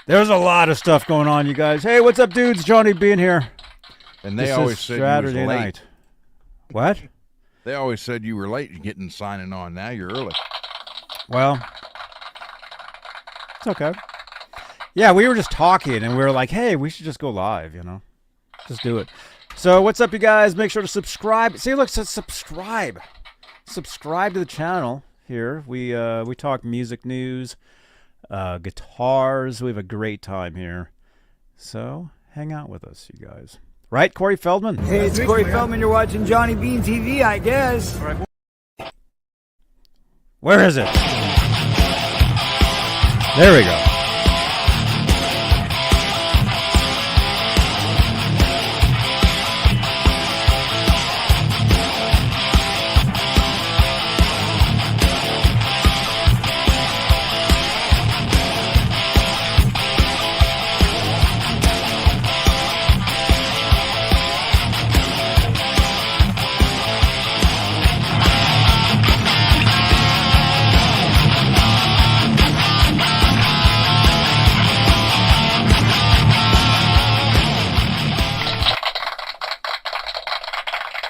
There's a lot of stuff going on, you guys. Hey, what's up, dudes? Johnny being here. And they This always is said Straturday you was late. Night. What? They always said you were late getting signing on. Now you're early. Well, it's okay. Yeah, we were just talking, and we were like, hey, we should just go live, you know? Just do it. So what's up, you guys? Make sure to subscribe. See, look, it says subscribe. Subscribe to the channel here. We talk music news, guitars. We have a great time here. So hang out with us, you guys. Right, Corey Feldman? Hey, it's Corey Feldman. You're watching Johnny Bean TV, I guess. Where is it? There we go.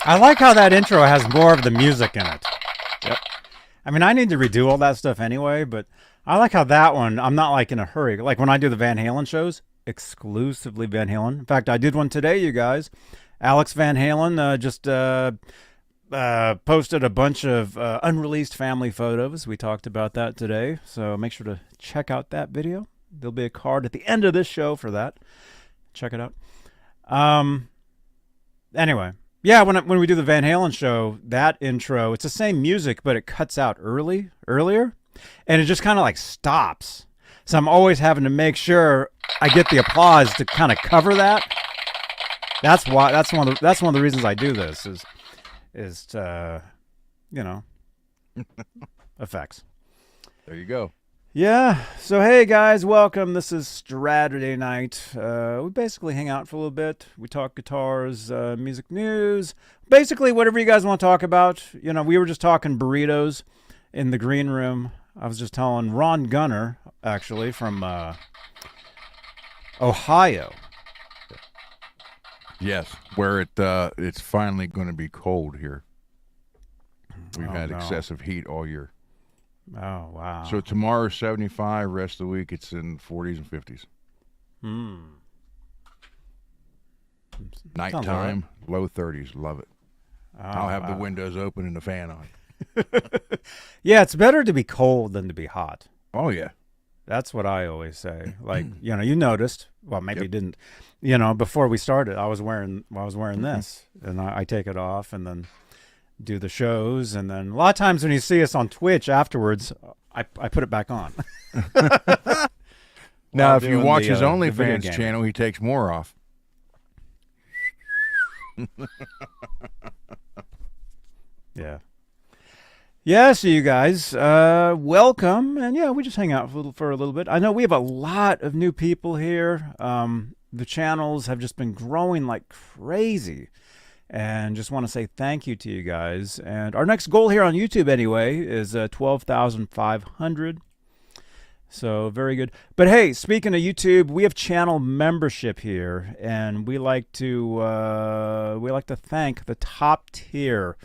I like how that intro has more of the music in it. Yep. I mean, I need to redo all that stuff anyway, but I like how that one, I'm not like in a hurry. Like when I do the Van Halen shows, exclusively Van Halen. In fact, I did one today, you guys. Alex Van Halen just posted a bunch of unreleased family photos. We talked about that today, so make sure to check out that video. There'll be a card at the end of this show for that. Check it out. Anyway. Yeah, when we do the Van Halen show, that intro, it's the same music, but it cuts out earlier, and it just kind of like stops. So I'm always having to make sure I get the applause to kind of cover that. That's why. That's one of the reasons I do this is to, you know, effects. There you go. Yeah, so hey guys, welcome. This is Straturday Night. We basically hang out for a little bit. We talk guitars, music news, basically whatever you guys want to talk about. You know, we were just talking burritos in the green room. I was just telling Ron Gunner, actually, from Ohio. Yes, where it's finally going to be cold here. We've had excessive heat all year. Oh, wow. So tomorrow 75, rest of the week it's in 40s and 50s. Nighttime, low 30s. Love it. Oh, I'll have the windows open and the fan on. Yeah, it's better to be cold than to be hot. Oh, yeah. That's what I always say. Like, you know, you noticed, well, maybe you didn't, you know, before we started, I was wearing this, and I take it off and then do the shows, and then a lot of times when you see us on Twitch afterwards, I put it back on. Now, if you watch his OnlyFans channel, he takes more off. Yeah. Yeah, so you guys, welcome, and yeah, we just hang out for a little bit. I know we have a lot of new people here. The channels have just been growing like crazy. And just want to say thank you to you guys. And our next goal here on YouTube, anyway, is 12,500. So very good. But hey, speaking of YouTube, we have channel membership here, and we like to thank the top tier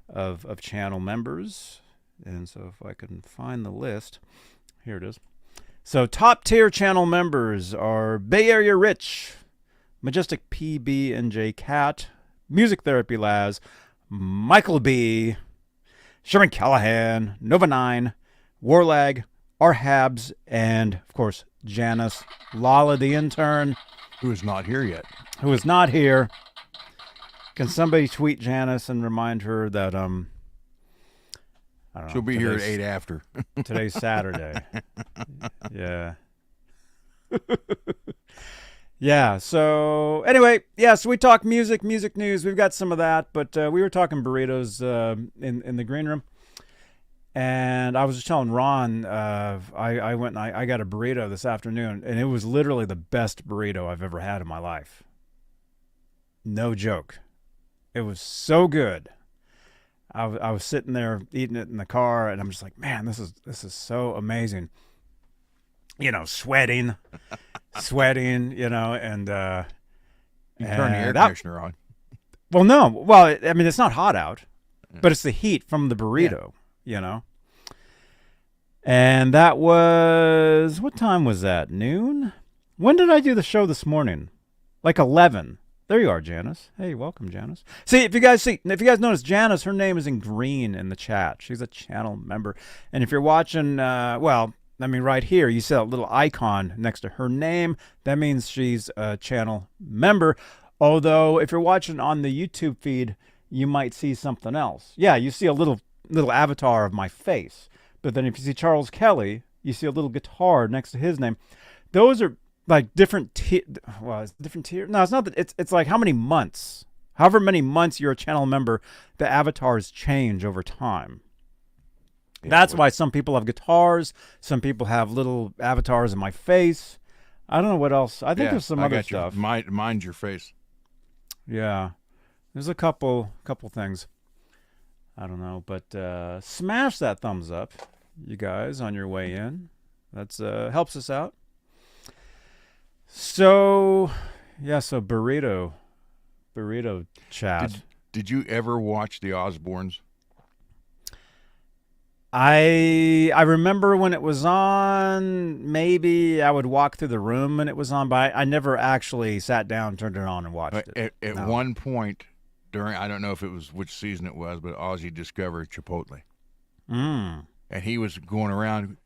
of channel members. And so if I can find the list, here it is. So top tier channel members are Bay Area Rich, Majestic PB and J Cat, Music Therapy Laz, Michael B, Sherman Callahan, Nova 9, Warlag, Arhabs, and of course Janice, Lala the intern, Who is not here yet. who is not here. Can somebody tweet Janice and remind her that I don't know, She'll be here at 8 after. today's Saturday. Yeah. Yeah, so anyway, yeah, so we talk music news. We've got some of that, but we were talking burritos in the green room. And I was just telling Ron, I went and I got a burrito this afternoon, and it was literally the best burrito I've ever had in my life. No joke. It was so good. I was sitting there eating it in the car, and I'm just like, man, this is so amazing. You know, sweating sweating, you know, and You turn the air that, conditioner on. well, no, well, I mean, it's not hot out, but it's the heat from the burrito, you know. And that was, what time was that? Noon? When did I do the show this morning? Like 11. There you are, Janice. Hey, welcome, Janice. If you guys notice, Janice, her name is in green in the chat. She's a channel member. And if you're watching, right here, you see that little icon next to her name. That means she's a channel member. Although, if you're watching on the YouTube feed, you might see something else. Yeah, you see a little avatar of my face. But then if you see Charles Kelly, you see a little guitar next to his name. Those are like different tier. Well, it's different tier. No, it's not that. It's like how many months. However many months you're a channel member, the avatars change over time. Yeah, that's why some people have guitars. Some people have little avatars of my face. I don't know what else. I think there's some other stuff. Mine's your face. Yeah, there's a couple things. I don't know, but smash that thumbs up, you guys, on your way in. That's helps us out. So, yeah, burrito chat. Did you ever watch the Osbournes? I remember when it was on, maybe I would walk through the room and it was on, but I never actually sat down, turned it on, and watched it. At one point during, I don't know if it was which season it was, but Ozzy discovered Chipotle. And he was going around,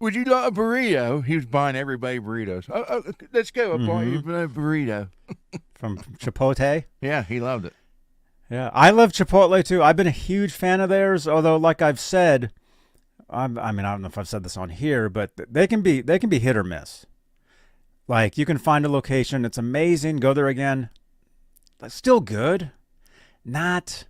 would you like a burrito? He was buying everybody burritos. Oh, let's go. I'll buy you a burrito. From Chipotle? Yeah, he loved it. Yeah, I love Chipotle too. I've been a huge fan of theirs, although, like I've said, I don't know if I've said this on here, but they can be hit or miss. Like, you can find a location, it's amazing, go there again, still good, not,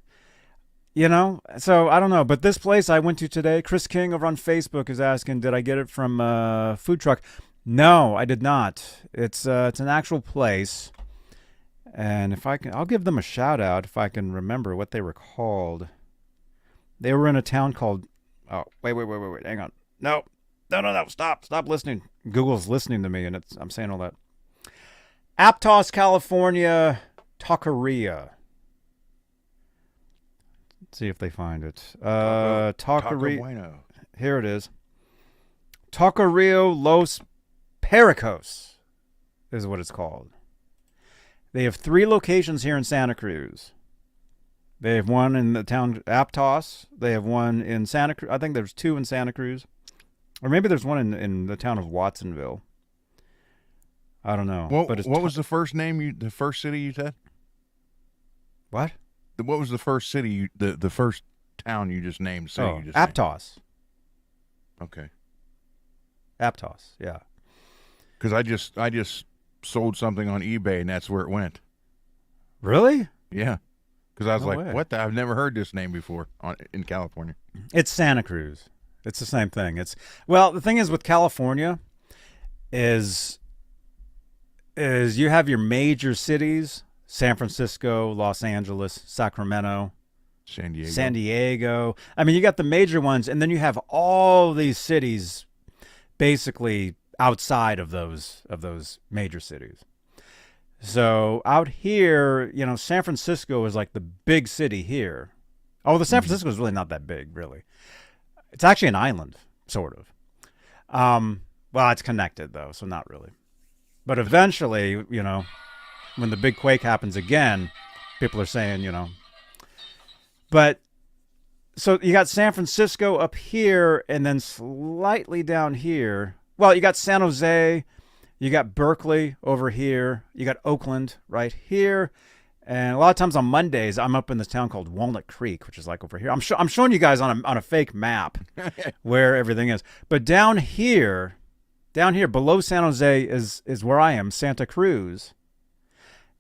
you know. So I don't know, but this place I went to today, Chris King over on Facebook is asking, did I get it from a food truck? No, I did not. It's an actual place. And if I can, I'll give them a shout out if I can remember what they were called. They were in a town called, oh, wait, hang on. No, stop listening. Google's listening to me and I'm saying all that. Aptos, California, Taqueria. Let's see if they find it. Taqueria. Bueno. Here it is. Taqueria Los Pericos is what it's called. They have 3 locations here in Santa Cruz. They have one in the town Aptos. They have one in Santa Cruz. I think there's 2 in Santa Cruz. Or maybe there's one in the town of Watsonville. I don't know. What was the first the first city you said? What? What was the first city, the first town you just named? You just Aptos. Named? Okay. Aptos, yeah. Because I just sold something on eBay and that's where it went. Really? Yeah. Because I was way. What the? I've never heard this name before in California. It's Santa Cruz. It's the same thing. The thing is with California is you have your major cities, San Francisco, Los Angeles, Sacramento, San Diego. I mean, you got the major ones, and then you have all these cities basically outside of those major cities. So out here, you know, San Francisco is like the big city here. Oh, the San Francisco is really not that big, really. It's actually an island, sort of. Well, it's connected though, so not really. But eventually, you know, when the big quake happens again, people are saying, you know. But so you got San Francisco up here, and then slightly down here. Well, you got San Jose, you got Berkeley over here, you got Oakland right here, and a lot of times on Mondays I'm up in this town called Walnut Creek, which is like over here. I'm showing you guys on a fake map where everything is. But down here below San Jose is where I am, Santa Cruz,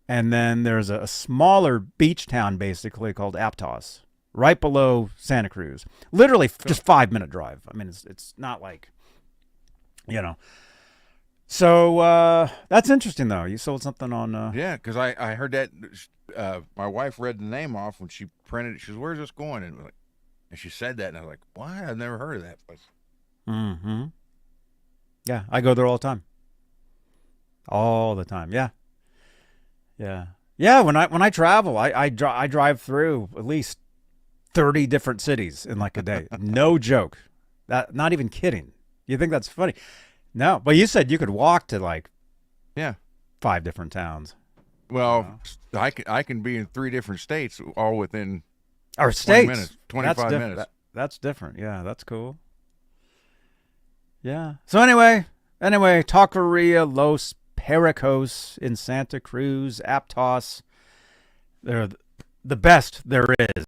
and then there's a smaller beach town basically called Aptos, right below Santa Cruz. Literally just 5-minute drive. I mean, it's not like. You know, so that's interesting though. You sold something on. Yeah, because I heard that. My wife read the name off when she printed it. She says, "Where's this going?" And she said that, and I was like, "What? I've never heard of that place." Mm-hmm. Yeah, I go there all the time. all the time. Yeah, yeah, yeah. When I travel, I drive through at least 30 different cities in like a day. No joke. That not even kidding. You think that's funny? No, but you said you could walk to like Yeah. 5 different towns Well, I can be in 3 different states all within or 20 states. minutes, 25 minutes. That's different. Yeah, that's cool. Yeah. So anyway, Taqueria Los Pericos in Santa Cruz, Aptos. They're the best there is,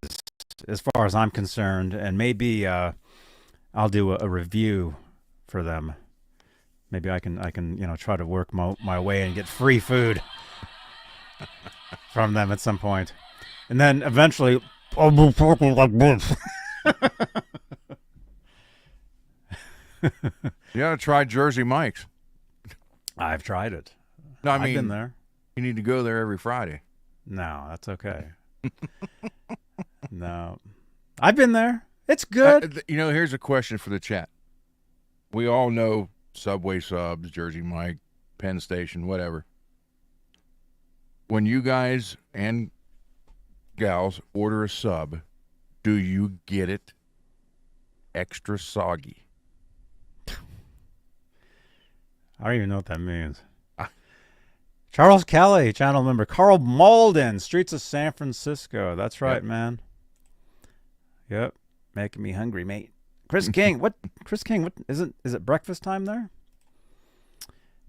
as far as I'm concerned, and maybe I'll do a review for them. Maybe I can try to work my way and get free food from them at some point, and then eventually. You gotta try Jersey Mike's. I've tried it. No, I I've mean, been there. you need to go there every Friday. No, that's okay. No, I've been there. It's good. Here's a question for the chat. We all know Subway subs, Jersey Mike, Penn Station, whatever. When you guys and gals order a sub, do you get it extra soggy? I don't even know what that means. Charles Kelly, channel member. Carl Malden, Streets of San Francisco. That's right, Yep. man. Yep. Making me hungry, mate. Chris King. What? Chris King, what is it breakfast time there?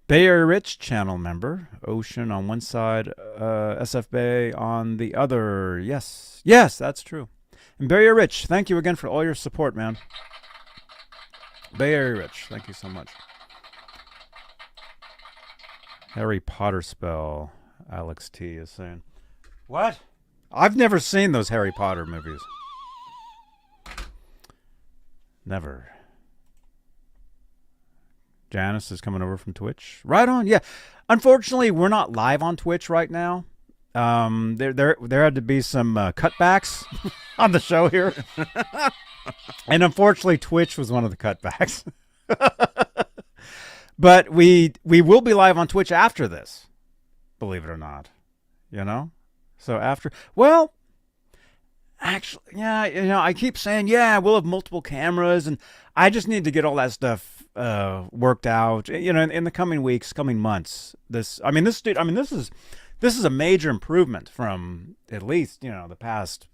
Bay Area Rich, channel member. Ocean on one side, SF Bay on the other. Yes. Yes, that's true. And Bay Area Rich, thank you again for all your support, man. Bay Area Rich, thank you so much. Harry Potter spell, Alex T is saying. What? I've never seen those Harry Potter movies. Never. Janice is coming over from Twitch. Right on, yeah. Unfortunately, we're not live on Twitch right now. There had to be some cutbacks on the show here. And unfortunately, Twitch was one of the cutbacks. But we will be live on Twitch after this, believe it or not. So after, well, actually, yeah, I keep saying, yeah, we'll have multiple cameras, and I just need to get all that stuff worked out. In the coming weeks, coming months. This is a major improvement from at least the past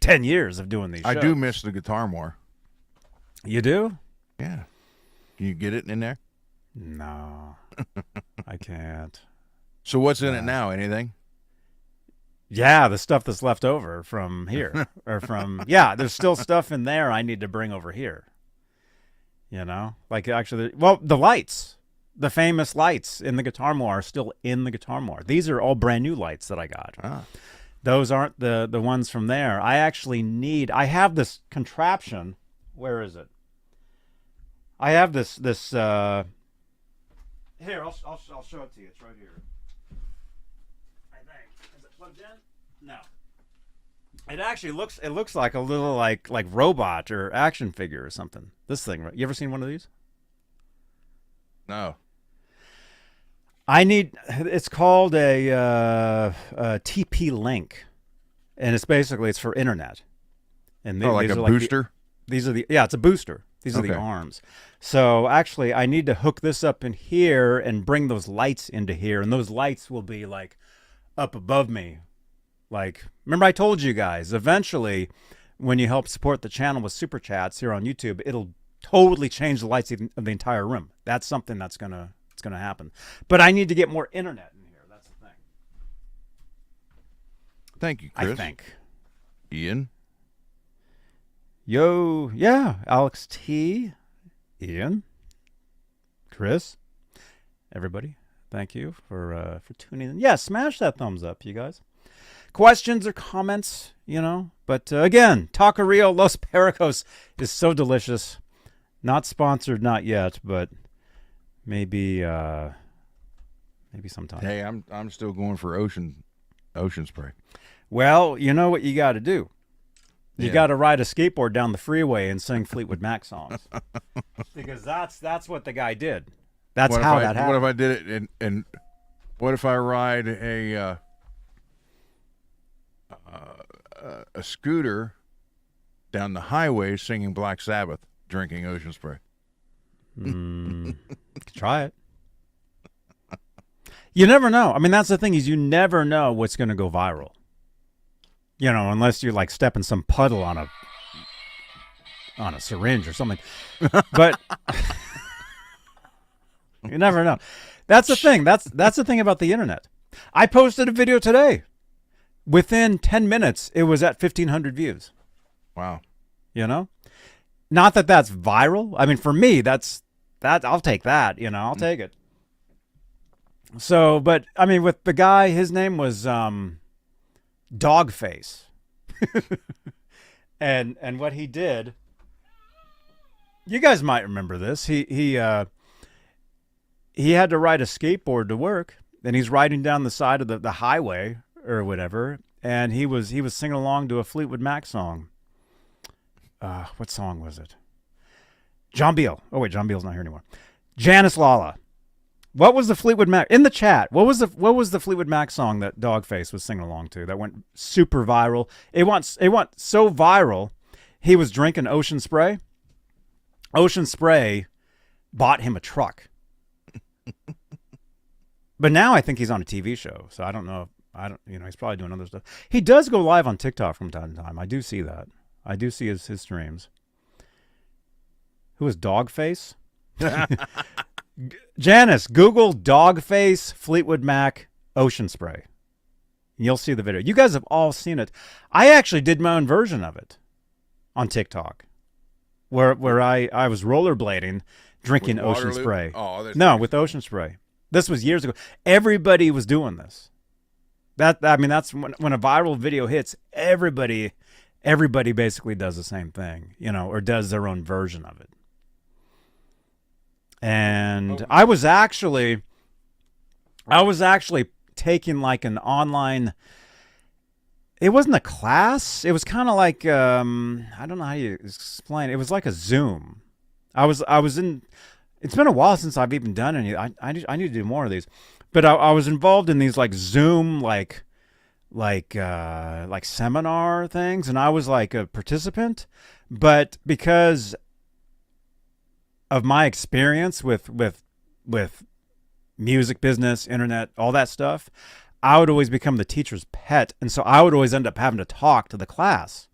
10 years of doing these shows. I do miss the guitar more. You do? Yeah. Can you get it in there? No, I can't. So what's in it now? Anything? Yeah, the stuff that's left over from here. There's still stuff in there I need to bring over here. Like actually, well, the lights, the famous lights in the Guitar More are still in the Guitar More. These are all brand new lights that I got. Those aren't the ones from there. I have this contraption. Where is it? I have this here, I'll show it to you. It's right here. I think. Is it plugged in? No. It actually looks like a little like robot or action figure or something. This thing, right? You ever seen one of these? No. It's called a TP Link, and it's for internet. And like a booster? It's a booster. These are the arms. So actually, I need to hook this up in here and bring those lights into here, and those lights will be like up above me. Like, remember I told you guys, eventually, when you help support the channel with super chats here on YouTube, it'll totally change the lights of the entire room. That's something that's gonna happen. But I need to get more internet in here. That's the thing. Thank you, Chris. I think. Ian. Yo, yeah, Alex T, Ian, Chris, everybody, thank you for tuning in. Yeah, smash that thumbs up, you guys. Questions or comments, But again, Taqueria Los Pericos is so delicious. Not sponsored, not yet, but maybe sometime. Hey, I'm still going for ocean spray. Well, you know what you got to do. You got to ride a skateboard down the freeway and sing Fleetwood Mac songs, because that's what the guy did. That's What if how I, that happened. What if I did it and what if I ride a scooter down the highway singing Black Sabbath, drinking ocean spray? Try it. You never know. I mean, that's the thing is you never know what's going to go viral. You know, unless you're like stepping some puddle on a syringe or something. But you never know. That's the thing. That's the thing about the internet. I posted a video today. Within 10 minutes, it was at 1,500 views. Wow. You know? Not that that's viral. I mean, for me, that I'll take that, you know. I'll take it. So, but I mean, with the guy, his name was Dogface. and what he did, you guys might remember this. He had to ride a skateboard to work, and he's riding down the side of the highway or whatever, and he was singing along to a Fleetwood Mac song. What song was it? John Beal. Oh wait, John Beal's not here anymore. Janice Lala. What was the Fleetwood Mac in the chat? What was the Fleetwood Mac song that Dogface was singing along to that went super viral? It went so viral, he was drinking Ocean Spray. Ocean Spray bought him a truck. But now I think he's on a TV show, so I don't know. He's probably doing other stuff. He does go live on TikTok from time to time. I do see that. I do see his streams. Who is Dogface? Janice, Google Dogface Fleetwood Mac Ocean Spray. You'll see the video. You guys have all seen it. I actually did my own version of it on TikTok, where I was rollerblading, drinking Ocean Spray. Oh, no, with Ocean Spray. This was years ago. Everybody was doing this. That's when a viral video hits. Everybody basically does the same thing, you know, or does their own version of it. And I was actually taking like an online. It wasn't a class. It was kind of like I don't know how you explain. It was like a Zoom. I was in. It's been a while since I've even done any. I need to do more of these, but I was involved in these like Zoom like seminar things, and I was like a participant, but because of my experience with music business, internet, all that stuff, I would always become the teacher's pet, and so I would always end up having to talk to the class.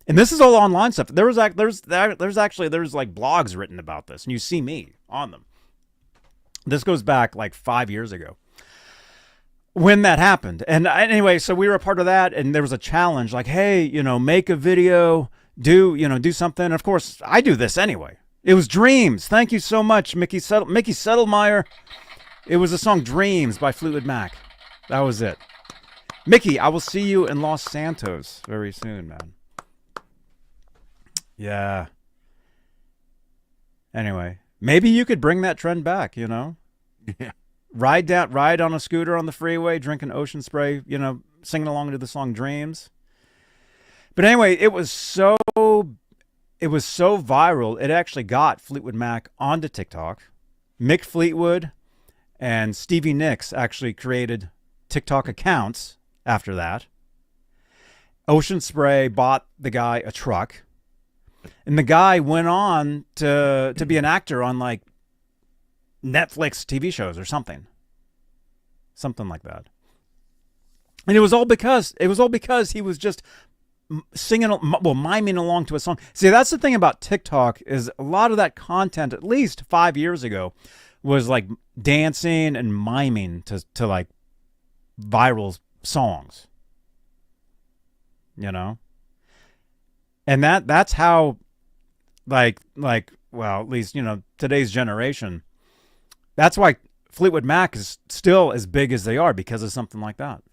And this is all online stuff. There's like blogs written about this, and you see me on them. This goes back like 5 years ago when that happened. And anyway, so we were a part of that, and there was a challenge like, hey, you know, make a video, do something. And of course, I do this anyway. It was Dreams. Thank you so much, Mickey Settlemeyer. It was the song Dreams by Fleetwood Mac. That was it. Mickey, I will see you in Los Santos very soon, man. Yeah. Anyway, maybe you could bring that trend back, you know? Yeah. Ride on a scooter on the freeway, drinking Ocean Spray, you know, singing along to the song Dreams. But anyway, it was so viral, it actually got Fleetwood Mac onto TikTok. Mick Fleetwood and Stevie Nicks actually created TikTok accounts after that. Ocean Spray bought the guy a truck. And the guy went on to be an actor on like Netflix TV shows or something. Something like that. And it was all because he was just miming along to a song. See, that's the thing about TikTok is a lot of that content, at least 5 years ago, was like dancing and miming to like viral songs. You know? And that's how like well, at least, you know, today's generation, that's why Fleetwood Mac is still as big as they are, because of something like that.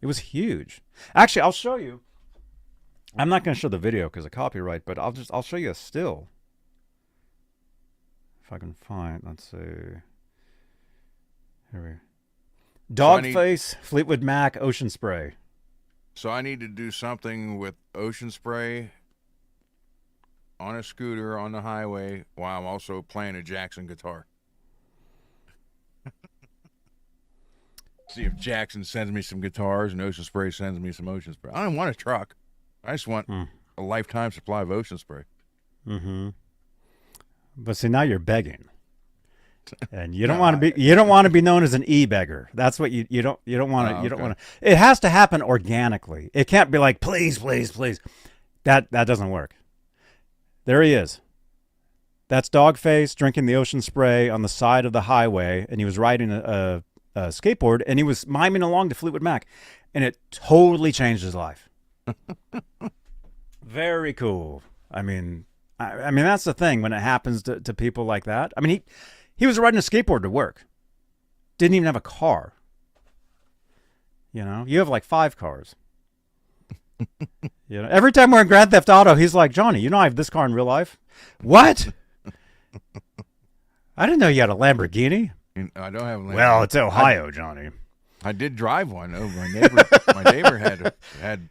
It was huge. Actually, I'll show you. I'm not going to show the video because of copyright, but I'll show you a still. If I can find, let's see. Here we go. Dogface, Fleetwood Mac, Ocean Spray. So I need to do something with Ocean Spray on a scooter on the highway while I'm also playing a Jackson guitar. See if Jackson sends me some guitars and Ocean Spray sends me some Ocean Spray. I don't want a truck. I just want a lifetime supply of Ocean Spray. Mm-hmm. But see, now you're begging, and you don't want to be known as an e-beggar. That's what you don't want to. You don't want to. It has to happen organically. It can't be like, please, please, please. That doesn't work. There he is. That's Dogface drinking the Ocean Spray on the side of the highway, and he was riding a skateboard, and he was miming along to Fleetwood Mac, and it totally changed his life. Very cool. I mean, that's the thing when it happens to people like that. I mean, he was riding a skateboard to work. Didn't even have a car. You know, you have like 5 cars. You know, every time we're in Grand Theft Auto, he's like, Johnny, you know I have this car in real life. What? I didn't know you had a Lamborghini. I don't have a Lamborghini. Well, it's Ohio, Johnny. I did drive one. Oh, my neighbor had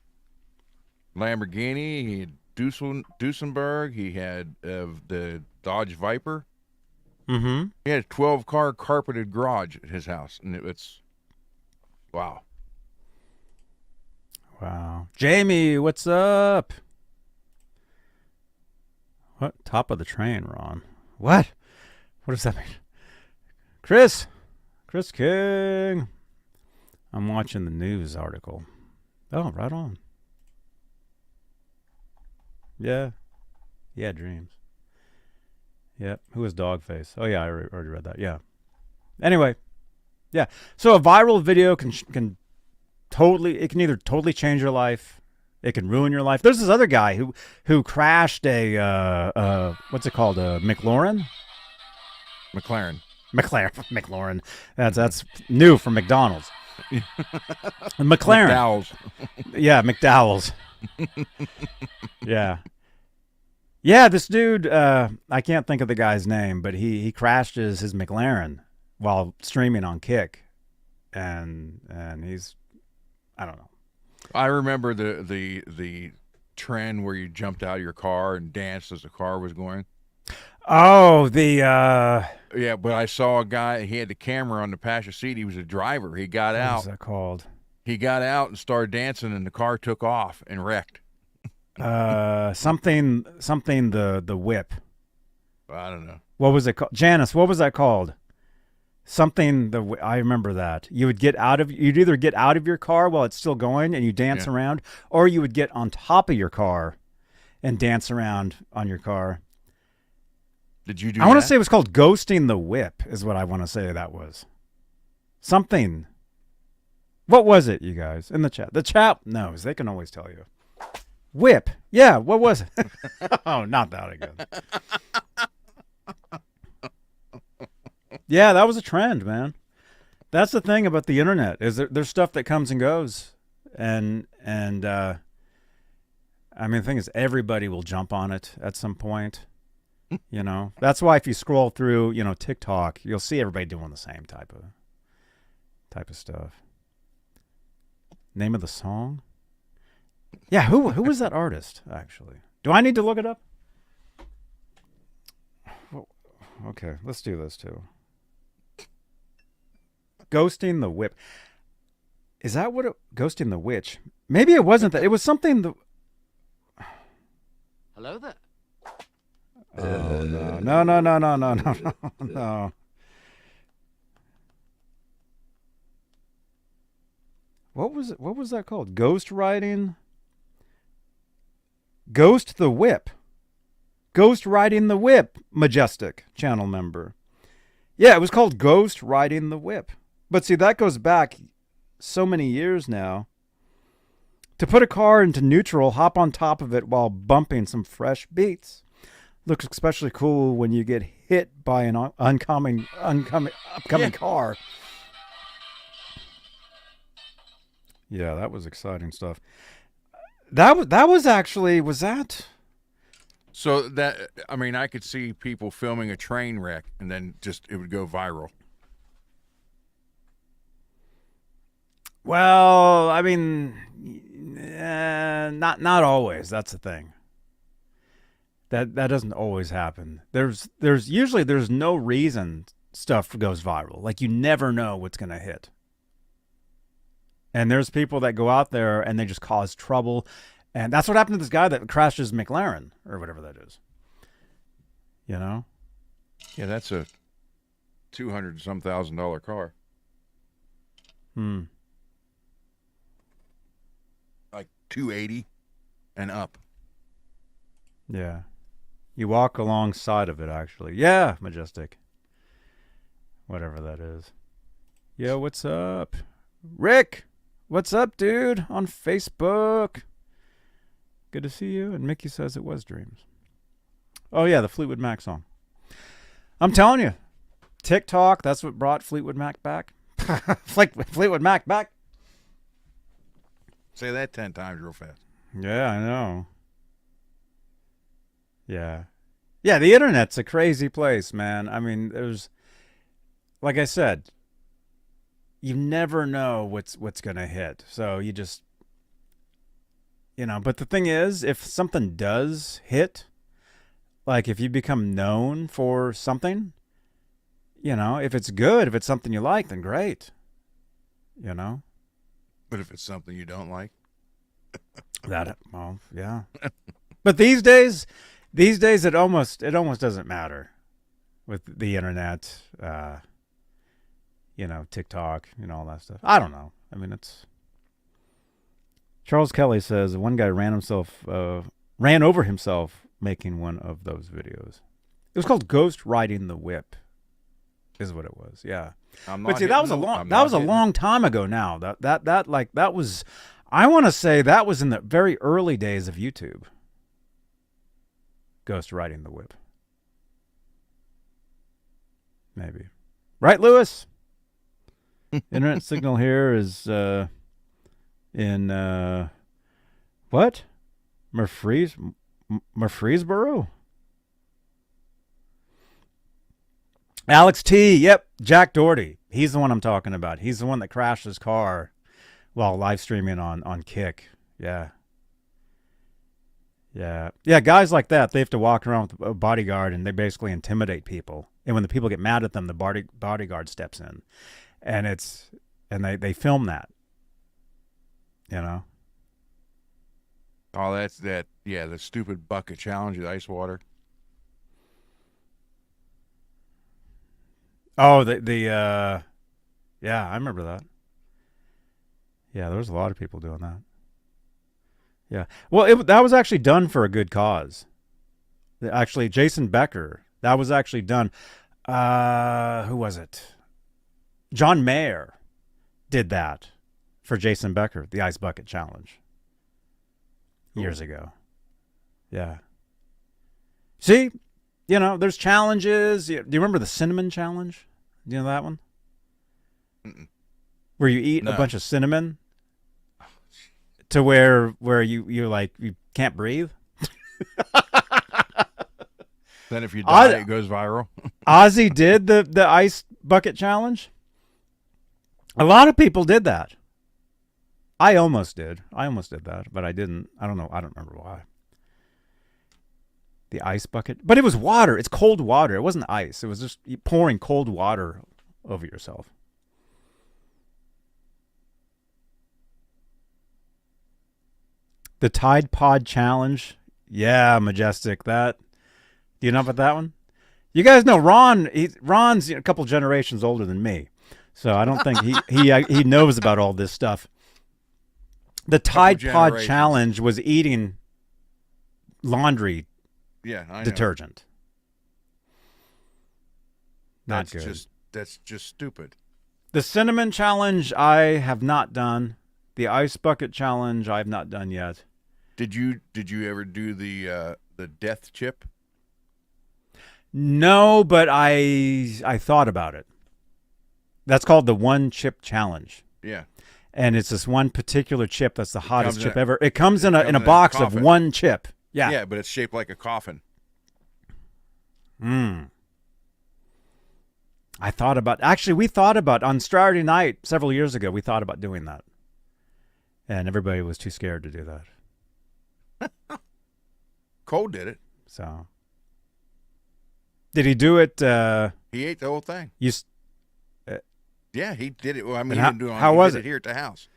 Lamborghini. He had Duesenberg. He had the Dodge Viper. Mm-hmm. He had a 12-car carpeted garage at his house, and it's wow. Wow. Jamie, what's up? What? Top of the train, Ron. What? What does that mean? Chris King. I'm watching the news article. Oh, right on. Yeah. Yeah, dreams. Yep. Who is Dogface? Oh, yeah, I already read that. Yeah. Anyway. Yeah. So a viral video can either totally change your life. It can ruin your life. There's this other guy who crashed a, what's it called? A McLaren? McLaren. That's new from McDonald's. McLaren. McDowell's. Yeah, McDowell's. Yeah. Yeah, this dude, I can't think of the guy's name, but he crashed his McLaren while streaming on Kick. And he's, I don't know. I remember the trend where you jumped out of your car and danced as the car was going. Oh, yeah, but I saw a guy. He had the camera on the passenger seat. He was a driver. He got out. What's that called? He got out and started dancing, and the car took off and wrecked. Something the whip. I don't know. What was it called? Janice, what was that called? Something I remember that. You'd either get out of your car while it's still going and you dance around, or you would get on top of your car and dance around on your car. Did you do I want to say it was called ghosting the whip is what I want to say that was. Something. What was it, you guys? In the chat. The chat knows. They can always tell you. Whip. Yeah, what was it? Oh, not that again. Yeah, that was a trend, man. That's the thing about the internet is there's stuff that comes and goes. And I mean, the thing is everybody will jump on it at some point. You know, that's why if you scroll through, TikTok, you'll see everybody doing the same type of stuff. Name of the song? Yeah, who was that artist actually? Do I need to look it up? Okay, let's do this too. Ghosting the Whip. Is that what Ghosting the Witch? Maybe it wasn't that. It was something Hello there. Oh, no. What was it? What was that called? Ghost riding? Ghost the Whip. Ghost Riding the Whip, Majestic channel member. Yeah, it was called Ghost Riding the Whip. But see, that goes back so many years now. To put a car into neutral, hop on top of it while bumping some fresh beats. Looks especially cool when you get hit by an upcoming car. Yeah, that was exciting stuff. That was actually, was that? So that, I mean, I could see people filming a train wreck and then it would go viral. Well, I mean, not always. That's the thing. That doesn't always happen. There's usually there's no reason stuff goes viral. Like you never know what's going to hit. And there's people that go out there and they just cause trouble. And that's what happened to this guy that crashes McLaren or whatever that is. You know? Yeah, that's a $200-some thousand car. Like 280 and up. Yeah. You walk alongside of it, actually. Yeah, Majestic. Whatever that is. Yo, what's up? Rick, what's up, dude? On Facebook. Good to see you. And Mickey says it was dreams. Oh, yeah, the Fleetwood Mac song. I'm telling you. TikTok, that's what brought Fleetwood Mac back. Fleetwood Mac back. Say that 10 times real fast. Yeah, I know. Yeah. Yeah, the internet's a crazy place, man. I mean, there's, like I said, you never know what's going to hit. So you just, but the thing is, if something does hit, like if you become known for something, if it's good, if it's something you like, then great. But if it's something you don't like? Well, yeah. But these days it almost doesn't matter with the internet, TikTok, all that stuff. I don't know. I mean, it's Charles Kelly says one guy ran over himself making one of those videos. It was called Ghost Riding the Whip, is what it was. Yeah. But see, that was a long time ago now. That was, I want to say that was in the very early days of YouTube. Ghost Riding the Whip. Maybe. Right, Lewis? Internet signal here is in what? Murfreesboro? Alex T. Yep, Jack Doherty. He's the one I'm talking about. He's the one that crashed his car while live streaming on Kick. Yeah. Yeah. Yeah, guys like that, they have to walk around with a bodyguard and they basically intimidate people. And when the people get mad at them, the bodyguard steps in. And they film that. Oh, that's that. Yeah, the stupid bucket challenge with ice water. Oh, yeah, I remember that. Yeah, there was a lot of people doing that. Yeah. Well, that was actually done for a good cause. Actually, Jason Becker, that was actually done. Who was it? John Mayer did that for Jason Becker, the Ice Bucket Challenge. Years ago. Yeah. See, there's challenges. Do you remember the cinnamon challenge? Do you know that one? Mm-mm. Where you eat a bunch of cinnamon to where you can't breathe. Then if you die, it goes viral. Ozzy did the ice bucket challenge. A lot of people did that. I almost did that, but I didn't. I don't know. I don't remember why. The ice bucket. But it was water. It's cold water. It wasn't ice. It was just pouring cold water over yourself. The Tide Pod Challenge. Yeah, Majestic. Do you know about that one? You guys know Ron. Ron's a couple generations older than me. So I don't think he knows about all this stuff. The Tide Pod Challenge was eating laundry detergent. Not good. That's just stupid. The Cinnamon Challenge I have not done. The Ice Bucket Challenge I have not done yet. Did you ever do the death chip? No, but I thought about it. That's called the One Chip Challenge. Yeah. And it's this one particular chip that's the hottest chip ever. It comes in a box of one chip. Yeah. Yeah, but it's shaped like a coffin. I thought about, we thought about, on Straturday Night several years ago, we thought about doing that. And everybody was too scared to do that. Cole did it. So, did he do it? He ate the whole thing. You Yeah, he did it. Well, I mean, And he how- didn't do it. how he was did it? here at the house?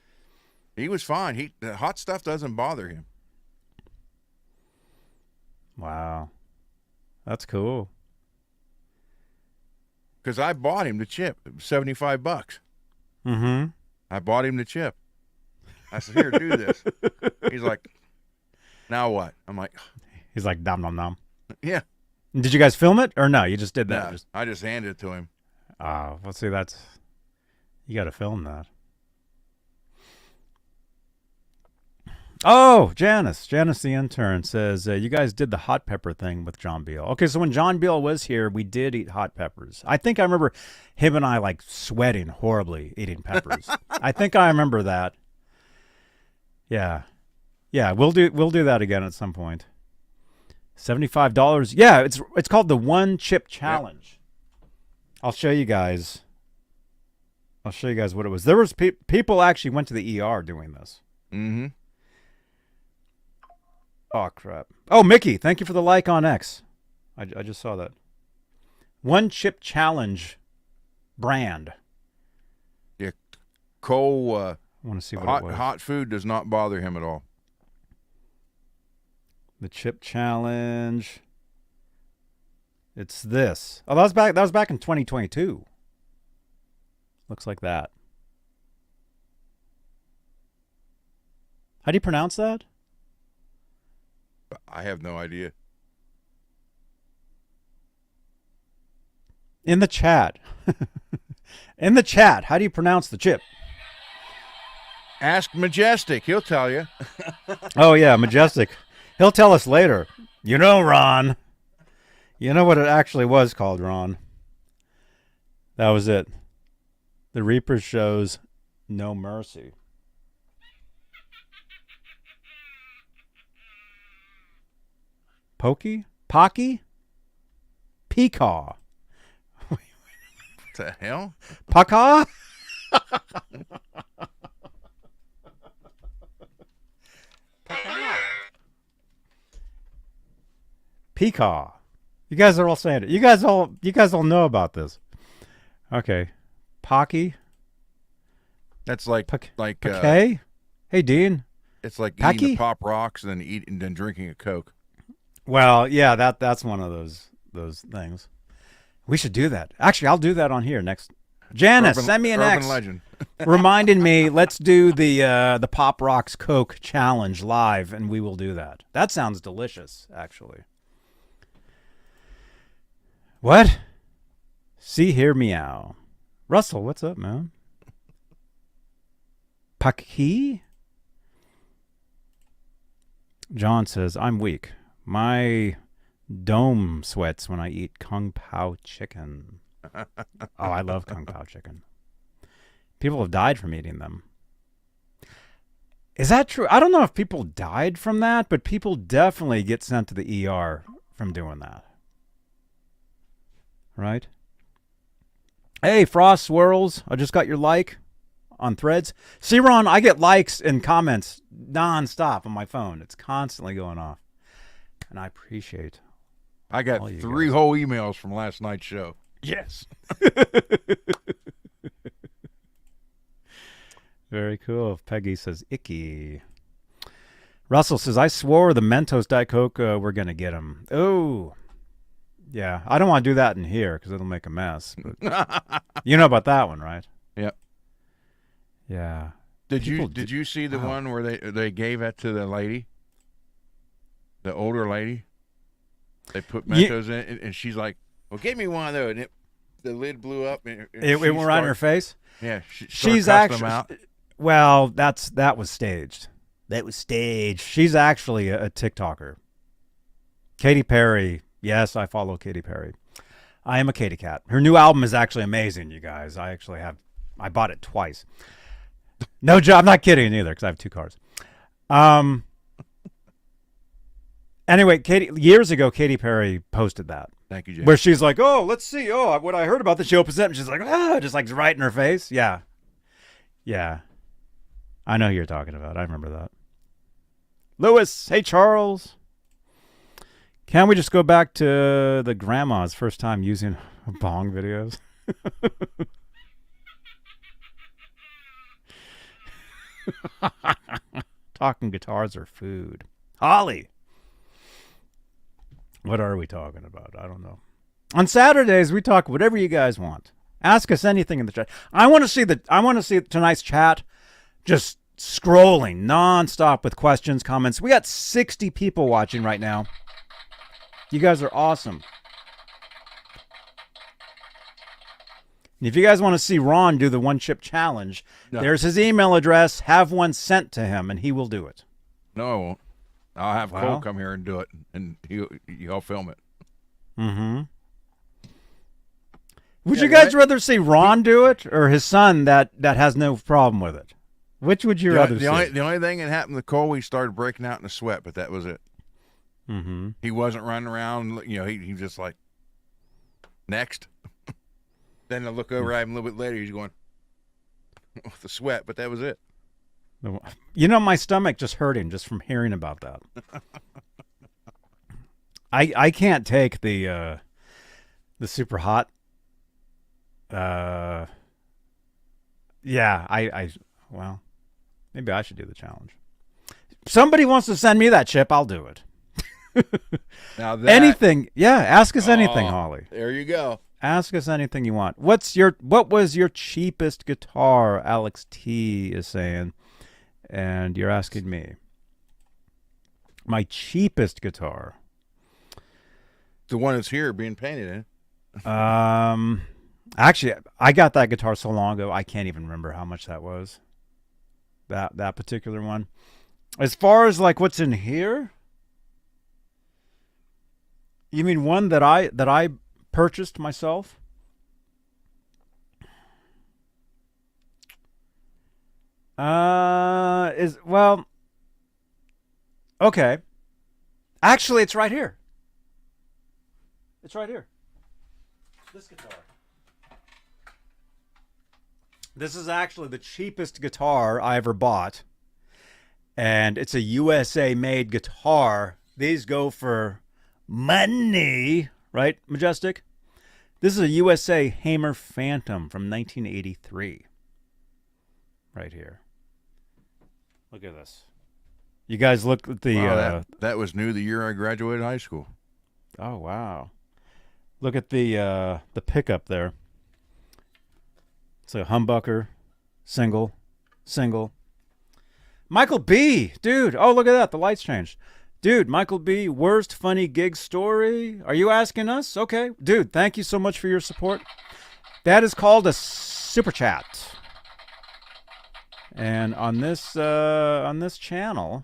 He was fine. The hot stuff doesn't bother him. Wow, that's cool. Because I bought him the chip. It was $75. Mm-hmm. I bought him the chip. I said, "Here, do this." He's like, "Now what?" I'm like, He's like nom nom nom. "Yeah." Did you guys film it or no? You just did that. No, I just handed it to him. Well, see, you got to film that. Oh, Janice the intern says you guys did the hot pepper thing with John Beal. Okay, so when John Beal was here, we did eat hot peppers. I think I remember him and I like sweating horribly eating peppers. I think I remember that. Yeah, we'll do that again at some point. $75. Yeah, it's called the One Chip Challenge. Yep. I'll show you guys what it was. There was people actually went to the ER doing this. Mm-hmm. Oh, crap. Oh, Mickey, thank you for the like on X. I just saw that. One Chip Challenge brand. Yeah, Cole, I want to see what it was. hot food does not bother him at all. The Chip Challenge. It's this. Oh, that was back in 2022. Looks like that. How do you pronounce that? I have no idea. In the chat. In the chat, how do you pronounce the chip? Ask Majestic. He'll tell you. Oh, yeah, Majestic. He'll tell us later. You know, Ron. You know what it actually was called, Ron. That was it. The Reaper shows no mercy. Pokey? Pocky? Peacaw. What the hell? Pacaw? Peacaw. You guys are all saying it. You guys all know about this. Okay. Pocky? That's like Paquet? Hey, Dean. it's like Packy? eating the Pop Rocks and then drinking a Coke. Well, yeah, that's one of those things. We should do that. Actually, I'll do that on here next. Janice, send me an urban X. legend. Reminding me, let's do the Pop Rocks Coke challenge live, and we will do that. That sounds delicious, actually. What? See, hear, meow. Russell, what's up, man? Paki? John says, I'm weak. My dome sweats when I eat Kung Pao chicken. Oh, I love Kung Pao chicken. People have died from eating them. Is that true? I don't know if people died from that, but people definitely get sent to the ER from doing that. Right? Hey, Frost Swirls, I just got your like on Threads. See, Ron, I get likes and comments nonstop on my phone. It's constantly going off. And I appreciate I got all you 3 guys. whole emails from last night's show. Yes. Very cool. Peggy says, icky. Russell says, I swore the Mentos Diet Coke were going to get him. Oh. Yeah. I don't want to do that in here because it'll make a mess. But you know about that one, right? Yep. Yeah. Did you see the one where they gave that to the lady? The older lady? They put Mentos in it, and she's like, well, give me one of those. And the lid blew up. And It went right in her face? Yeah. She's actually... Well, that was staged. That was staged. She's actually a TikToker. Katy Perry. Yes, I follow Katy Perry. I am a Katy cat. Her new album is actually amazing, you guys. I bought it twice. No joke. I'm not kidding either because I have 2 cars. Anyway, years ago, Katy Perry posted that. Thank you, Jay. Where she's like, oh, let's see. Oh, what I heard about the show present. And she's like, just like right in her face. Yeah. Yeah. I know who you're talking about. I remember that. Lewis. Hey, Charles. Can't we just go back to the grandma's first time using bong videos? Talking guitars or food. Holly! What are we talking about? I don't know. On Saturdays, we talk whatever you guys want. Ask us anything in the chat. I want to see tonight's chat just scrolling nonstop with questions, comments. We got 60 people watching right now. You guys are awesome. And if you guys want to see Ron do the one chip challenge, there's his email address. Have one sent to him, and he will do it. No, I won't. I'll have Cole come here and do it, and he'll film it. Mm-hmm. Would you guys rather see Ron do it or his son that has no problem with it? Which would you rather see? The only thing that happened to Cole, he started breaking out in a sweat, but that was it. Mm-hmm. He wasn't running around. He just like, next. Then I look over at him a little bit later. He's going with the sweat, but that was it. My stomach just hurting just from hearing about that. I can't take the super hot. Well, maybe I should do the challenge. If somebody wants to send me that chip, I'll do it. Now anything. Yeah, ask us anything, Holly. There you go. Ask us anything you want. What was your cheapest guitar? Alex T is saying, and you're asking me. My cheapest guitar. The one that's here being painted in. Actually, I got that guitar so long ago, I can't even remember how much that was. That particular one. As far as like what's in here, you mean one that I purchased myself? Okay. Actually, it's right here. It's right here. This guitar. This is actually the cheapest guitar I ever bought. And it's a USA-made guitar. These go for money, right, Majestic? This is a USA Hamer Phantom from 1983. Right here. Look at this. You guys look at the... Wow, that was new the year I graduated high school. Oh, wow. Look at the pickup there. It's a humbucker, single. Michael B, dude. Oh, look at that. The lights changed. Dude, Michael B, worst funny gig story. Are you asking us? Okay. Dude, thank you so much for your support. That is called a super chat. And on this channel,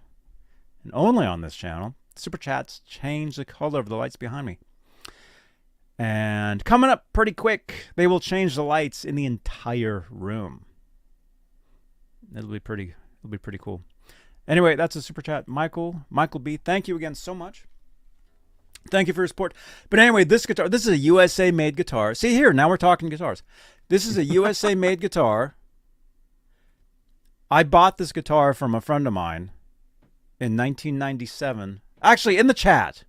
and only on this channel, super chats change the color of the lights behind me. And coming up pretty quick, they will change the lights in the entire room. It'll be pretty cool. Anyway, that's a super chat. Michael B, thank you again so much. Thank you for your support. But anyway, this guitar, this is a USA made guitar. See here, now we're talking guitars. This is a USA made guitar. I bought this guitar from a friend of mine in 1997. Actually, in the chat.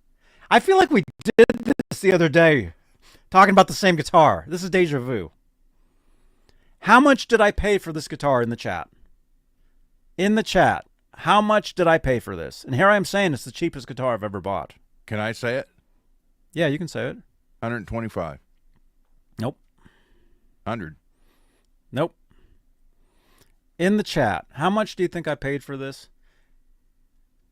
I feel like we did this the other day, talking about the same guitar. This is deja vu. How much did I pay for this guitar in the chat? In the chat, how much did I pay for this? And here I am saying it's the cheapest guitar I've ever bought. Can I say it? Yeah, you can say it. 125. Nope. 100. Nope. In the chat, how much do you think I paid for this?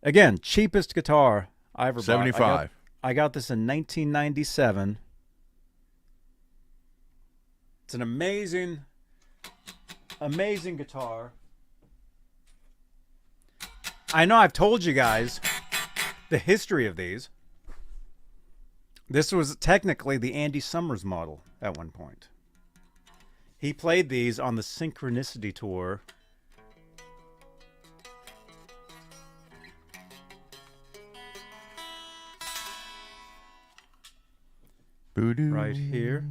Again, cheapest guitar I ever bought. 75. I got this in 1997. It's an amazing guitar. I know I've told you guys the history of these. This was technically the Andy Summers model at one point. He played these on the Synchronicity tour. Right here.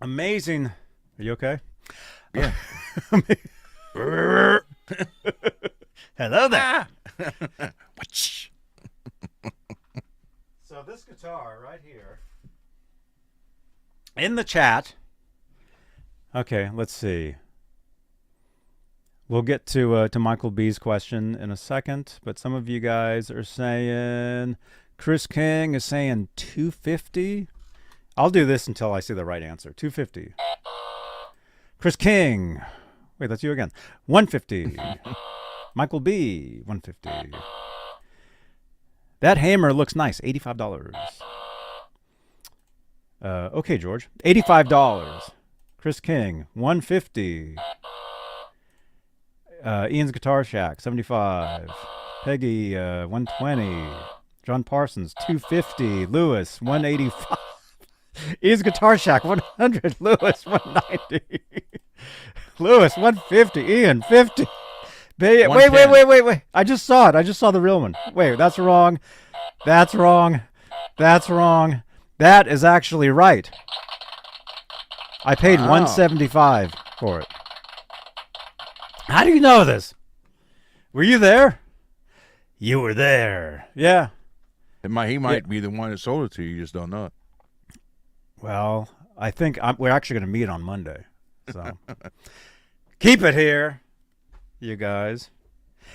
Amazing. Are you okay? Yeah. Hello there. guitar right here in the chat. Okay, let's see. We'll get to Michael B's question in a second, but some of you guys are saying, Chris King is saying 250. I'll do this until I see the right answer. 250. Chris King. Wait, that's you again. 150. Michael B. 150. That hammer looks nice. $85. Okay, George. $85. Chris King. 150. Ian's Guitar Shack. 75. Peggy. 120. John Parsons. 250. Lewis. 185. Ian's Guitar Shack. 100. Lewis. 190. Lewis. 150. Ian. 50. Wait. I just saw it. I just saw the real one. Wait, that's wrong. That's wrong. That's wrong. That is actually right. I paid $175 for it. How do you know this? Were you there? You were there. Yeah. He might be the one that sold it to you. You just don't know it. Well, I think we're actually going to meet on Monday. So keep it here, you guys.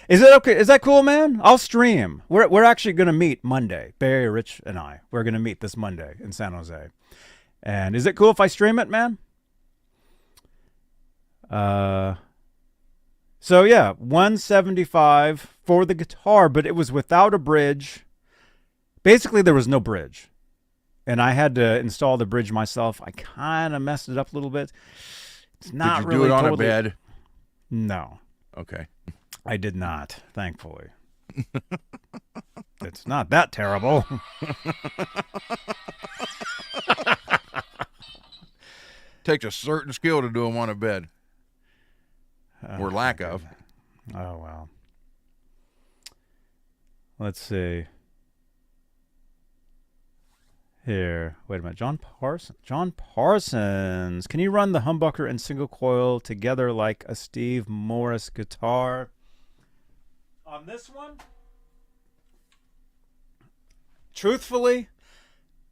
Is it okay? Is that cool, man? I'll stream. We're actually going to meet Monday. Barry, Rich, and I. We're going to meet this Monday in San Jose. And is it cool if I stream it, man? So yeah, $175 for the guitar, but it was without a bridge. Basically, there was no bridge. And I had to install the bridge myself. I kind of messed it up a little bit. It's not Did you really do it on totally... a bed? No. Okay. I did not, thankfully. It's not that terrible. Takes a certain skill to do them on a bed. Or lack of. Oh, well. Let's see. Here. Wait a minute. John Parsons. Can you run the humbucker and single coil together like a Steve Morris guitar? On this one? Truthfully,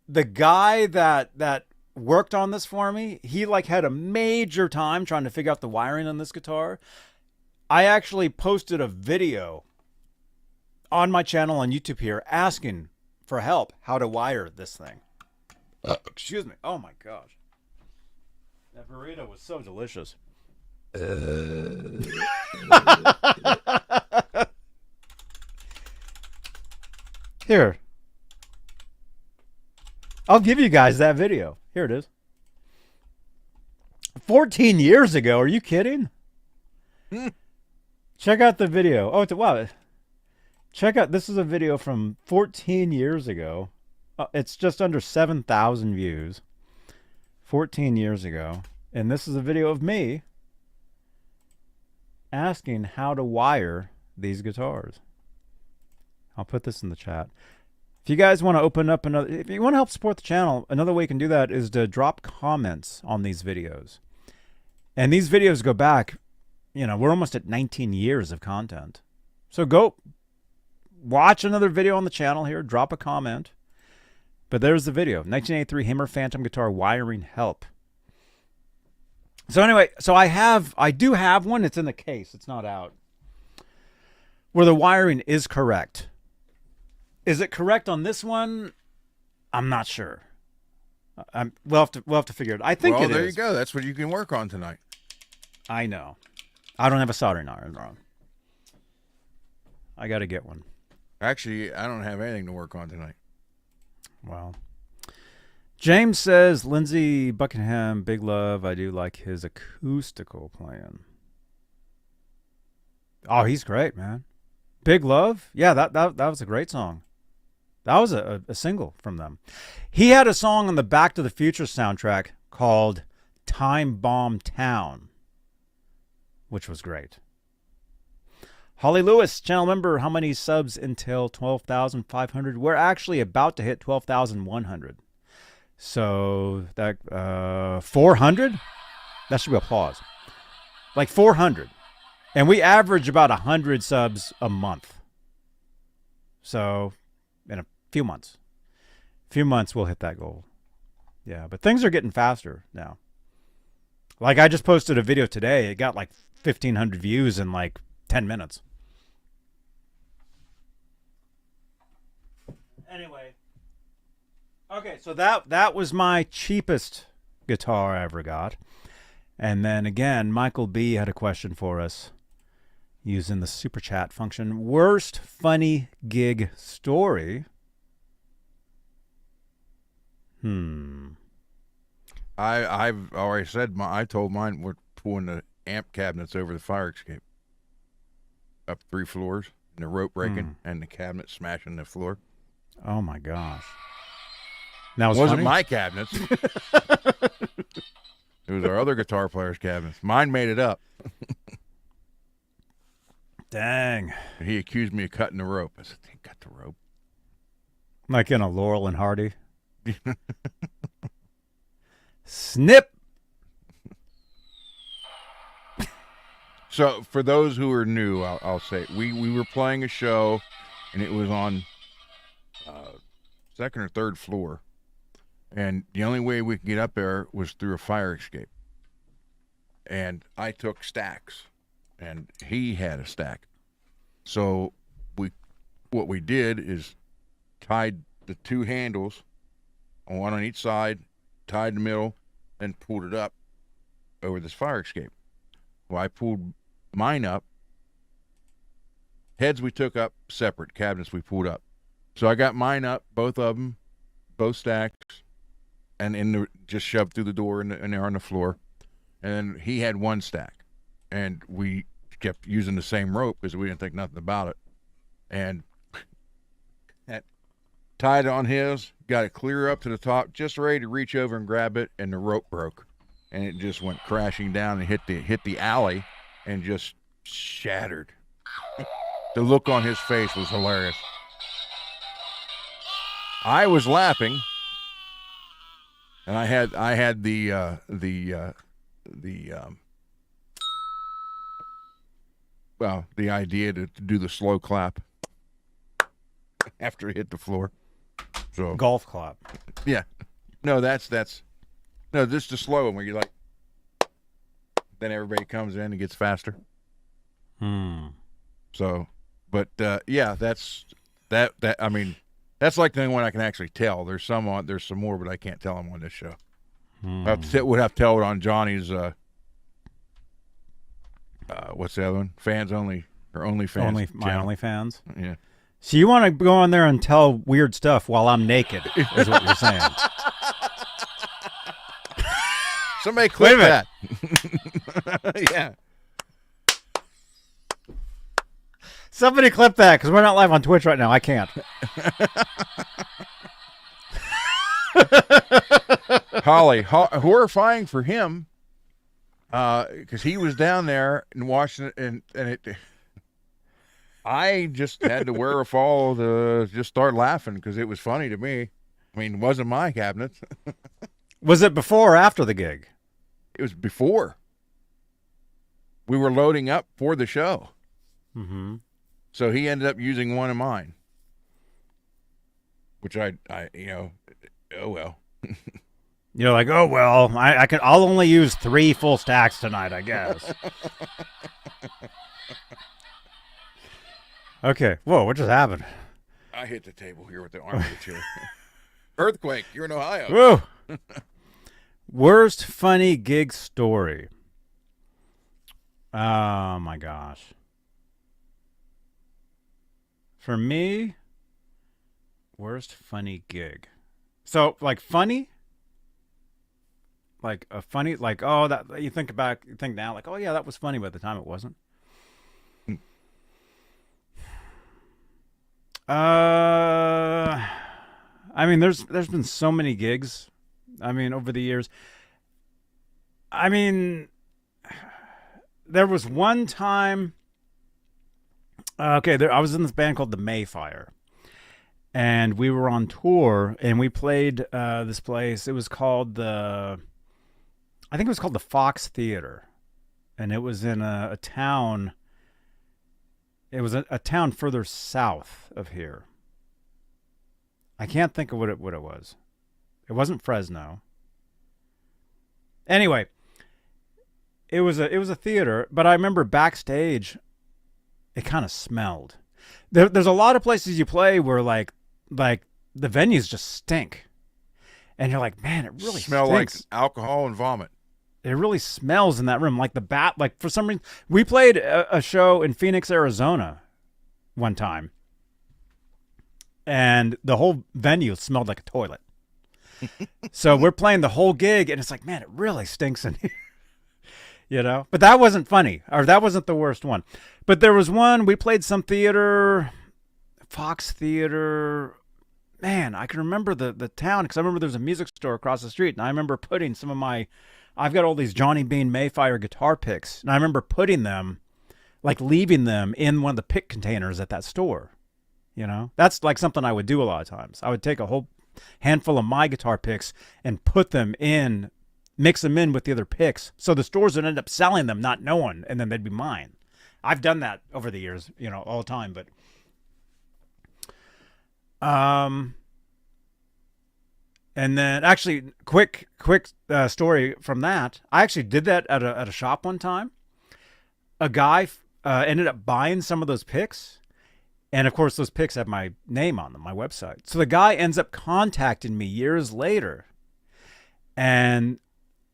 the guy that worked on this for me, he like had a major time trying to figure out the wiring on this guitar. I actually posted a video on my channel on YouTube here asking for help how to wire this thing. Excuse me. Oh my gosh. That burrito was so delicious. Here. I'll give you guys that video. Here it is. 14 years ago. Are you kidding? Check out the video. Oh, wow. Check out. This is a video from 14 years ago. It's just under 7,000 views. 14 years ago. And this is a video of me asking how to wire these guitars. I'll put this in the chat. If you guys want to open up another, if you want to help support the channel, another way you can do that is to drop comments on these videos. And these videos go back, we're almost at 19 years of content. So go watch another video on the channel here, drop a comment. But there's the video, 1983 Hammer Phantom guitar wiring help. So anyway, I do have one. It's in the case. It's not out. Where the wiring is correct. Is it correct on this one? I'm not sure. We'll have to figure it. I think it is. Well, there you go. That's what you can work on tonight. I know. I don't have a soldering iron on. I got to get one. Actually, I don't have anything to work on tonight. Well, James says Lindsey Buckingham, big love. I do like his acoustical playing. Oh, he's great, man. Big love. Yeah, that was a great song. That was a single from them. He had a song on the Back to the Future soundtrack called Time Bomb Town, which was great. Holly Lewis, channel member, how many subs until 12,500? We're actually about to hit 12,100. So that 400? That should be applause. Like 400. And we average about 100 subs a month. So in a few months. few months we'll hit that goal. Yeah, but things are getting faster now. Like I just posted a video today. It got like 1,500 views in like 10 minutes. Anyway. Okay, so that was my cheapest guitar I ever got. And then again, Michael B had a question for us using the super chat function. Worst funny gig story? I've already said I told mine we're pulling the amp cabinets over the fire escape up 3 floors and the rope breaking and the cabinet smashing the floor. Oh my gosh. Now It wasn't my cabinets. It was our other guitar player's cabinets. Mine made it up. Dang. He accused me of cutting the rope. I said, "They cut the rope." Like in a Laurel and Hardy. Snip. So for those who are new, I'll say we were playing a show, and it was on second or third floor, and the only way we could get up there was through a fire escape. And I took stacks, and he had a stack. So what we did is tied the 2 handles, one on each side, tied the middle, and pulled it up over this fire escape. Well, I pulled mine up. Heads we took up separate, cabinets we pulled up. So I got mine up, both of them, both stacks, and just shoved through the door and they're on the floor. And then he had 1 stack, and we kept using the same rope because we didn't think nothing about it. And tied on his, got it clear up to the top, just ready to reach over and grab it, and the rope broke, and it just went crashing down and hit the alley, and just shattered. The look on his face was hilarious. I was laughing, and I had the idea to do the slow clap after it hit the floor. So Golf clap. yeah, no, that's no, just the slow one where you're like, then everybody comes in and gets faster. So, but yeah, that's that. I mean, that's like the only one I can actually tell. There's some more, but I can't tell them on this show. We'd have to tell it on Johnny's. What's the other one? Fans only or only fans? My OnlyFans. Yeah. So you want to go on there and tell weird stuff while I'm naked, is what you're saying. Somebody clip that. Yeah. Somebody clip that, because we're not live on Twitch right now. I can't. Holly, horrifying for him, because he was down there and watching it, and it. I just had the wherewithal to just start laughing because it was funny to me. I mean, it wasn't my cabinet. Was it before or after the gig? It was before. We were loading up for the show. Mm-hmm. So he ended up using one of mine, which I oh well. You're like, oh well, I'll only use 3 full stacks tonight, I guess. Okay. Whoa, what just happened? I hit the table here with the arm of the chair. Earthquake. You're in Ohio. Whoa. Worst funny gig story. Oh my gosh. For me, worst funny gig. So, like funny? Like a funny, like, oh, that you think now, like, oh yeah, that was funny, but at the time it wasn't. I mean, there's been so many gigs. I mean, over the years. I mean, there was one time. I was in this band called the Mayfire, and we were on tour, and we played this place. It was called I think it was called the Fox Theater, and it was in a town. It was a town further south of here. I can't think of what it was. It wasn't Fresno. Anyway, it was a theater, but I remember backstage, it kind of smelled. There's a lot of places you play where like the venues just stink, and you're like, man, it really smell stinks. like alcohol and vomit. It really smells in that room, like like for some reason we played a show in Phoenix, Arizona, one time, and the whole venue smelled like a toilet. So we're playing the whole gig, and it's like, man, it really stinks in here. You know, but that wasn't funny, or that wasn't the worst one. But there was one, we played some theater, Fox Theater. Man, I can remember the town, because I remember there was a music store across the street, and I remember putting some of I've got all these Johnny Bean Mayfire guitar picks, and I remember putting them, like leaving them in one of the pick containers at that store. You know, that's like something I would do a lot of times. I would take a whole handful of my guitar picks and put them in, mix them in with the other picks, so the stores would end up selling them, not knowing, and then they'd be mine. I've done that over the years, you know, all the time. But and then actually, quick story from that. I actually did that at a shop one time. A guy ended up buying some of those picks, and of course, those picks have my name on them, my website. So the guy ends up contacting me years later, and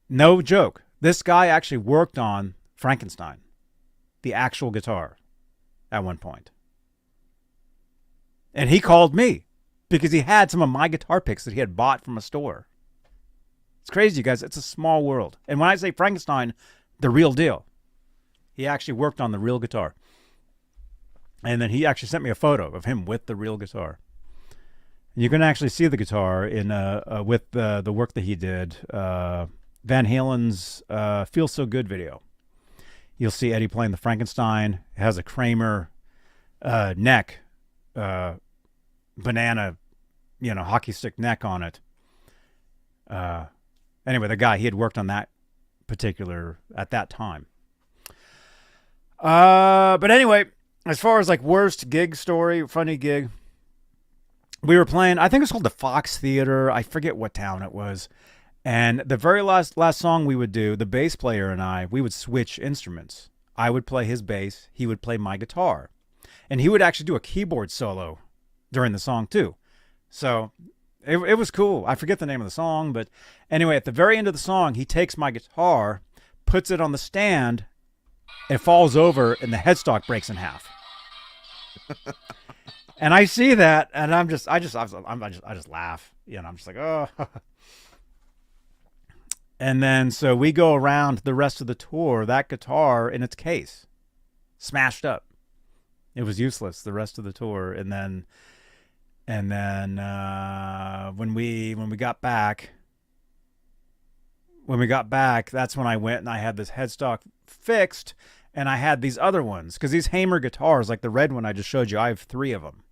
no joke, this guy actually worked on Frankenstein, the actual guitar, at one point. And he called me because he had some of my guitar picks that he had bought from a store. It's crazy, you guys. It's a small world. And when I say Frankenstein, the real deal. He actually worked on the real guitar. And then he actually sent me a photo of him with the real guitar. And you can actually see the guitar in with the work that he did. Van Halen's Feel So Good video. You'll see Eddie playing the Frankenstein. It has a Kramer neck, banana, you know, hockey stick neck on it. Anyway, the guy, he had worked on that particular at that time. But anyway, as far as like worst gig story, funny gig, we were playing, I think it was called the Fox Theater. I forget what town it was. And the very last song we would do, the bass player and I, we would switch instruments. I would play his bass, he would play my guitar. And he would actually do a keyboard solo during the song too. So it was cool. I forget the name of the song, but anyway, at the very end of the song, he takes my guitar, puts it on the stand, it falls over, and the headstock breaks in half. And I see that, and I just laugh. You know, I'm just like, oh. And then so we go around the rest of the tour, that guitar in its case, smashed up. It was useless the rest of the tour. And then when we got back, that's when I went and I had this headstock fixed, and I had these other ones, because these Hamer guitars, like the red one I just showed you, I have 3 of them.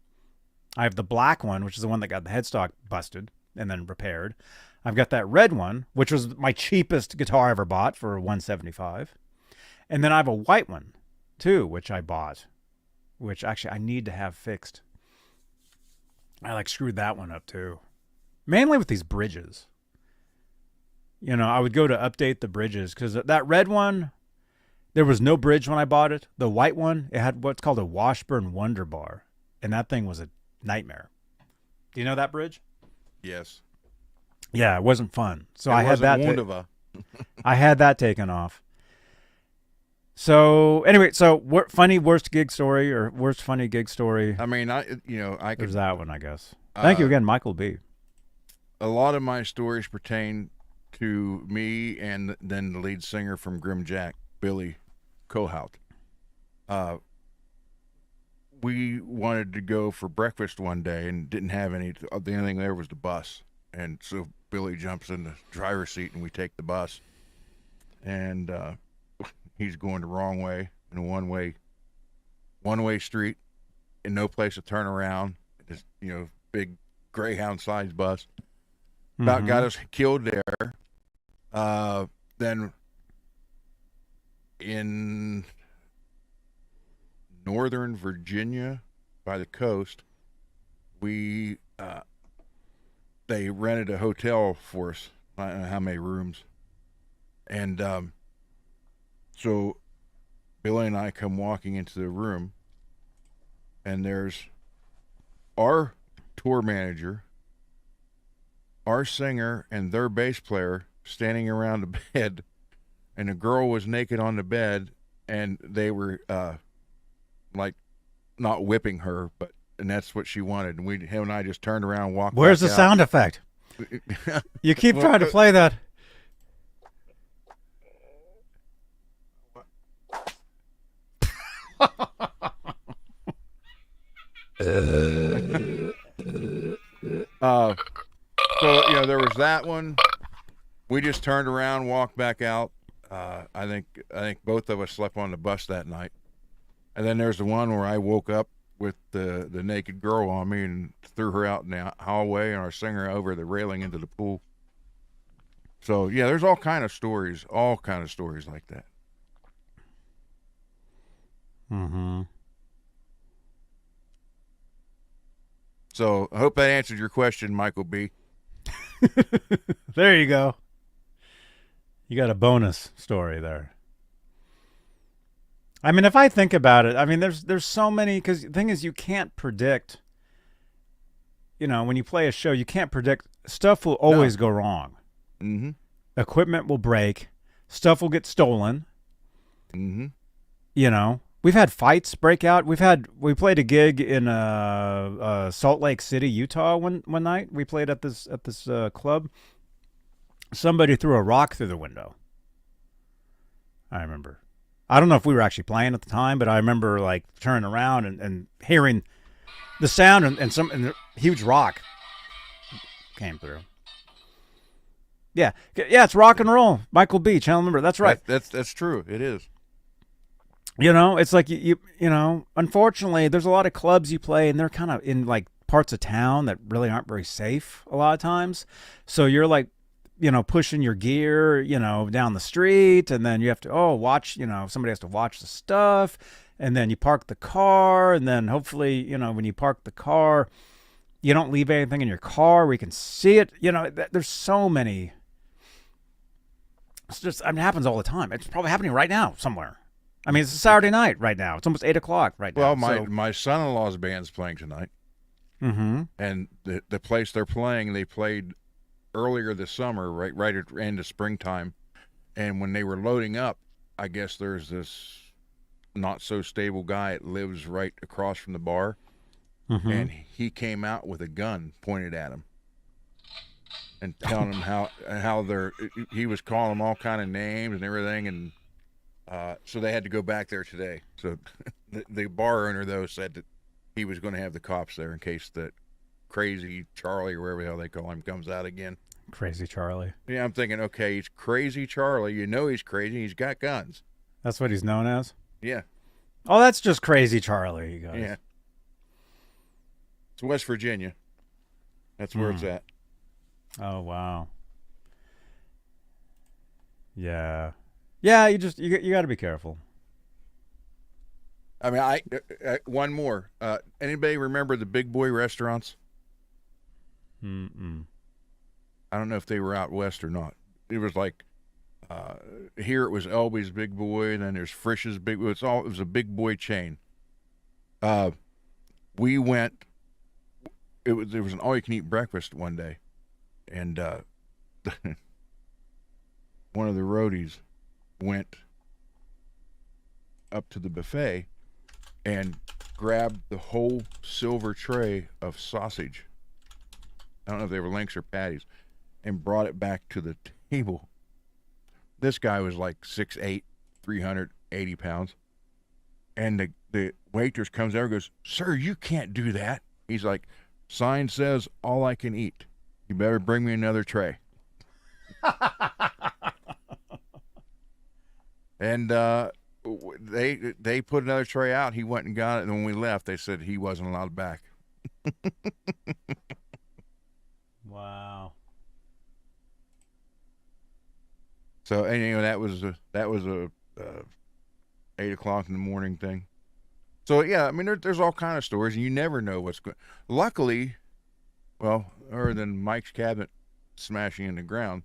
I have the black one, which is the one that got the headstock busted and then repaired. I've got that red one, which was my cheapest guitar I ever bought for $175. And then I have a white one too, which I bought, which actually I need to have fixed. I like screwed that one up too. Mainly with these bridges. You know, I would go to update the bridges, because that red one, there was no bridge when I bought it. The white one, it had what's called a Washburn Wonder Bar, and that thing was a nightmare. Do you know that bridge? Yes. Yeah, it wasn't fun. So I had that. I had that taken off. So anyway, funny worst gig story or worst funny gig story. I mean, I could. There's that one, I guess. Thank you again, Michael B. A lot of my stories pertain to me and then the lead singer from Grim Jack, Billy Kohout. We wanted to go for breakfast one day and didn't have any. The only thing there was the bus, and so Billy jumps in the driver's seat and we take the bus, and he's going the wrong way in a one-way street, and no place to turn around. This big Greyhound-sized bus about got us killed there. Then in Northern Virginia by the coast, we they rented a hotel for us. I don't know how many rooms. And so Billy and I come walking into the room, and there's our tour manager, our singer, and their bass player standing around the bed, and a girl was naked on the bed, and they were like not whipping her, and that's what she wanted. And him and I just turned around and walked. Where's the back out. sound effect? You keep trying to play that. So there was that one. We just turned around, walked back out. I think both of us slept on the bus that night. And then there's the one where I woke up with the naked girl on me and threw her out in the hallway, and our singer over the railing into the pool. So yeah, there's all kind of stories like that. Mm-hmm. So I hope that answered your question, Michael B. There you go. You got a bonus story there. I mean, if I think about it, I mean, there's so many, because the thing is, you can't predict, when you play a show, you can't predict. Stuff will always go wrong. Mm-hmm. Equipment will break. Stuff will get stolen. Mm-hmm. We've had fights break out. We played a gig in Salt Lake City, Utah one night. We played at this club. Somebody threw a rock through the window. I remember. I don't know if we were actually playing at the time, but I remember like turning around and hearing the sound and a huge rock came through. Yeah, it's rock and roll. Michael B. Channel member. That's right. That's true. It is. It's like you unfortunately, there's a lot of clubs you play, and they're kind of in like parts of town that really aren't very safe a lot of times. So you're like, pushing your gear, down the street, and then you have to watch. Somebody has to watch the stuff, and then you park the car, and then hopefully, when you park the car, you don't leave anything in your car where you can see it. There's so many. It's just, it happens all the time. It's probably happening right now somewhere. I mean, it's a Saturday night right now. It's almost 8:00 right now. Well, my son-in-law's band's playing tonight. Mm-hmm. And the place they're playing, they played earlier this summer, right at the end of springtime. And when they were loading up, I guess there's this not so stable guy that lives right across from the bar. Mm-hmm. And he came out with a gun pointed at him and telling him how he was calling them all kind of names and everything. And so they had to go back there today. So the bar owner, though, said that he was going to have the cops there in case that Crazy Charlie, or whatever the hell they call him, comes out again. Crazy Charlie. Yeah, I'm thinking, okay, he's Crazy Charlie. He's crazy. He's got guns. That's what he's known as? Yeah. Oh, that's just Crazy Charlie, you guys. Yeah. It's West Virginia. That's where it's at. Oh, wow. Yeah. Yeah, you got to be careful. I mean, I one more. Anybody remember the Big Boy restaurants? Mm-mm. I don't know if they were out west or not. It was like here it was Elby's Big Boy, and then there's Frisch's Big Boy. It was a Big Boy chain. We went. There was an all-you-can-eat breakfast one day, and one of the roadies went up to the buffet and grabbed the whole silver tray of sausage. I don't know if they were links or patties, and brought it back to the table. This guy was like 6'8", 380 pounds. And the waitress comes over and goes, "Sir, you can't do that." He's like, "Sign says all I can eat. You better bring me another tray." And they put another tray out. He went and got it, and when we left, they said he wasn't allowed back. Wow. So anyway, that was a 8:00 in the morning thing. So yeah, I mean, there's all kind of stories, and you never know what's going. Luckily, Well, other than Mike's cabinet smashing in the ground,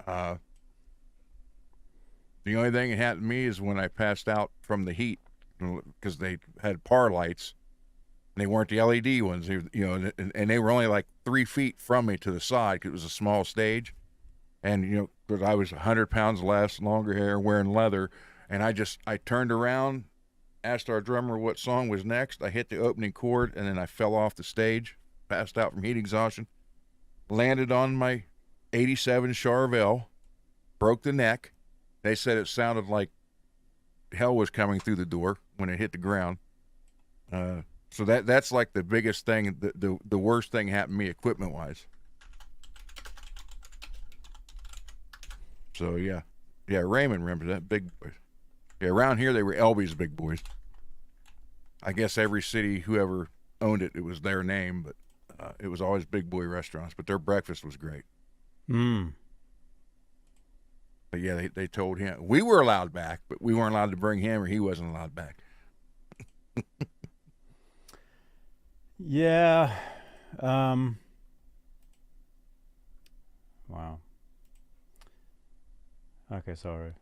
uh, the only thing that happened to me is when I passed out from the heat because they had par lights. And they weren't the LED ones, and they were only like 3 feet from me to the side because it was a small stage. And because I was 100 pounds less, longer hair, wearing leather, and I turned around, asked our drummer what song was next. I hit the opening chord, and then I fell off the stage, passed out from heat exhaustion, landed on my '87 Charvel, broke the neck. They said it sounded like hell was coming through the door when it hit the ground. So that's like the biggest thing. The worst thing happened to me equipment wise. So yeah, Raymond remembers that, big boys. Yeah, around here they were Elby's big boys. I guess every city, whoever owned it, it was their name, but it was always big boy restaurants. But their breakfast was great. But yeah, they told him we were allowed back, but we weren't allowed to bring him, or he wasn't allowed back. Yeah. Wow. Okay, sorry.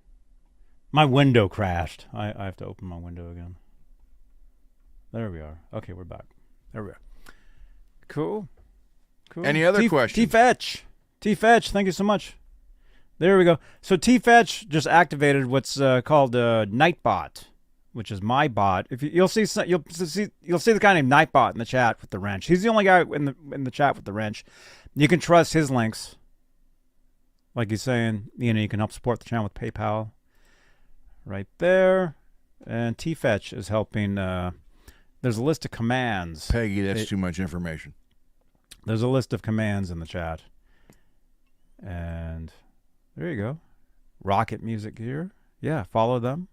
My window crashed. I have to open my window again. There we are. Okay, we're back. There we are. Cool. Any other questions? T-Fetch, thank you so much. There we go. So T-Fetch just activated what's called Nightbot, which is my bot. If you'll see the guy named Nightbot in the chat with the wrench. He's the only guy in the chat with the wrench. You can trust his links. Like he's saying, you can help support the channel with PayPal. Right there. And T-Fetch is helping. There's a list of commands. Peggy, that's too much information. There's a list of commands in the chat. And there you go. Rocket Music Gear. Yeah, follow them.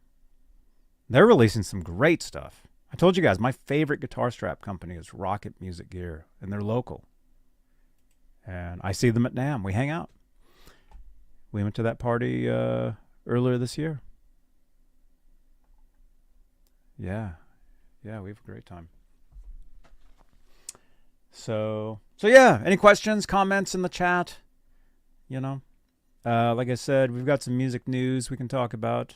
They're releasing some great stuff. I told you guys, my favorite guitar strap company is Rocket Music Gear, and they're local. And I see them at NAMM. We hang out. We went to that party earlier this year. Yeah, we have a great time. So yeah, any questions, comments in the chat? Like I said, we've got some music news we can talk about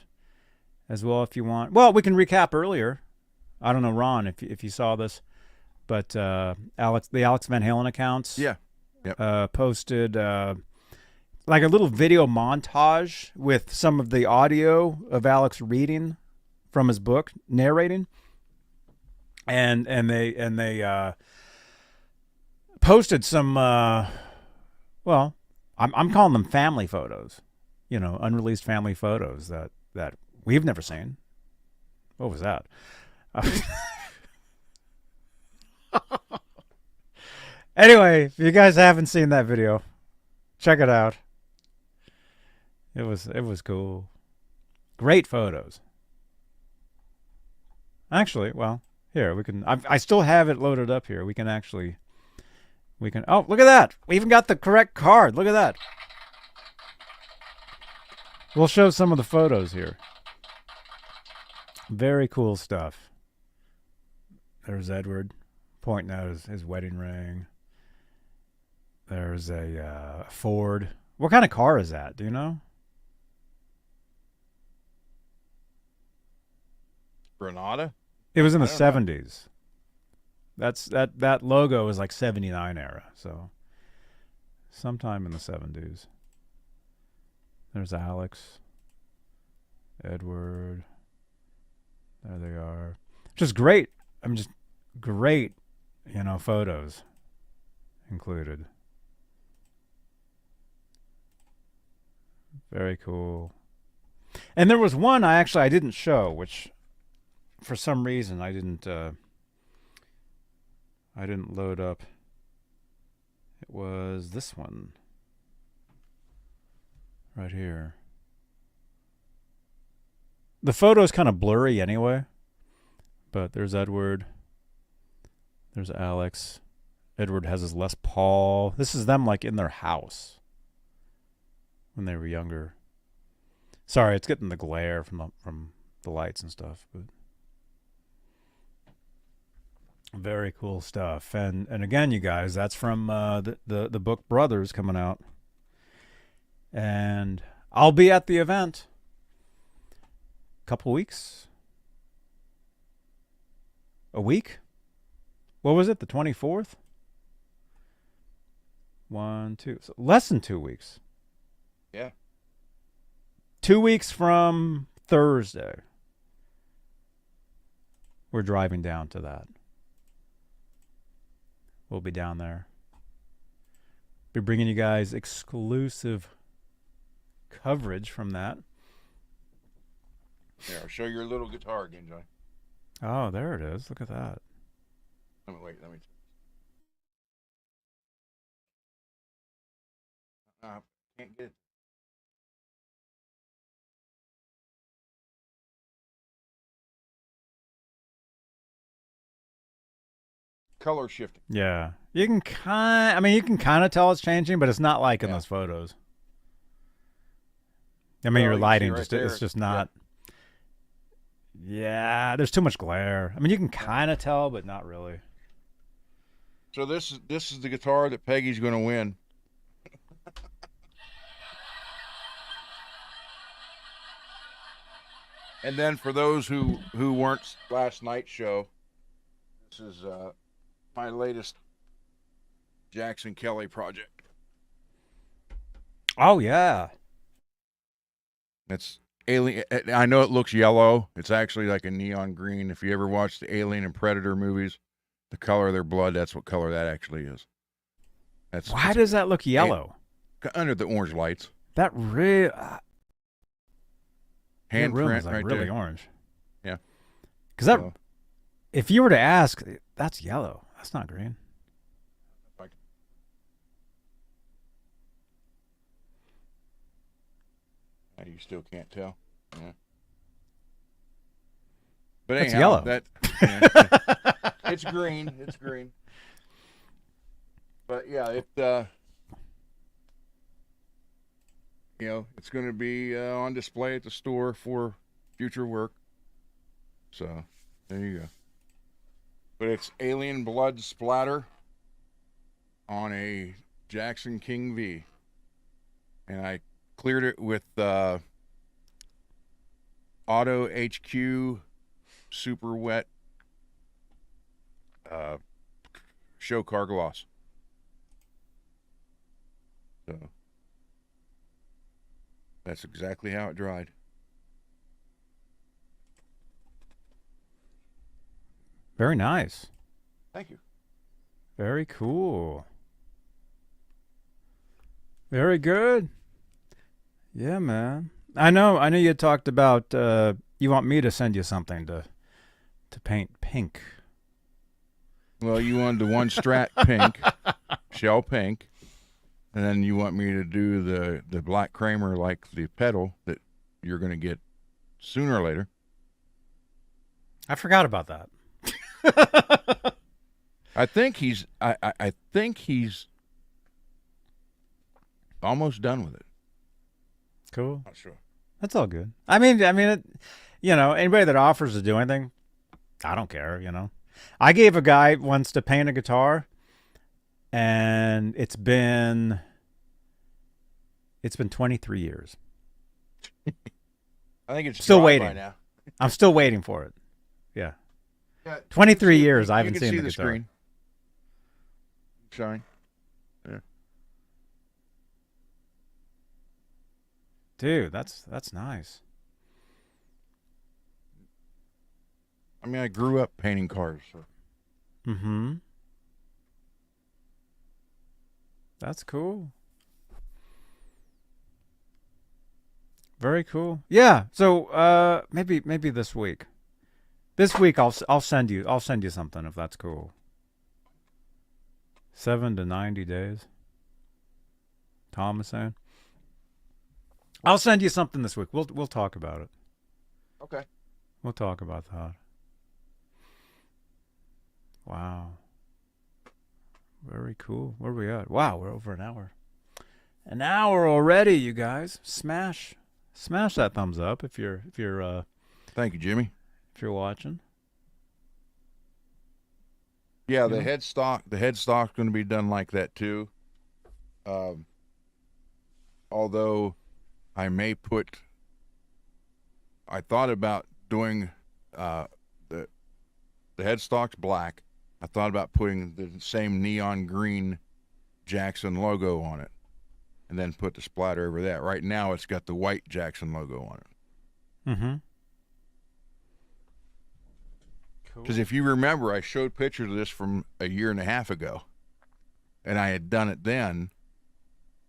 as well if you want. Well, we can recap earlier. I don't know, Ron, if you saw this, but the Alex Van Halen accounts, posted like a little video montage with some of the audio of Alex reading from his book, narrating, and they posted some. Well, I'm calling them family photos, unreleased family photos that we've never seen. What was that? Anyway, if you guys haven't seen that video, check it out. It was cool. Great photos. Actually, well, here we can. I still have it loaded up here. We can. Oh, look at that! We even got the correct card. Look at that. We'll show some of the photos here. Very cool stuff. There's Edward pointing out his wedding ring. There's a Ford. What kind of car is that? Do you know? Granada? It was in the 70s. That logo was like 79 era, so sometime in the 70s. There's Alex, Edward. There they are. Just great. Just great, photos included. Very cool. And there was one I didn't show, which for some reason I didn't load up. It was this one right here. The photo is kind of blurry anyway, but there's Edward. There's Alex. Edward has his Les Paul. This is them like in their house when they were younger. Sorry, it's getting the glare from the lights and stuff, but Very cool stuff. And again, you guys, that's from the book Brothers coming out. And I'll be at the event. Couple weeks. A week? What was it? The 24th? 1, 2. So less than 2 weeks. Yeah. 2 weeks from Thursday. We're driving down to that. We'll be down there. Be bringing you guys exclusive coverage from that. Here, I'll show your little guitar again, Johnny. Oh, there it is. Look at that. Let me. Can't get it. Color shifting. Yeah. You can kind of tell it's changing, but it's not like in those photos. I mean, Well, your you can lighting see just right there. it's just not. Yeah, there's too much glare. I mean, you can kind of tell, but not really. So this is the guitar that Peggy's going to win. And then for those who weren't last night's show, this is my latest Jackson Kelly project. Oh yeah. It's alien. I know it looks yellow. It's actually like a neon green. If you ever watch the Alien and Predator movies, the color of their blood, that's what color that actually is. Why does that look yellow? Under the orange lights. That really Handprint is like right really there. orange. Yeah. Because that, So, if you were to ask, that's yellow. That's not green. you still can't tell. Yeah. But That's anyhow, yellow. It's green. It's green. But yeah, it's going to be on display at the store for future work. So there you go. But it's alien blood splatter on a Jackson King V, and I cleared it with Auto HQ super wet show car gloss. So that's exactly how it dried. Very nice. Thank you. Very cool. Very good. Yeah, man. I know you had talked about you want me to send you something to paint pink. Well, you wanted the one Strat pink, shell pink, and then you want me to do the black Kramer like the pedal that you're going to get sooner or later. I forgot about that. I think he's almost done with it. Cool. Not sure. That's all good. I mean, anybody that offers to do anything, I don't care. I gave a guy once to paint a guitar, and it's been 23 years. I think it's Still dry waiting. by now. I'm still waiting for it. Yeah. Yeah, 23 years I haven't you seen can the see guitar. screen. Shine. Yeah. Dude, that's nice. I mean, I grew up painting cars. So. Mm-hmm. That's cool. Very cool. Yeah. So maybe this week. This week I'll send you something if that's cool. 7 to 90 days. Tom is saying. I'll send you something this week. We'll talk about it. Okay. We'll talk about that. Wow. Very cool. Where are we at? Wow, we're over an hour. An hour already, you guys. Smash that thumbs up if you're Thank you, Jimmy. if you're watching. Yeah, You know? the headstock's going to be done like that too. Um, although I may put, I thought about doing the headstock's black. I thought about putting the same neon green Jackson logo on it, and then put the splatter over that. Right now, it's got the white Jackson logo on it. Mm-hmm. Cool. Because if you remember, I showed pictures of this from a year and a half ago, and I had done it then,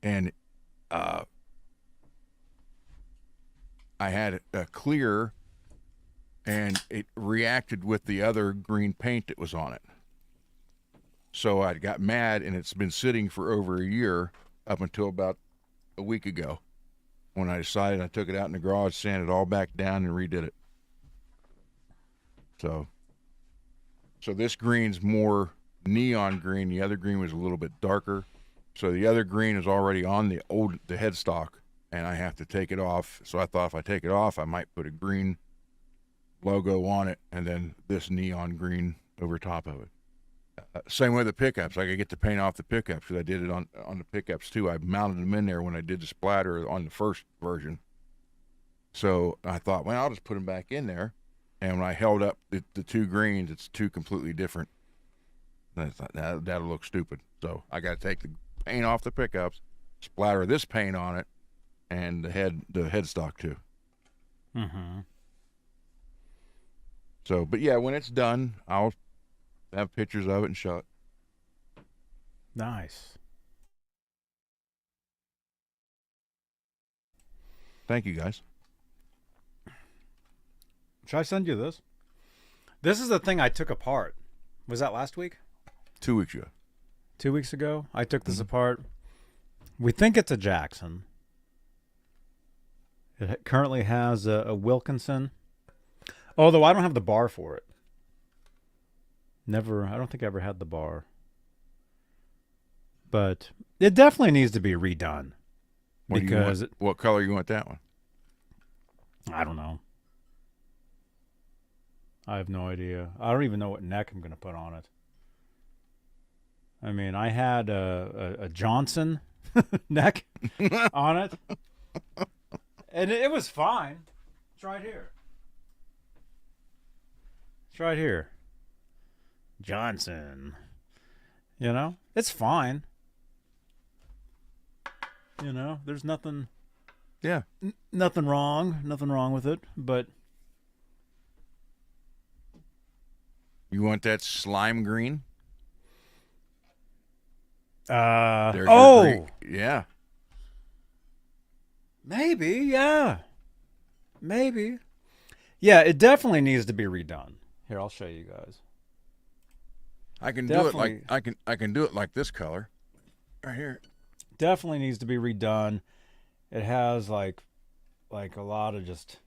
and I had a clear, and it reacted with the other green paint that was on it. So I got mad, and it's been sitting for over a year up until about a week ago when I decided. I took it out in the garage, sanded it all back down, and redid it. So this green's more neon green. The other green was a little bit darker. So the other green is already on the headstock, and I have to take it off. So I thought if I take it off, I might put a green logo on it, and then this neon green over top of it. Same with the pickups. I could get the paint off the pickups because I did it on the pickups too. I mounted them in there when I did the splatter on the first version. So I thought, well, I'll just put them back in there. And when I held up the two greens, it's two completely different. And I thought, that'll look stupid. So I got to take the paint off the pickups, splatter this paint on it, and the headstock too. Mm-hmm. So, but yeah, when it's done, I'll have pictures of it and show it. Nice. Thank you, guys. Should I send you this? This is the thing I took apart. Was that last week? 2 weeks ago. 2 weeks ago? I took this apart. We think it's a Jackson. It currently has a Wilkinson. Although I don't have the bar for it. I don't think I ever had the bar. But it definitely needs to be redone. What color you want that one? I don't know. I have no idea. I don't even know what neck I'm going to put on it. I mean, I had a Johnson neck on it. And it was fine. It's right here. It's right here. Johnson. You know? It's fine. You know? There's nothing... Yeah. Nothing wrong. Nothing wrong with it. But... You want that slime green? Oh! Yeah. Maybe, yeah. Maybe. Yeah, it definitely needs to be redone. Here, I'll show you guys. I can do it like I can do it like this color. Right here. Definitely needs to be redone. It has like a lot of just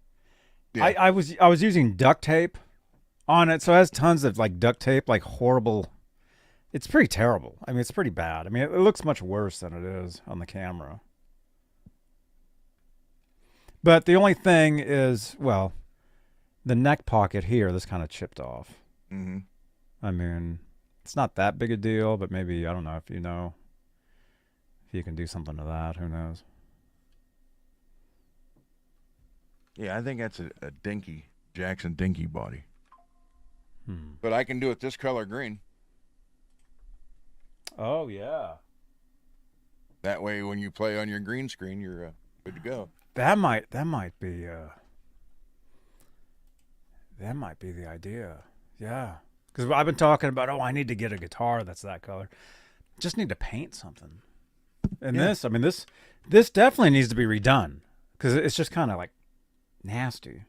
Yeah. I was using duct tape on it, so it has tons of like duct tape, like horrible. It's pretty terrible. I mean, it's pretty bad. I mean, it looks much worse than it is on the camera. But the only thing is, well, the neck pocket here, this kind of chipped off. Mm-hmm. I mean, it's not that big a deal, but maybe, I don't know if you can do something to that. Who knows? Yeah, I think that's a dinky, Jackson dinky body. But I can do it this color green. Oh, yeah. That way, when you play on your green screen, you're good to go. That might be the idea. Yeah. Because I've been talking about, I need to get a guitar that's that color. Just need to paint something. And Yeah. this definitely needs to be redone. Because it's just kind of like nasty.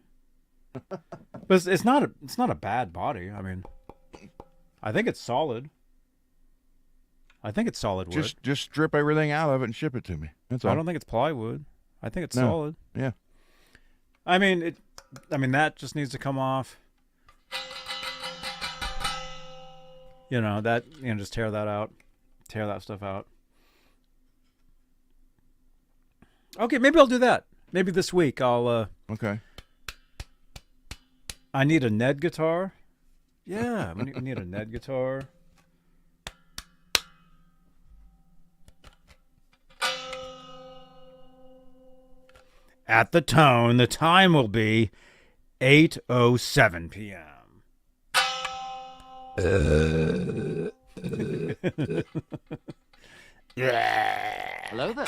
But it's not a bad body. I mean, I think it's solid. I think it's solid wood. Just strip everything out of it and ship it to me. That's all. I don't think it's plywood. I think it's No. solid. Yeah. I mean, that just needs to come off. Just tear that out. Tear that stuff out. Okay, maybe I'll do that. Maybe this week I'll Okay. I need a Ned guitar. Yeah, we need a Ned guitar. at the tone, the time will be 8:07 p.m. Hello there.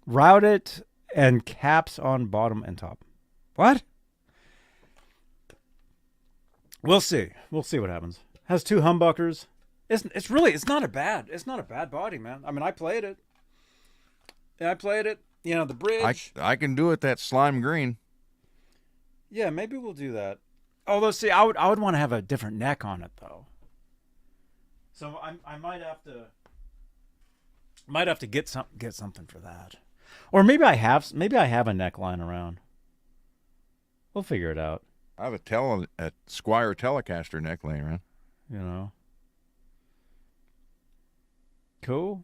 Route it and caps on bottom and top. What? We'll see. We'll see what happens. Has 2 humbuckers. It's not a bad body, man. I mean, I played it. Yeah, I played it. You know, the bridge. I can do it. That slime green. Yeah, maybe we'll do that. Although, see, I would want to have a different neck on it though. So I might have to get something for that, or maybe I have a neck lying around. We'll figure it out. I have a Squire Telecaster neck laying around. You know. Cool.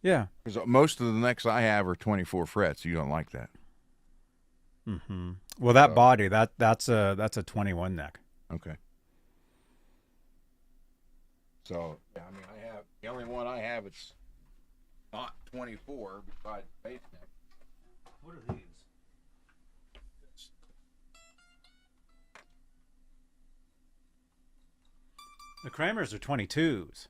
Yeah. Because most of the necks I have are 24 frets. You don't like that. Mm-hmm. Well, that body that's a 21 neck. Okay. So yeah, I mean, I have the only one I have. It's not 24 besides the base neck. What are these? The Kramers are 22s.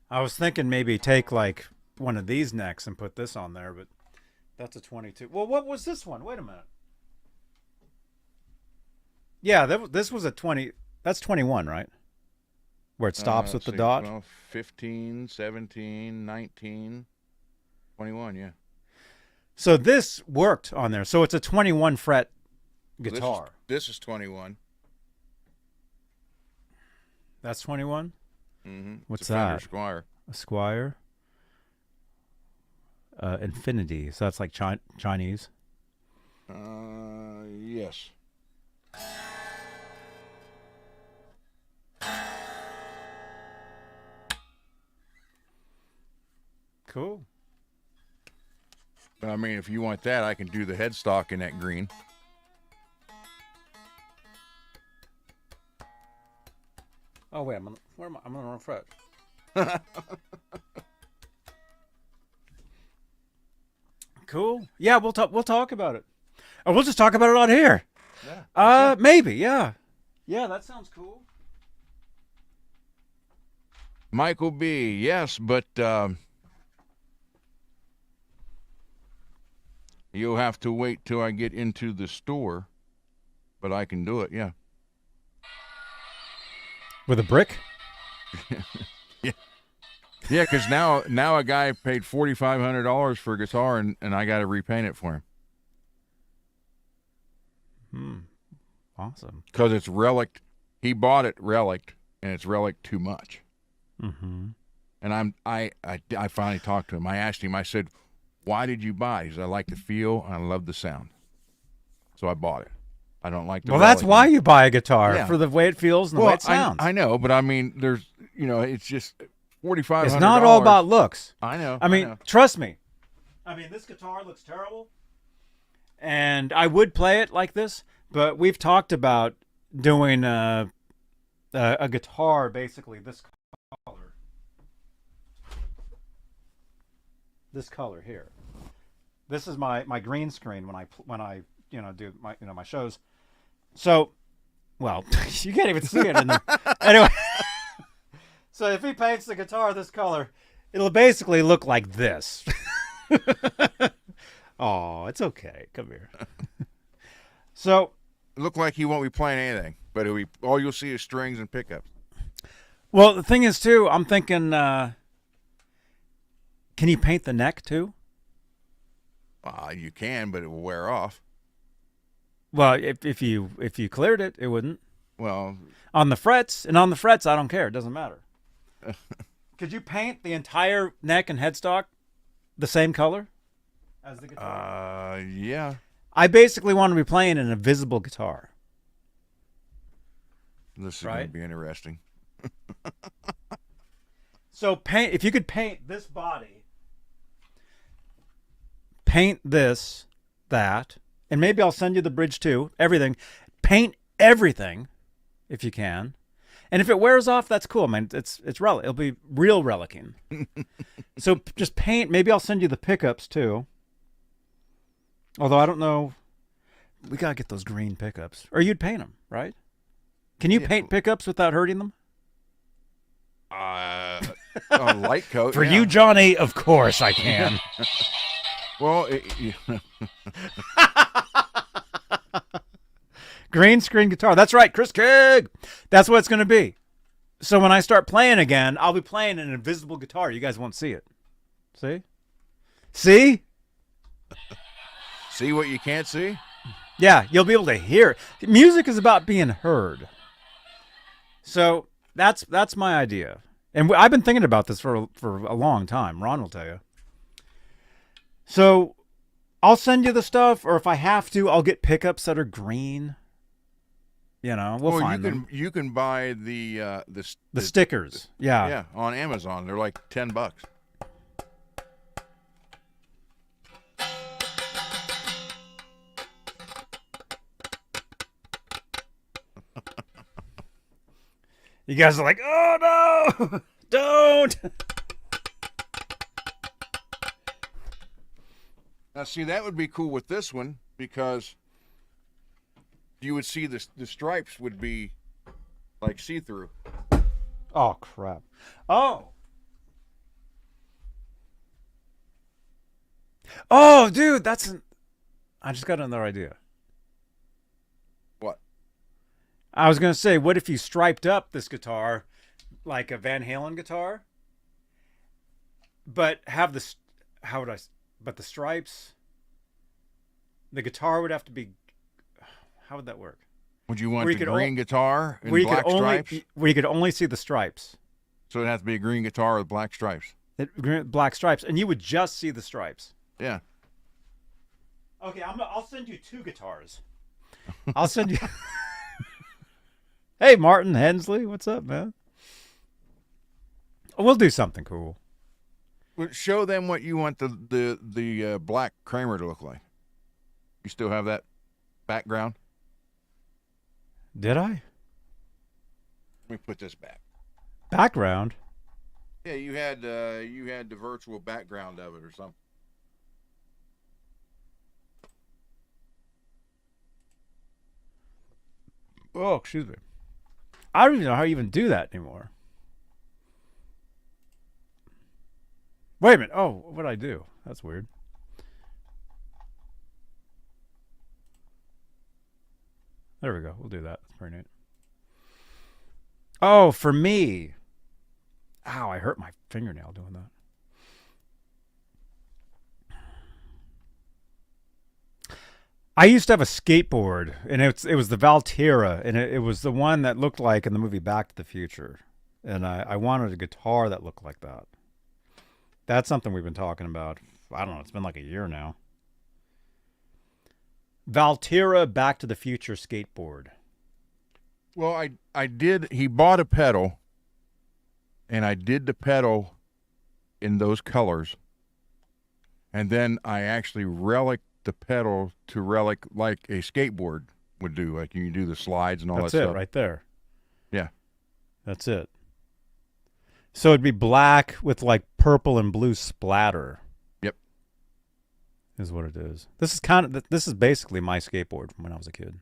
I was thinking maybe take like one of these necks and put this on there, but that's a 22. Well, what was this one? Wait a minute. Yeah, this was a 20. That's 21, right? Where it stops with the dot? Well, 15, 17, 19, 21, yeah. So this worked on there. So it's a 21 fret guitar. This is 21. That's 21? Mm-hmm. What's it's a Fender that? Squire. A Squire? Infinity. So that's like Chinese? Yes. Cool. I mean, if you want that, I can do the headstock in that green. Oh wait, I'm on the wrong fret. Cool. Yeah, we'll talk about it. Or we'll just talk about it on here. Yeah. Maybe. Yeah. Yeah, that sounds cool. Michael B. Yes, but you'll have to wait till I get into the store. But I can do it. Yeah. With a brick? Yeah. Yeah, because now a guy paid $4,500 for a guitar, and I got to repaint it for him. Awesome. Because it's relic. He bought it relic, and it's relic too much. Mm-hmm. And I finally talked to him. I asked him. I said, "Why did you buy it?" He said, "I like the feel, and I love the sound, so I bought it. I don't like the." Well, that's why you buy a guitar, Yeah. for the way it feels and the way it sounds. I know, but I mean, there's it's just $4,500. It's not all about looks. I know. I mean, trust me. I mean, this guitar looks terrible, and I would play it like this, but we've talked about doing a guitar basically this color. This color here. This is my green screen when I do my shows. So, well, you can't even see it in there. Anyway. So if he paints the guitar this color, it'll basically look like this. Oh, it's okay. Come here. So, look like he won't be playing anything, but all you'll see is strings and pickups. well, the thing is too, I'm thinking, can you paint the neck too? You can, but it will wear off. Well, if you cleared it, it wouldn't. Well, On the frets, I don't care. It doesn't matter. Could you paint the entire neck and headstock the same color as the guitar? Yeah. I basically want to be playing an invisible guitar. This is going to be interesting. So if you could paint this body, paint this, that, and maybe I'll send you the bridge too, everything. Paint everything if you can. And if it wears off, that's cool. I mean, it'll be real relicking. So just paint. Maybe I'll send you the pickups too. Although I don't know, we gotta get those green pickups, or you'd paint them, right? Can you paint pickups without hurting them? A light coat For you, Johnny, of course I can. Well, Green screen guitar. That's right, Chris Keg. That's what it's going to be. So when I start playing again, I'll be playing an invisible guitar. You guys won't see it. See? See? See what you can't see? Yeah, you'll be able to hear it. Music is about being heard. So that's my idea. And I've been thinking about this for a long time. Ron will tell you. So I'll send you the stuff, or if I have to, I'll get pickups that are green. You know, we'll find them. You can buy the stickers. Yeah. Yeah, on Amazon. They're like $10. You guys are like, oh no, don't. Now, see, that would be cool with this one because you would see the stripes would be like see-through. Oh, crap. Oh, dude, I just got another idea. What? I was going to say, what if you striped up this guitar like a Van Halen guitar, but have the, but the stripes, the guitar would have to be, how would that work? Would you want the green guitar and black stripes? Where you could only see the stripes. So it'd have to be a green guitar with black stripes. Black stripes, and you would just see the stripes. Yeah. Okay, I'll send you two guitars. I'll send you. Hey, Martin Hensley, what's up, man? We'll do something cool. Well, show them what you want the black Kramer to look like. You still have that background? Did I? Let me put this back. Background? Yeah, you had the virtual background of it or something. Oh, excuse me. I don't even know how you even do that anymore. Wait a minute. Oh, what did I do? That's weird. There we go. We'll do that. That's pretty neat. Oh, for me. Ow, I hurt my fingernail doing that. I used to have a skateboard, and it was the Valtera, and it was the one that looked like in the movie Back to the Future. And I wanted a guitar that looked like that. That's something we've been talking about. I don't know. It's been like a year now. Valtera Back to the Future skateboard. Well, I did. He bought a pedal, and I did the pedal in those colors, and then I actually relicked the pedal to relic like a skateboard would do. Like you do the slides and all that stuff. That's it right there. Yeah. That's it. So it'd be black with like purple and blue splatter. Yep. Is what it is. This is basically my skateboard from when I was a kid.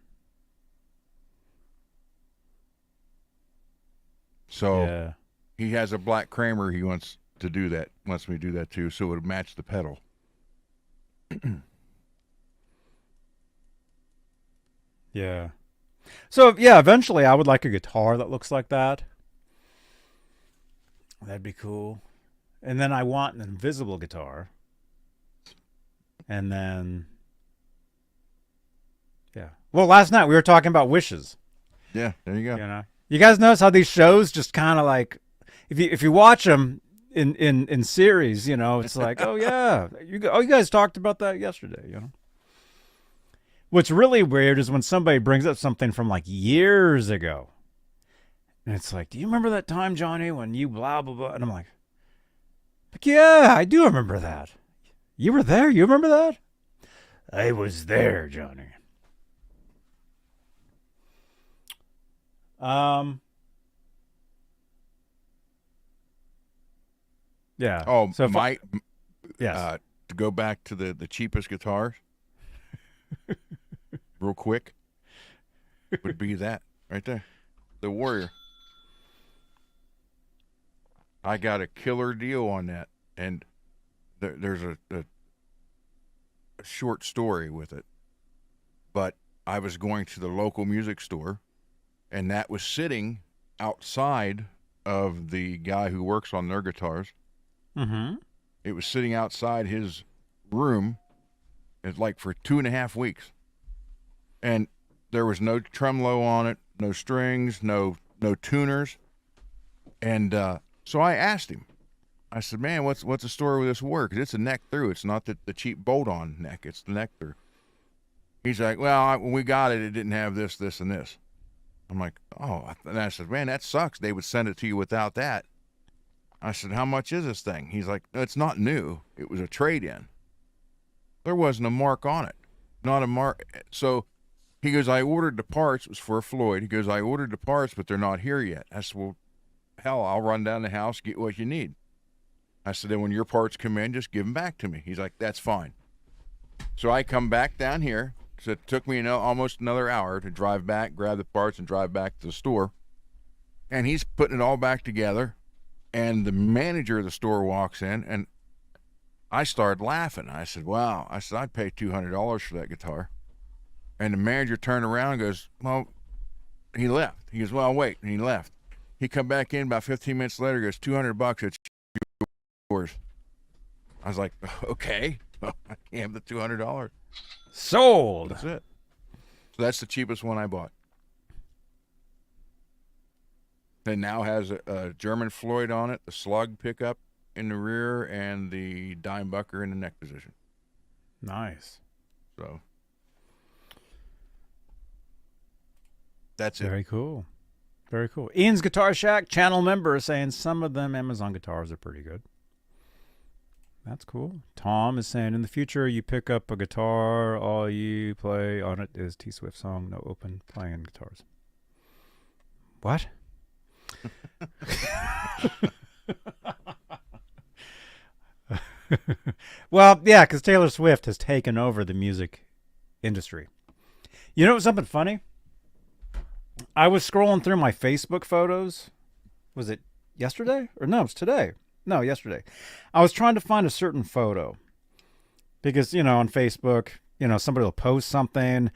So yeah. He has a black Kramer he wants to do that. Wants me to do that too, so it would match the pedal. Yeah. So yeah, eventually I would like a guitar that looks like that. That'd be cool. And then I want an invisible guitar. And then yeah. Well, last night we were talking about wishes. Yeah, there you go. You know. You guys notice how these shows just kind of like if you watch them in series, you know, it's like, "Oh yeah, you guys talked about that yesterday," you know. What's really weird is when somebody brings up something from like years ago. And it's like, do you remember that time, Johnny, when you blah, blah, blah? And I'm like, yeah, I do remember that. You were there? You remember that? I was there, Johnny. Um, yeah. Oh, So if yes. to go back to the cheapest guitars, real quick, would be that right there, the Warrior. I got a killer deal on that, and there's a short story with it. But I was going to the local music store, and that was sitting outside of the guy who works on their guitars. Mm-hmm. It was sitting outside his room. It's like for 2.5 weeks, and there was no tremolo on it, no strings, no tuners, and so I asked him. I said, "Man, what's the story with this Warrior? 'Cause it's a neck through. It's not the cheap bolt-on neck. It's the neck through." He's like, "Well, when we got it, it didn't have this, this, and this." I'm like, "Oh," and I said, "Man, that sucks. They would send it to you without that." I said, "How much is this thing?" He's like, "It's not new. It was a trade-in. There wasn't a mark on it. Not a mark." So he goes, "I ordered the parts." It was for a Floyd. He goes, "I ordered the parts, but they're not here yet." I said, "Well, hell, I'll run down the house, get what you need." I said, "Then when your parts come in, just give them back to me." He's like, "That's fine." So I come back down here. So it took me almost another hour to drive back, grab the parts, and drive back to the store. And he's putting it all back together. And the manager of the store walks in, and I started laughing. I said, "Wow." I said, "I'd pay $200 for that guitar." And the manager turned around and goes, "Well," he left. He goes, "Well, wait." And he left. He come back in about 15 minutes later, goes, $200, it's yours. I was like, "Okay." I can't have the $200. Sold. That's it. So that's the cheapest one I bought. It now has a German Floyd on it, the slug pickup in the rear, and the dimebucker in the neck position. Nice. So that's it. Very cool. Very cool. Ian's Guitar Shack channel member is saying some of them Amazon guitars are pretty good. That's cool. Tom is saying, in the future, you pick up a guitar, all you play on it is T Swift song, no open playing guitars. What? Well, yeah, because Taylor Swift has taken over the music industry. You know something funny? I was scrolling through my Facebook photos. Was it yesterday? Or no, it was today. No, yesterday. I was trying to find a certain photo. Because, on Facebook, somebody will post something.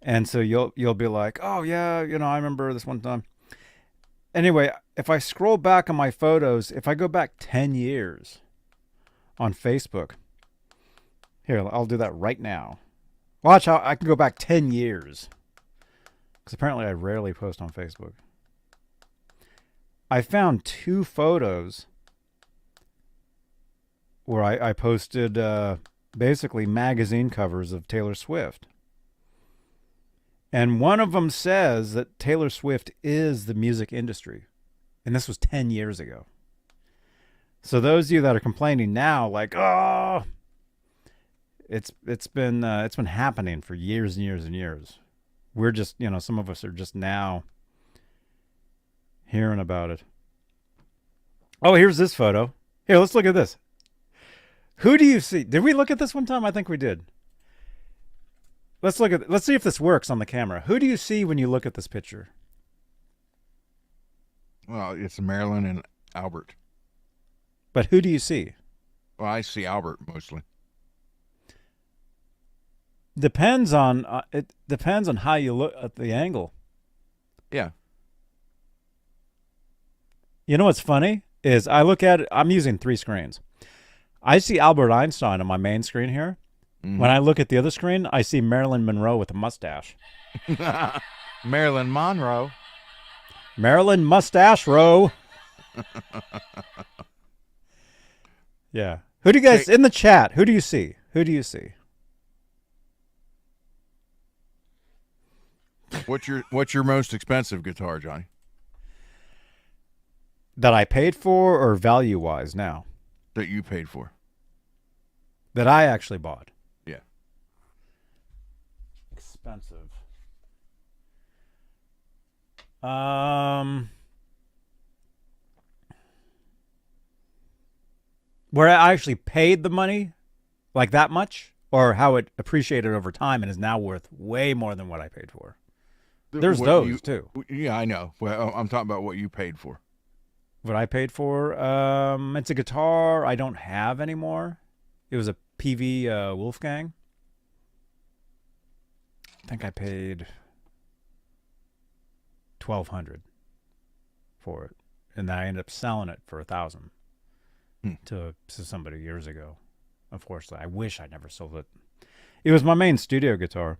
And so you'll be like, "Oh, yeah, I remember this one time." Anyway, if I scroll back on my photos, if I go back 10 years on Facebook. Here, I'll do that right now. Watch how I can go back 10 years. Because apparently I rarely post on Facebook. I found 2 photos where I posted basically magazine covers of Taylor Swift. And one of them says that Taylor Swift is the music industry. And this was 10 years ago. So those of you that are complaining now, like, "Oh, it's been happening for years and years and years." We're just, some of us are just now hearing about it. Oh, here's this photo. Here, let's look at this. Who do you see? Did we look at this one time? I think we did. Let's see if this works on the camera. Who do you see when you look at this picture? Well, it's Marilyn and Albert. But who do you see? Well, I see Albert mostly. Depends on it depends on how you look at the angle. Yeah. You know what's funny is I look at it. I'm using 3 screens. I see Albert Einstein on my main screen here. Mm-hmm. When I look at the other screen, I see Marilyn Monroe with a mustache. Marilyn Monroe. Marilyn Mustache Row. Yeah. Who do you guys in the chat? Who do you see? Who do you see? What's your most expensive guitar, Johnny? That I paid for, or value wise now? That you paid for. That I actually bought. Yeah. Expensive. Um, where I actually paid the money, like that much, or how it appreciated over time and is now worth way more than what I paid for. There's What those you, too. yeah, I know. Well, I'm talking about what you paid for. What I paid for, it's a guitar I don't have anymore. It was a PV Wolfgang. I think I paid $1,200 for it, and then I ended up selling it for $1,000 to somebody years ago. Unfortunately, I wish I never sold it. It was my main studio guitar.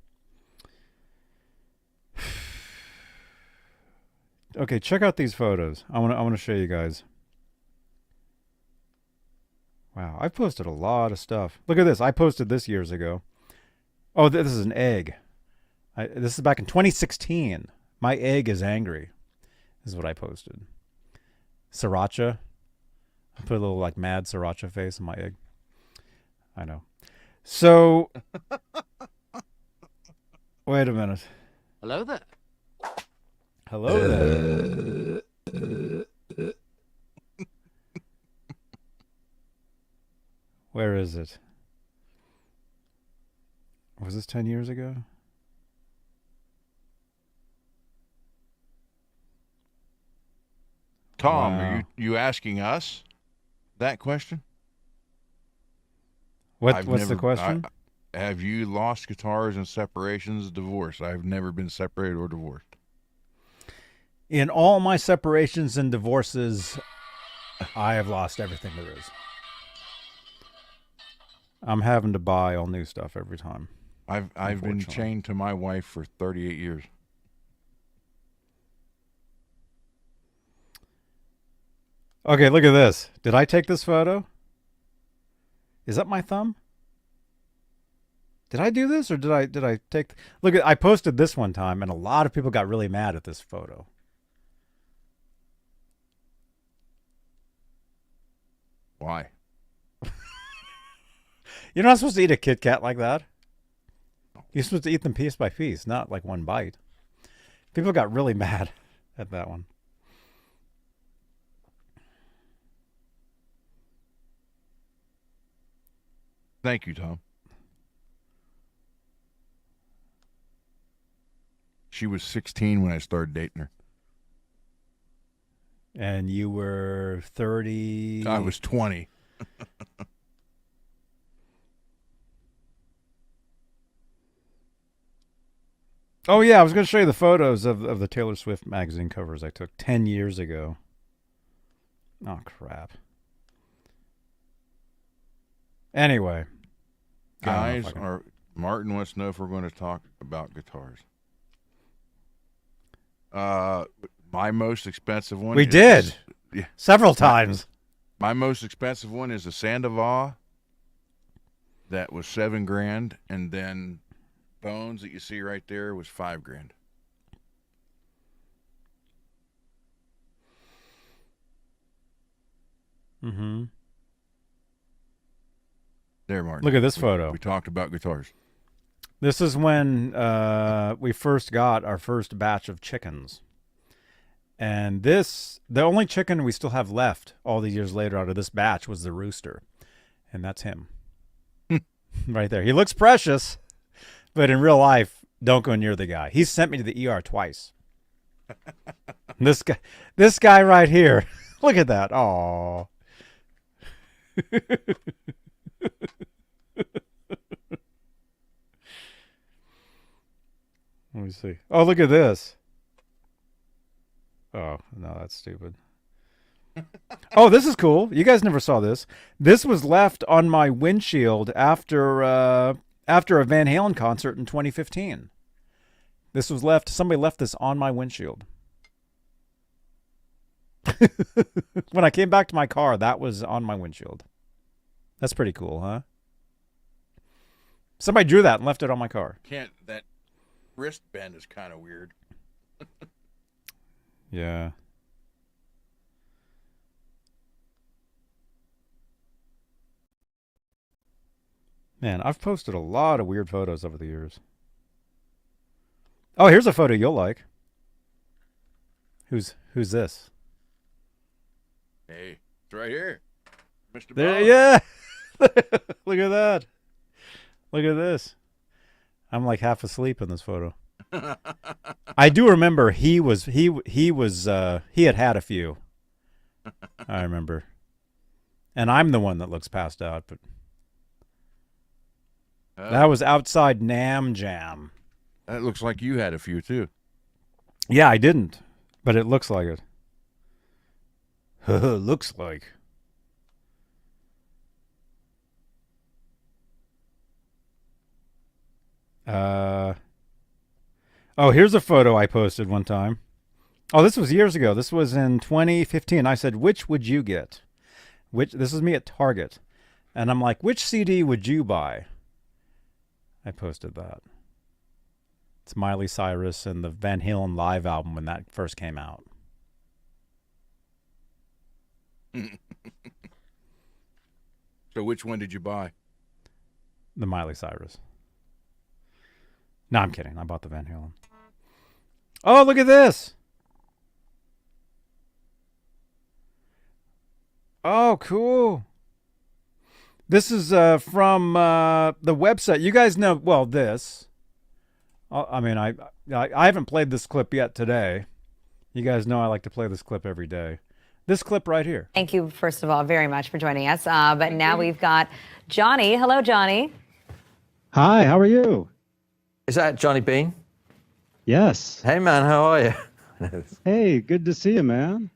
Okay, check out these photos. I want to show you guys. Wow, I've posted a lot of stuff. Look at this. I posted this years ago. Oh, this is an egg. This is back in 2016. My egg is angry. This is what I posted. Sriracha. I put a little like mad sriracha face on my egg. I know. So, wait a minute. Hello there. Hello there. Where is it? Was this 10 years ago? Tom, Wow. are you asking us that question? What's the question? Have you lost guitars in separations, divorce? I've never been separated or divorced. In all my separations and divorces, I have lost everything there is. I'm having to buy all new stuff every time. I've been Unfortunately. chained to my wife for 38 years. Okay, look at this. Did I take this photo? Is that my thumb? Did I do this or did I take? Look at, I posted this one time and a lot of people got really mad at this photo. Why? You're not supposed to eat a Kit Kat like that. You're supposed to eat them piece by piece, not like one bite. People got really mad at that one. Thank you, Tom. She was 16 when I started dating her. And you were 30. I was 20. Oh, yeah, I was going to show you the photos of the Taylor Swift magazine covers I took 10 years ago. Oh, crap. Anyway. Guys, Martin wants to know if we're going to talk about guitars. My most expensive one. We did. Yeah. Several times. My most expensive one is a Sandoval. That was $7,000, and then Bones that you see right there was $5,000. Mm-hmm. There, Martin. Look at this photo. We talked about guitars. This is when we first got our first batch of chickens. And the only chicken we still have left all these years later out of this batch was the rooster. And that's him. Right there. He looks precious, but in real life, don't go near the guy. He's sent me to the ER twice. This guy right here. Look at that. Aww. Let me see. Oh, look at this. Oh, no, that's stupid. Oh, this is cool. You guys never saw this. This was left on my windshield after a Van Halen concert in 2015. This was left. Somebody left this on my windshield. When I came back to my car, that was on my windshield. That's pretty cool, huh? Somebody drew that and left it on my car. That wristband is kind of weird. Yeah. Man, I've posted a lot of weird photos over the years. Oh, here's a photo you'll like. Who's this? Hey, it's right here, Mr. There, Bob. yeah. Look at that. Look at this. I'm like half asleep in this photo. I do remember he had a few. I remember. And I'm the one that looks passed out, but that was outside Nam Jam. That looks like you had a few too. Yeah, I didn't, but it looks like it. Looks like. Oh, here's a photo I posted one time. Oh, this was years ago. This was in 2015. I said, which would you get? This is me at Target. And I'm like, which CD would you buy? I posted that. It's Miley Cyrus and the Van Halen live album when that first came out. So which one did you buy? The Miley Cyrus. No, I'm kidding. I bought the Van Halen. Oh, look at this. Oh, cool. This is from the website. You guys know, well, this. I mean, I haven't played this clip yet today. You guys know I like to play this clip every day. This clip right here. Thank you, first of all, very much for joining us. But now we've got Johnny. Hello, Johnny. Hi, how are you? Is that Johnny Bean? Yes. Hey, man, how are you? Hey, good to see you, man.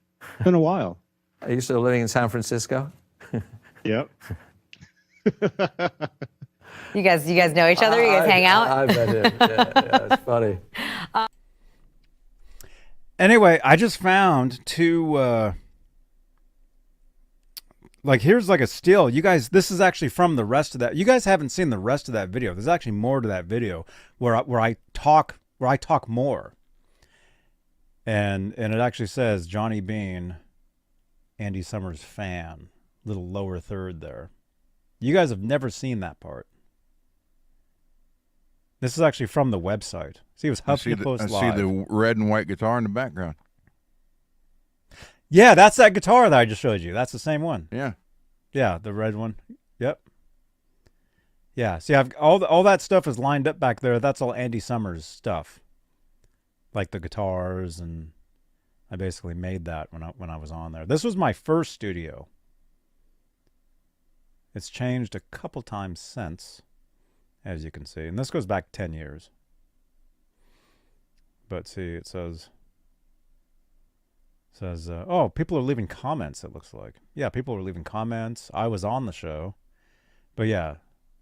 Been a while. Are you still living in San Francisco? Yep. You guys know each other? You guys hang out? I bet it. Yeah, it's funny. Anyway, I just found two, like, here's like a still. You guys, this is actually from the rest of that. You guys haven't seen the rest of that video. There's actually more to that video where I talk more. And it actually says Johnny Bean, Andy Summers fan, little lower third there. You guys have never seen that part. This is actually from the website. See, it was HuffPost Live. I see the red and white guitar in the background. Yeah, that's that guitar that I just showed you. That's the same one. Yeah. Yeah, the red one. Yep. Yeah, see, I've all that stuff is lined up back there. That's all Andy Summers stuff. Like the guitars, and I basically made that when I was on there. This was my first studio. It's changed a couple times since, as you can see. And this goes back 10 years. But see, it says, oh, people are leaving comments, it looks like. Yeah, people are leaving comments. I was on the show. But yeah,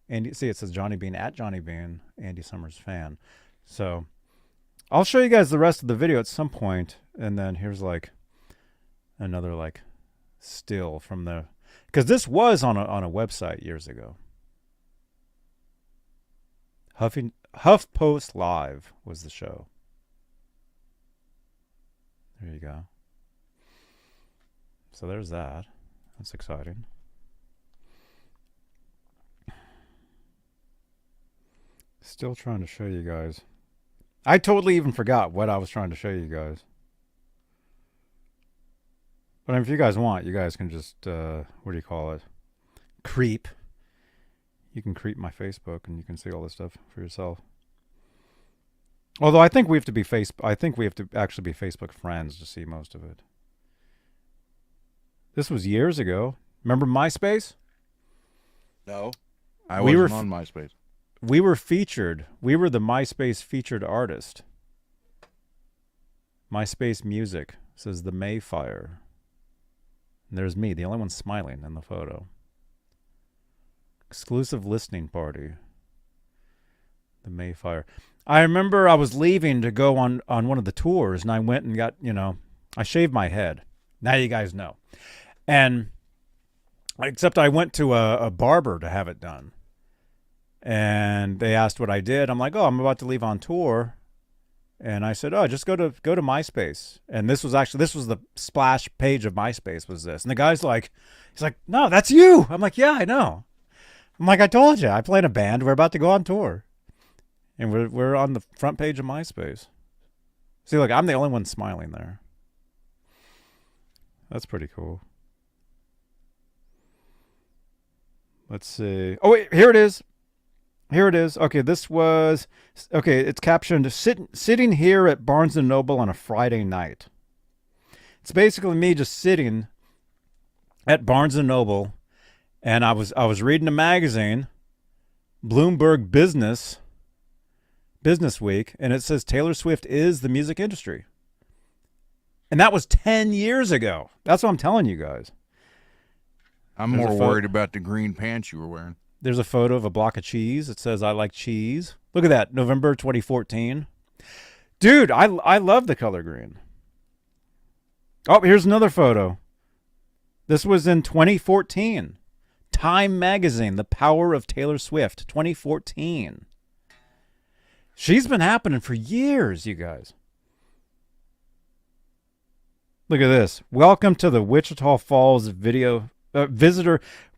Andy, see, it says Johnny Bean, at Johnny Bean, Andy Summers fan. So I'll show you guys the rest of the video at some point. And then here's like another like still from the, because this was on a website years ago. HuffPost Live was the show. There you go. So there's that. That's exciting. Still trying to show you guys. I totally even forgot what I was trying to show you guys. But if you guys want, you guys can just, what do you call it? Creep. You can creep my Facebook and you can see all this stuff for yourself. Although I think we have to be actually be Facebook friends to see most of it. This was years ago. Remember MySpace? No. I wasn't on MySpace. We were featured. We were the MySpace featured artist. MySpace Music says the Mayfire. And there's me, the only one smiling in the photo. Exclusive listening party. The Mayfire. I remember I was leaving to go on one of the tours, and I went and got, I shaved my head. Now you guys know. And except I went to a barber to have it done. And they asked what I did. I'm like, oh, I'm about to leave on tour. And I said, oh, just go to MySpace. And this was the splash page of MySpace was this. And the guy's like, he's like, no, that's you. I'm like, yeah, I know. I'm like, I told you, I play in a band. We're about to go on tour. And we're on the front page of MySpace. See, look, I'm the only one smiling there. That's pretty cool. Let's see. Oh, wait, here it is. Here it is. Okay, it's captioned sitting here at Barnes & Noble on a Friday night. It's basically me just sitting at Barnes & Noble, and I was reading a magazine, Bloomberg Business Week, and it says Taylor Swift is the music industry. And that was 10 years ago. That's what I'm telling you guys. I'm more worried about the green pants you were wearing. There's a photo of a block of cheese. It says, I like cheese. Look at that, November 2014. Dude, I love the color green. Oh, here's another photo. This was in 2014. Time Magazine, The Power of Taylor Swift, 2014. She's been happening for years, you guys. Look at this. Welcome to the Wichita Falls visitor.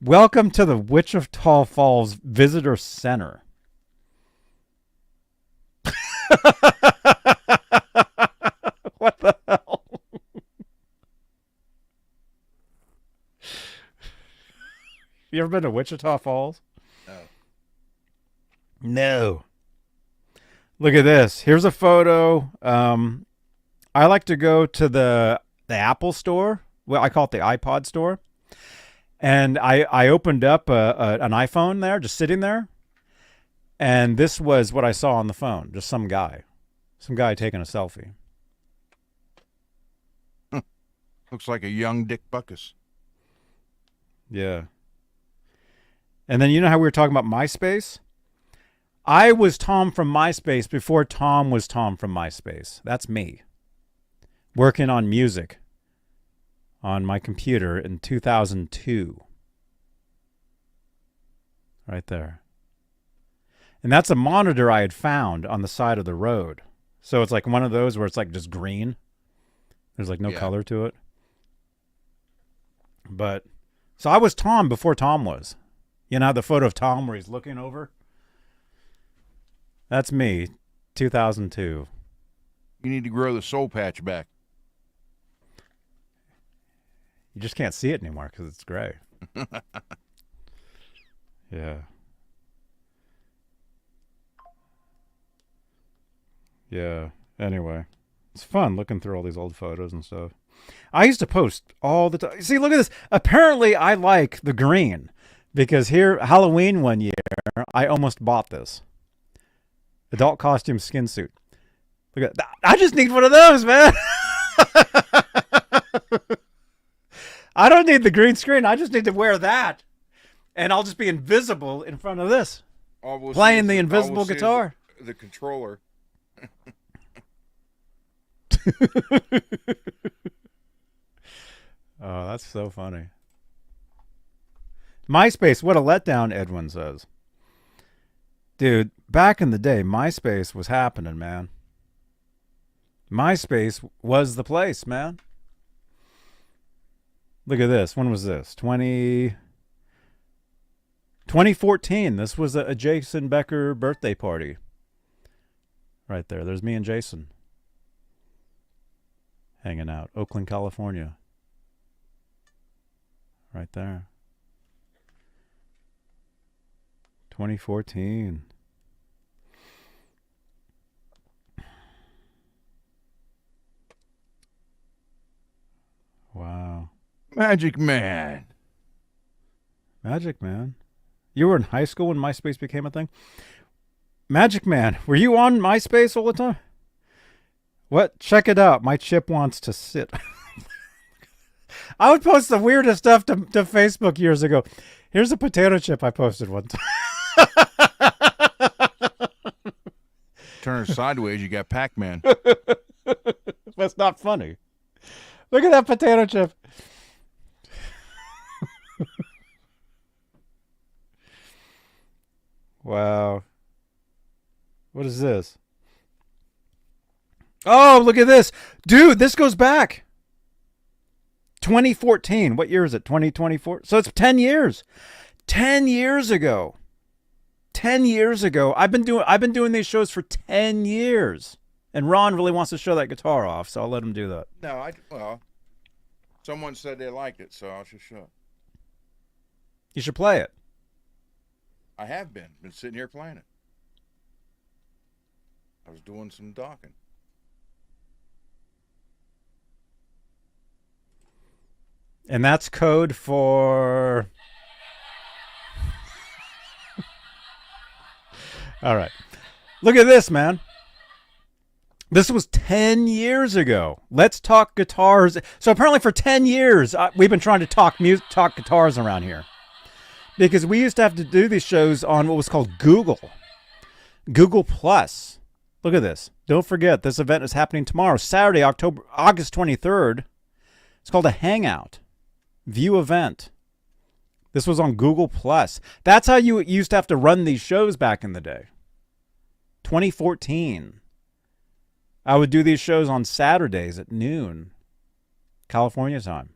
Welcome to the Wichita Falls Visitor Center. What the hell? You ever been to Wichita Falls? No. No. Look at this. Here's a photo. I like to go to the Apple store. Well, I call it the iPod store. And I opened up an iPhone there, just sitting there. And this was what I saw on the phone. Just some guy taking a selfie. Looks like a young Dick Buckus. Yeah. And then you know how we were talking about MySpace? I was Tom from MySpace before Tom was Tom from MySpace. That's me. Working on music on my computer in 2002. Right there. And that's a monitor I had found on the side of the road. So it's like one of those where it's like just green. There's like no color to it. But, so I was Tom before Tom was. You know the photo of Tom where he's looking over? That's me, 2002. You need to grow the soul patch back. You just can't see it anymore because it's gray. Yeah. Yeah. Anyway, it's fun looking through all these old photos and stuff. I used to post all the time. See, look at this. Apparently, I like the green because here, Halloween one year, I almost bought this. Adult costume skin suit. Look at that. I just need one of those, man. I don't need the green screen. I just need to wear that. And I'll just be invisible in front of this. Playing the invisible guitar. The controller. Oh, that's so funny. MySpace, what a letdown, Edwin says. Dude, back in the day, MySpace was happening, man. MySpace was the place, man. Look at this. When was this? 2014. This was a Jason Becker birthday party. Right there. There's me and Jason. Hanging out. Oakland, California. Right there. 2014. Wow. Magic Man. Magic Man. You were in high school when MySpace became a thing? Magic Man, were you on MySpace all the time? What? Check it out. My chip wants to sit. I would post the weirdest stuff to Facebook years ago. Here's a potato chip I posted one time. Turn her sideways, you got Pac-Man. That's not funny. Look at that potato chip. Wow. What is this? Oh, look at this. Dude, this goes back. 2014. What year is it? 2024. So it's 10 years. 10 years ago. 10 years ago. I've been doing these shows for 10 years. And Ron really wants to show that guitar off, so I'll let him do that. No, Someone said they liked it, so I'll just show it. You should play it. I have been sitting here playing it. I was doing some docking. And that's code for... All right. Look at this, man. This was 10 years ago. Let's talk guitars. So apparently for 10 years, we've been trying to talk guitars around here. Because we used to have to do these shows on what was called Google Plus. Look at this. Don't forget, this event is happening tomorrow, Saturday, August 23rd. It's called a Hangout View event. This was on Google Plus. That's how you used to have to run these shows back in the day. 2014. I would do these shows on Saturdays at noon, California time.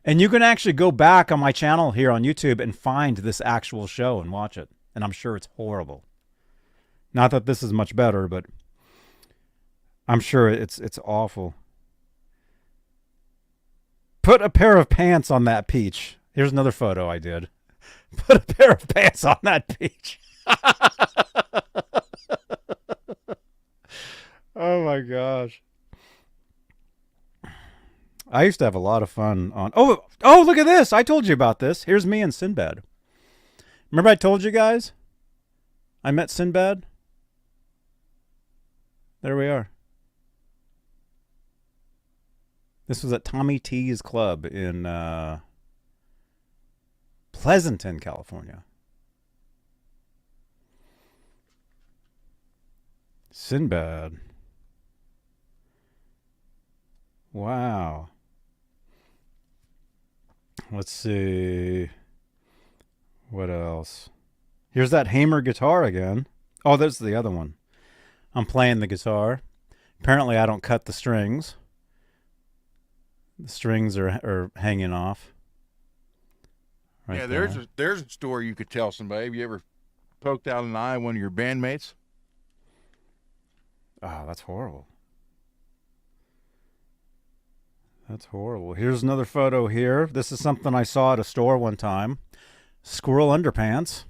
And you can actually go back on my channel here on YouTube and find this actual show and watch it. And I'm sure it's horrible. Not that this is much better, but I'm sure it's awful. Put a pair of pants on that peach. Here's another photo I did. Put a pair of pants on that peach. Oh my gosh. I used to have a lot of fun on... Oh, look at this. I told you about this. Here's me and Sinbad. Remember I told you guys? I met Sinbad. There we are. This was at Tommy T's Club in Pleasanton, California. Sinbad. Wow. Let's see. What else? Here's that Hamer guitar again. Oh, there's the other one. I'm playing the guitar. Apparently I don't cut the strings. The strings are hanging off. Right Yeah, there. there's a story you could tell somebody. Have you ever poked out an eye at one of your bandmates? Oh, that's horrible. That's horrible. Here's another photo here. This is something I saw at a store one time. Squirrel underpants.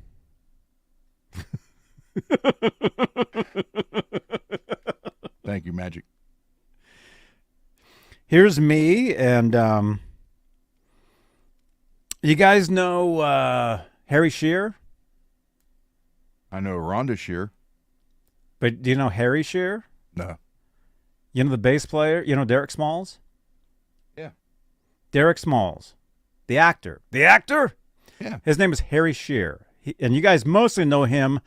Thank you, Magic. Here's me, and you guys know Harry Shearer? I know Rhonda Shear. But do you know Harry Shearer? No. You know the bass player? You know Derek Smalls? Yeah. Derek Smalls. The actor. The actor? Yeah. His name is Harry Shearer. And you guys mostly know him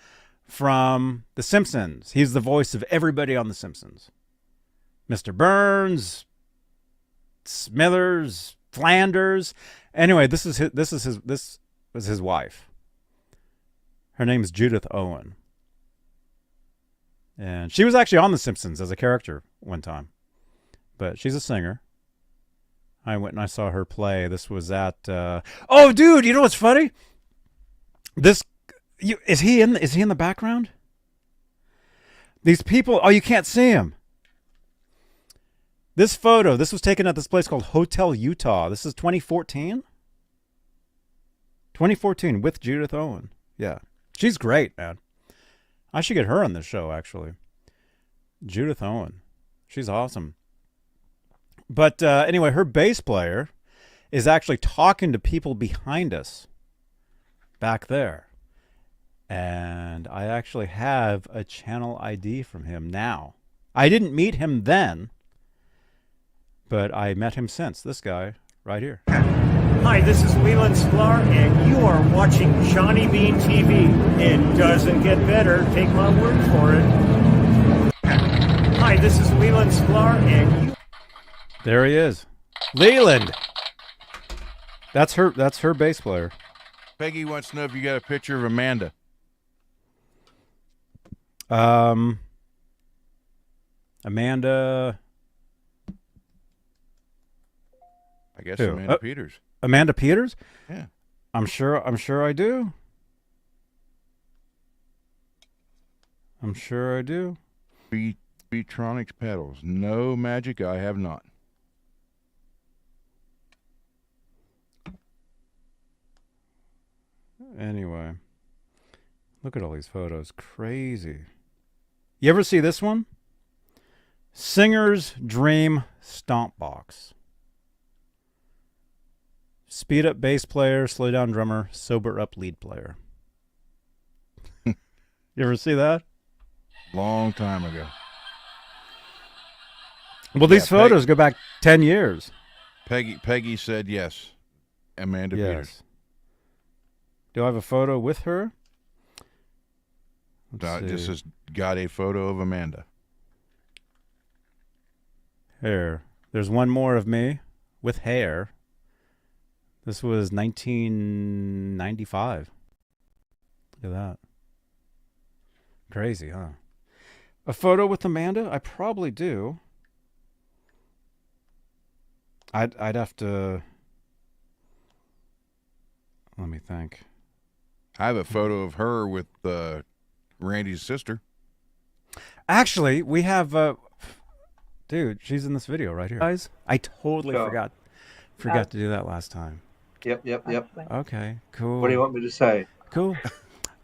from The Simpsons. He's the voice of everybody on The Simpsons. Mr. Burns, Smithers, Flanders. Anyway, this was his wife. Her name is Judith Owen. And she was actually on The Simpsons as a character one time. But she's a singer. I went and I saw her play. This was at... Oh, dude, you know what's funny? Is he in the background? These people... Oh, you can't see him. This photo, this was taken at this place called Hotel Utah. This is 2014? 2014 with Judith Owen. Yeah. She's great, man. I should get her on this show, actually. Judith Owen. She's awesome. But anyway, her bass player is actually talking to people behind us back there. And I actually have a channel ID from him now. I didn't meet him then, but I met him since. This guy right here. Hi, this is Leland Sklar, and you are watching Johnny Bean TV. It doesn't get better. Take my word for it. Hi, this is Leland Sklar, and you... There he is. Leland! That's her bass player. Peggy wants to know if you got a picture of Amanda. Amanda... I guess Who? Amanda Peters. Amanda Peters? Yeah. I'm sure I do. I'm sure I do. Beatronics pedals. No magic, I have not. Anyway, look at all these photos. Crazy. You ever see this one? Singer's Dream Stomp Box. Speed up bass player, slow down drummer, sober up lead player. You ever see that? Long time ago. Well, these photos go back 10 years. Peggy said yes. Amanda Peters. Yes. Do I have a photo with her? This has got a photo of Amanda. Here. There's one more of me with hair. This was 1995. Look at that. Crazy, huh? A photo with Amanda? I probably do. I'd have to... Let me think. I have a photo of her with Randy's sister. Actually, we have... dude, she's in this video right here. Guys, I totally forgot to do that last time. Yep. Okay, cool. What do you want me to say? Cool.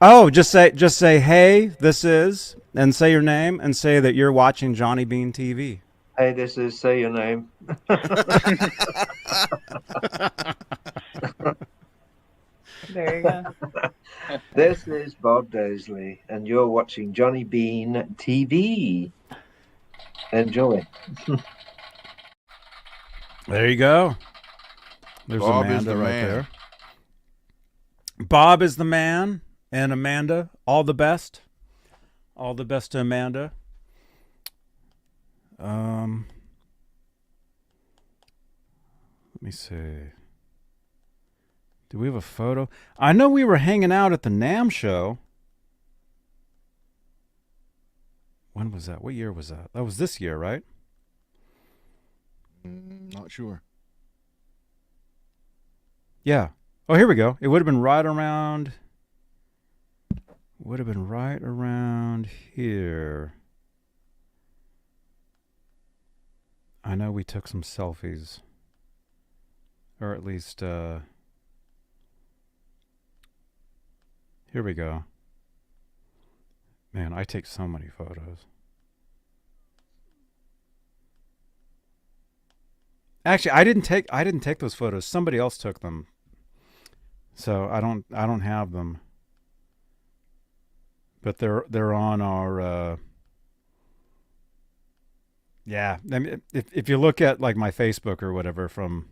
Oh, just say, hey, this is, and say your name, and say that you're watching Johnny Bean TV. Hey, this is, say your name. There you go. This is Bob Daisley, and you're watching Johnny Bean TV. Enjoy. There you go. There's Bob Amanda is the right man. there. Bob is the man, and Amanda, all the best. All the best to Amanda. Let me see. Do we have a photo? I know we were hanging out at the NAMM show. When was that? What year was that? That was this year, right? Not sure. Yeah. Oh, here we go. It would have been right around... here. I know we took some selfies. Or at least, here we go. Man, I take so many photos. Actually, I didn't take those photos. Somebody else took them. So I don't have them. But they're on our yeah. I mean, if you look at like my Facebook or whatever from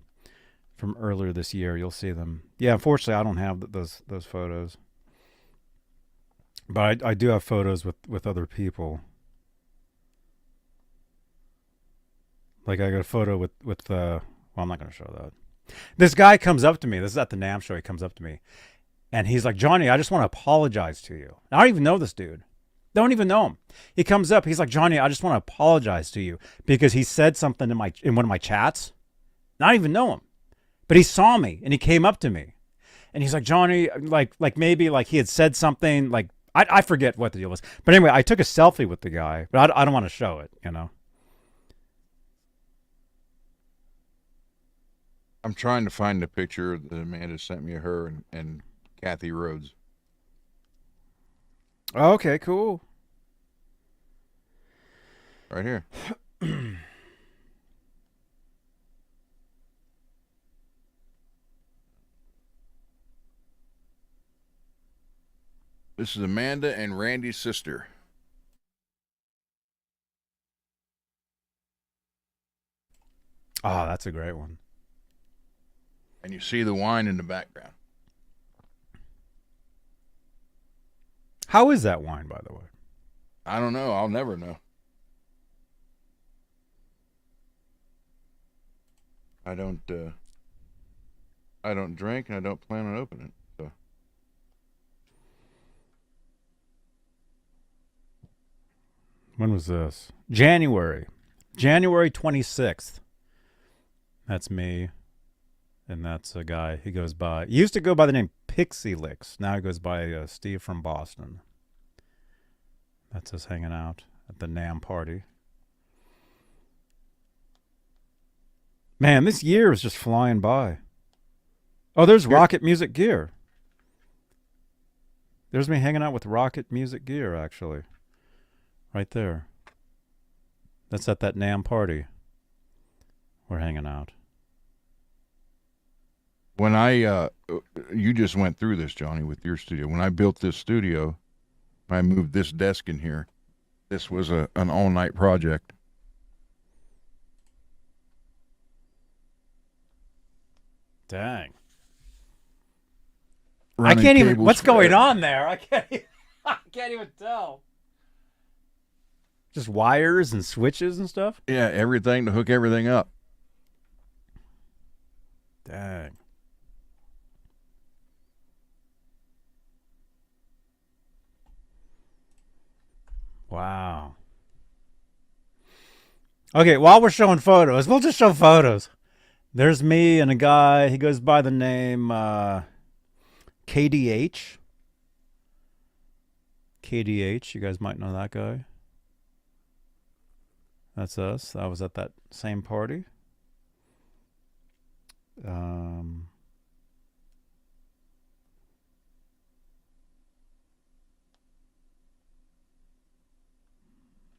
earlier this year, you'll see them. Yeah, unfortunately, I don't have those photos. But I do have photos with other people. Like I got a photo with well, I'm not going to show that. This guy comes up to me. This is at the NAMM show. He comes up to me. And he's like, Johnny, I just want to apologize to you. I don't even know this dude. Don't even know him. He comes up. He's like, Johnny, I just want to apologize to you because he said something in one of my chats. I don't even know him. But he saw me and he came up to me. And he's like, Johnny, like maybe like he had said something like, I forget what the deal was. But anyway, I took a selfie with the guy, but I don't want to show it, you know. I'm trying to find the picture that Amanda sent me of her and Kathy Rhodes. Okay, cool. Right here. This is Amanda and Randy's sister. Oh, that's a great one. And you see the wine in the background. How is that wine, by the way? I don't know. I'll never know. I don't drink, and I don't plan on opening it. So. When was this? January 26th. That's me. And that's a guy. He goes by. He used to go by the name Pixie Licks. Now he goes by Steve from Boston. That's us hanging out at the NAMM party. Man, this year is just flying by. Oh, there's Rocket Music Gear. There's me hanging out with Rocket Music Gear, actually. Right there. That's at that NAMM party. We're hanging out. When you just went through this, Johnny, with your studio. When I built this studio, I moved this desk in here. This was an all-night project. Dang. Running I can't even. cables What's for going that. on there? I can't even tell. Just wires and switches and stuff? Yeah, everything to hook everything up. Dang. Wow. Okay, while we're showing photos, we'll just show photos. There's me and a guy. He goes by the name KDH. KDH, you guys might know that guy. That's us. I was at that same party.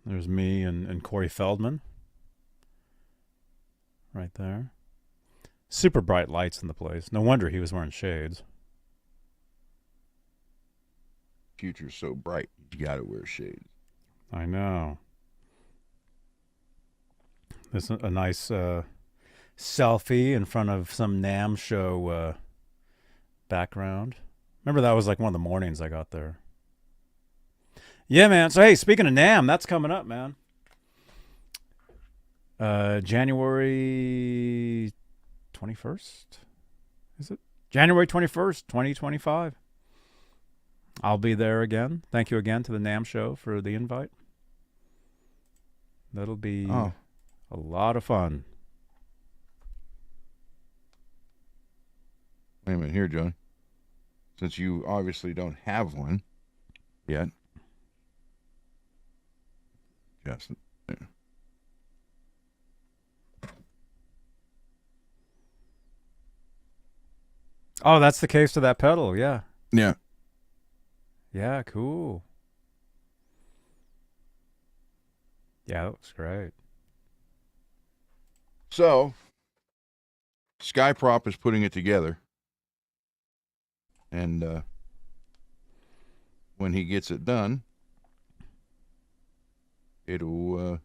There's me and Corey Feldman. Right there. Super bright lights in the place. No wonder he was wearing shades. Future's so bright, you gotta wear shades. I know. There's a nice selfie in front of some NAMM show background. Remember that was like one of the mornings I got there. Yeah, man. So, hey, speaking of NAMM, that's coming up, man. January 21st? Is it? January 21st, 2025. I'll be there again. Thank you again to the NAMM show for the invite. That'll be a lot of fun. Wait a minute here, Johnny. Since you obviously don't have one yet. Just yeah. Oh, that's the case to that pedal, yeah. Yeah. Yeah, cool. Yeah, that looks great. So, Skyprop is putting it together. And when he gets it done, it'll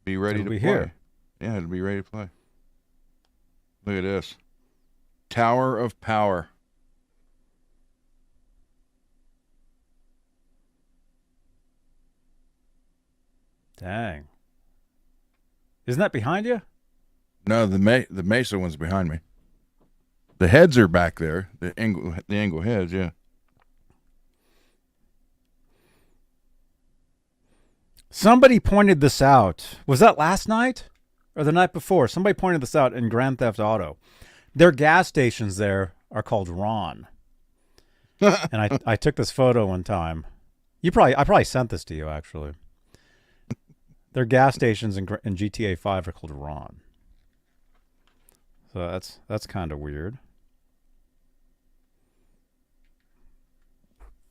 be ready to play. Here. Yeah, it'll be ready to play. Look at this. Tower of Power. Dang. Isn't that behind you? No, the Mesa one's behind me. The heads are back there. The angle heads, yeah. Somebody pointed this out. Was that last night or the night before? Somebody pointed this out in Grand Theft Auto. Their gas stations there are called Ron. And I took this photo one time. I probably sent this to you, actually. Their gas stations in GTA 5 are called Ron. So that's kind of weird.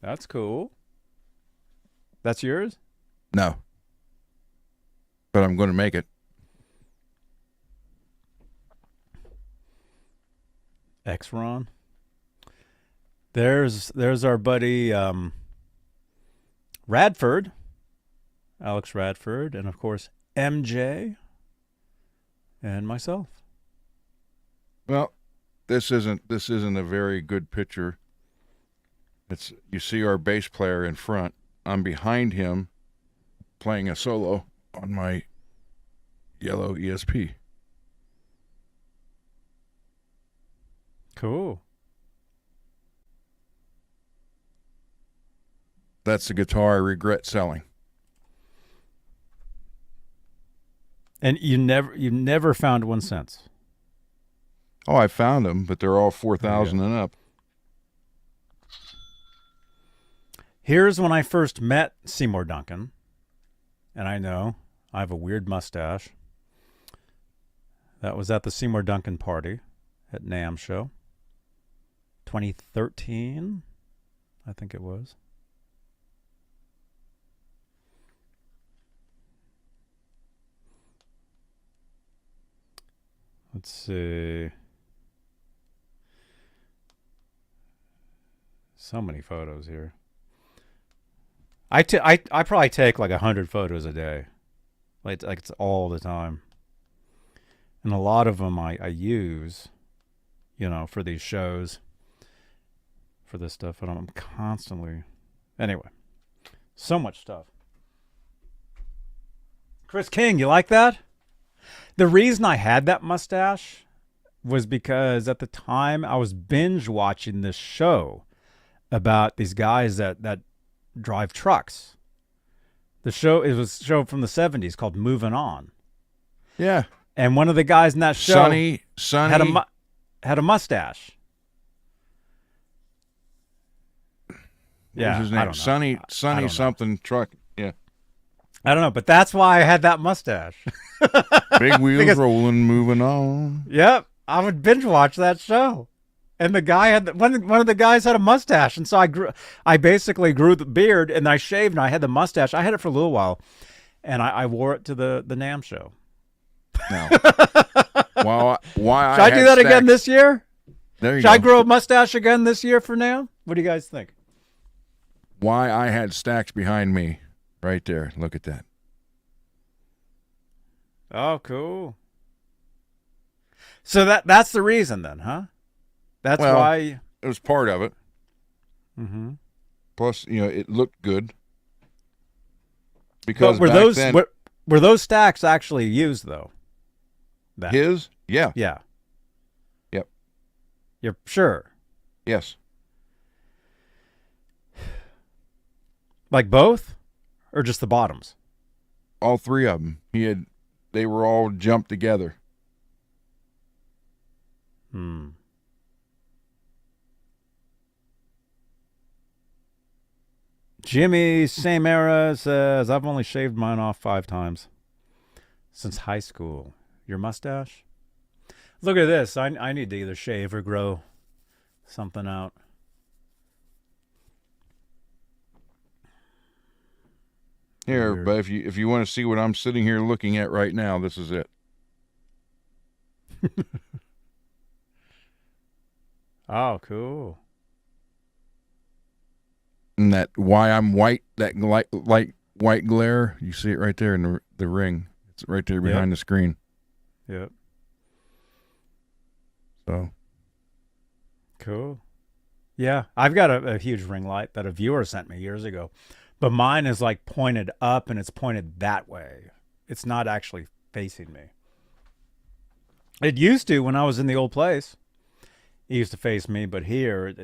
That's cool. That's yours? No. But I'm going to make it. X-Ron. There's our buddy Radford, Alex Radford, and of course MJ and myself. Well, this isn't a very good picture. You see our bass player in front. I'm behind him playing a solo on my yellow ESP. Cool. That's the guitar I regret selling. And you never found one since. Oh, I found them, but they're all 4,000 and up. Here's when I first met Seymour Duncan, and I know I have a weird mustache. That was at the Seymour Duncan party at NAMM show. 2013, I think it was. Let's see. So many photos here. I probably take like 100 photos a day. Like it's all the time. And a lot of them I use, for these shows, for this stuff. I'm constantly... Anyway, so much stuff. Chris King, you like that? The reason I had that mustache was because at the time I was binge watching this show about these guys that drive trucks. It was a show from the 70s called Moving On. Yeah. And one of the guys in that show Sonny had a mustache. What was his name? I don't know. Sonny something truck. Yeah. I don't know, but that's why I had that mustache. Big wheels rolling, moving on. Yep, I would binge watch that show, and the guy had one of the guys had a mustache, and so I basically grew the beard, and I shaved, and I had the mustache. I had it for a little while, and I wore it to the NAMM show. No. Why Should I do that again this year? There you Should go. I grow a mustache again this year for NAMM? What do you guys think? Why I had stacks behind me, right there. Look at that. Oh, cool. So that's the reason then, huh? That's why it was part of it. Mm-hmm. Plus, it looked good. Because but were those stacks actually used though? His? Yeah. Yeah. Yep. You're sure? Yes. Like both, or just the bottoms? All three of them. They were all jumped together. Jimmy, same era, says, I've only shaved mine off 5 times since high school. Your mustache? Look at this. I need to either shave or grow something out. Here, Weird. but if you want to see what I'm sitting here looking at right now, this is it. Oh, cool. And that why I'm white, that light white glare, you see it right there in the ring. It's right there behind the screen. Yep. So. Cool. Yeah, I've got a huge ring light that a viewer sent me years ago. But mine is like pointed up and it's pointed that way. It's not actually facing me. It used to when I was in the old place. It used to face me, but here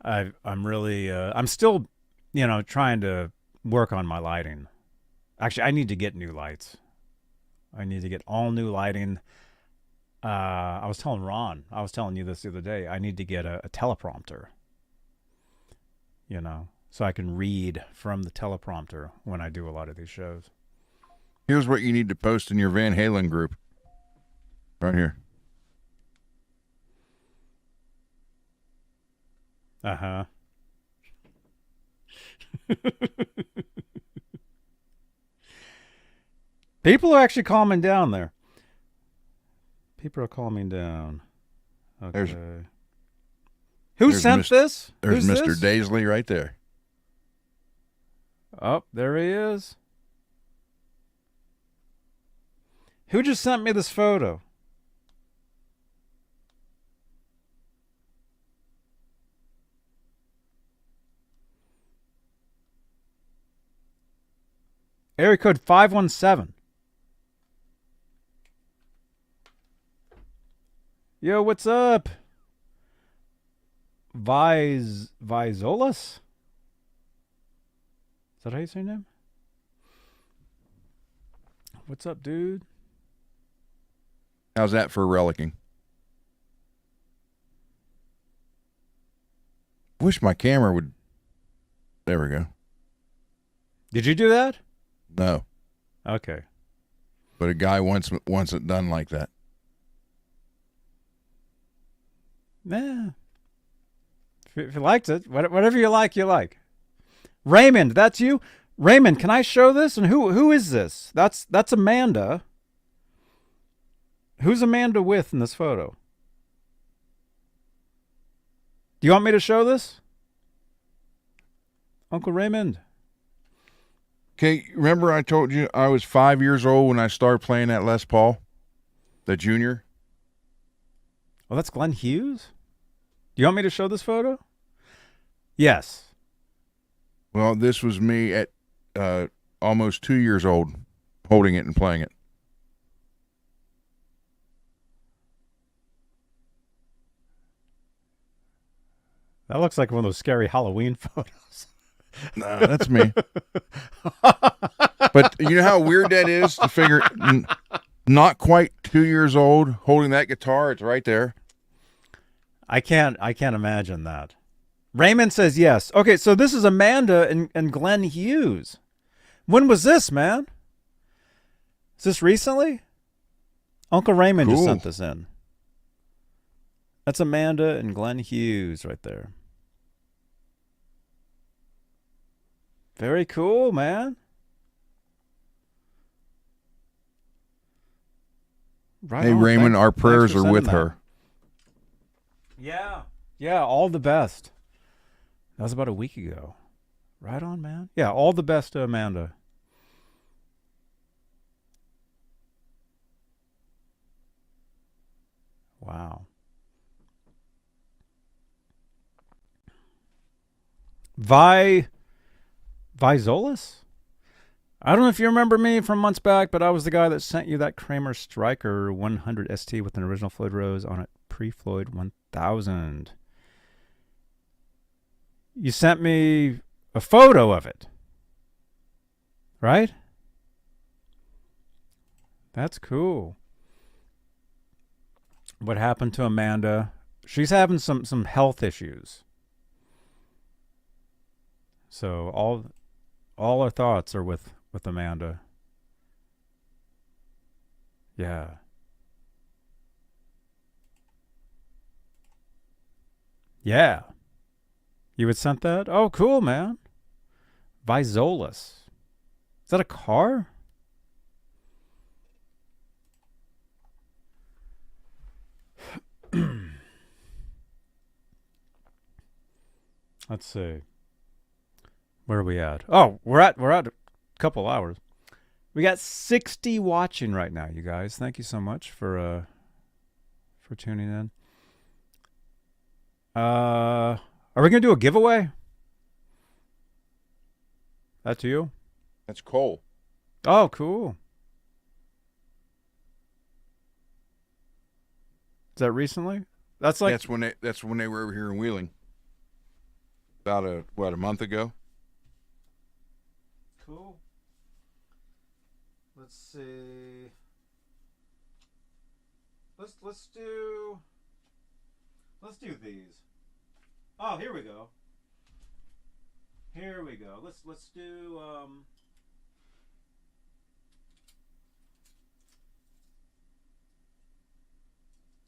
I'm still, trying to work on my lighting. Actually, I need to get new lights. I need to get all new lighting. I was telling you this the other day. I need to get a teleprompter. So I can read from the teleprompter when I do a lot of these shows. Here's what you need to post in your Van Halen group. Right here. Uh-huh. People are actually calming down there. People are calming down. Okay. Who sent this? There's Who's Mr. this? Daisley right there. Oh, there he is. Who just sent me this photo? Area code 517. Yo, what's up? Vizolas? Is that how you say your name? What's up, dude? How's that for relicking? Wish my camera would. There we go. Did you do that? No. Okay. But a guy wants it done like that. Yeah. If you liked it, whatever you like, you like. Raymond, that's you? Raymond, can I show this? And who is this? That's Amanda. Who's Amanda with in this photo? Do you want me to show this? Uncle Raymond. Okay, remember I told you I was 5 years old when I started playing that Les Paul, the Junior? Oh, that's Glenn Hughes? Do you want me to show this photo? Yes. Well, this was me at almost 2 years old, holding it and playing it. That looks like one of those scary Halloween photos. Nah, that's me. But you know how weird that is to figure, not quite 2 years old, holding that guitar. It's right there. I can't imagine that. Raymond says yes. Okay, so this is Amanda and Glenn Hughes. When was this, man? Is this recently? Uncle Raymond just Cool. sent this in. That's Amanda and Glenn Hughes right there. Very cool, man. Right Hey, on. Raymond, our Thanks prayers for are with sending that. her. Yeah. Yeah, all the best. That was about a week ago. Right on, man. Yeah, all the best to Amanda. Wow. Vizolis? I don't know if you remember me from months back, but I was the guy that sent you that Kramer Striker 100 ST with an original Floyd Rose on it, pre-Floyd 1000. You sent me a photo of it, right? That's cool. What happened to Amanda? She's having some health issues. So all our thoughts are with Amanda. Yeah. Yeah. You had sent that? Oh, cool, man. Vizolis. Is that a car? Let's see. Where are we at? Oh, we're at a couple hours. We got 60 watching right now, you guys. Thank you so much for tuning in. Are we gonna do a giveaway? That's you? That's Cole. Oh, cool. Is that recently? That's like That's when they were over here in Wheeling. About a month ago. cool. Let's see. Let's do these. Oh, here we go. Here we go. Let's do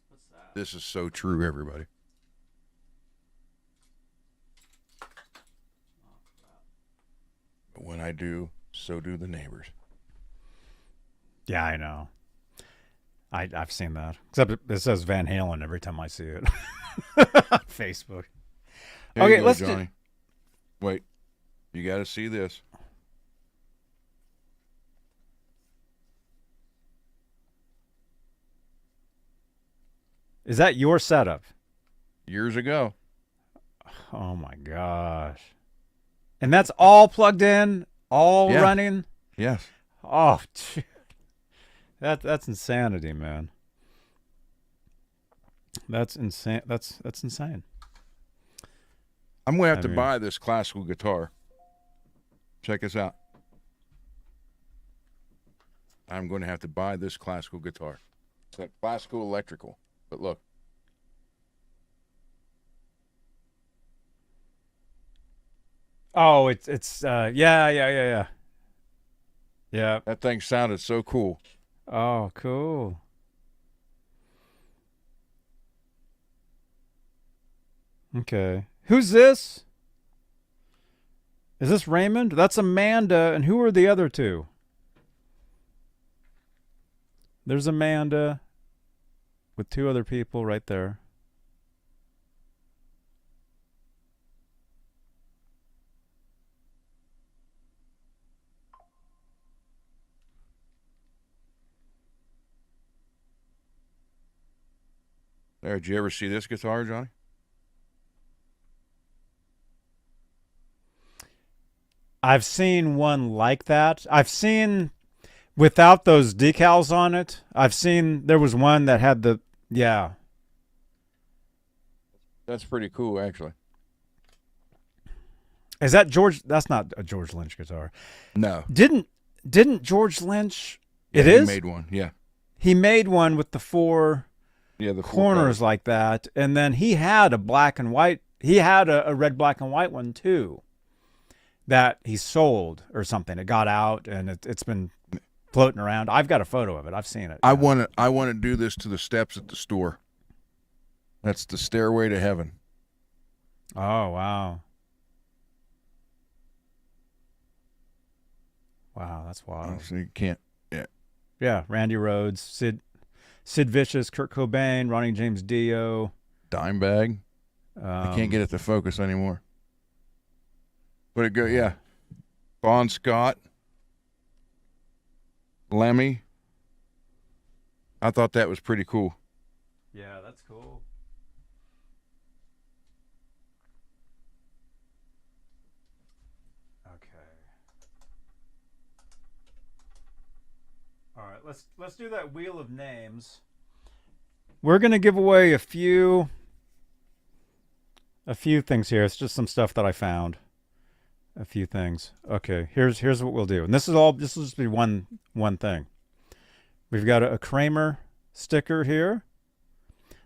what's that? This is so true, everybody. But when I do, so do the neighbors. Yeah, I know. I've seen that. Except it says Van Halen every time I see it. Facebook. Here Okay, you go, let's Johnny. Wait, you got to see this. Is that your setup? Years ago. Oh my gosh. And that's all plugged in, all Yeah. running? Yes. Oh, dude. That's insanity, man. That's insane. That's insane. I'm going to have I to mean- buy this classical guitar. Check this out. I'm going to have to buy this classical guitar. It's like classical electrical. But look. Oh, it's yeah. Yeah. That thing sounded so cool. Oh, cool. Okay. Who's this? Is this Raymond? That's Amanda. And who are the other two? There's Amanda with two other people right there. There, did you ever see this guitar, Johnny? I've seen one like that. I've seen without those decals on it. I've seen there was one that had the, yeah. That's pretty cool, actually. Is that George? That's not a George Lynch guitar. No. Didn't George Lynch? Yeah, It is? He made one, yeah. He made one with the four Yeah, the four corners colors. like that, and then he had a black and white. He had a red, black, and white one too, that he sold or something. It got out, and it's been floating around. I've got a photo of it. I've seen it. I want to do this to the steps at the store. That's the stairway to heaven. Oh wow, wow, that's wild. So you can't. Yeah. Yeah, Randy Rhoads, Sid Vicious, Kurt Cobain, Ronnie James Dio. Dime bag. I can't get it to focus anymore. But it go, yeah. Bon Scott. Lemmy. I thought that was pretty cool. Yeah, that's cool. Okay. All right, let's do that wheel of names. We're gonna give away a few things here. It's just some stuff that I found. A few things. Okay, here's what we'll do. And this will just be one thing. We've got a Kramer sticker here.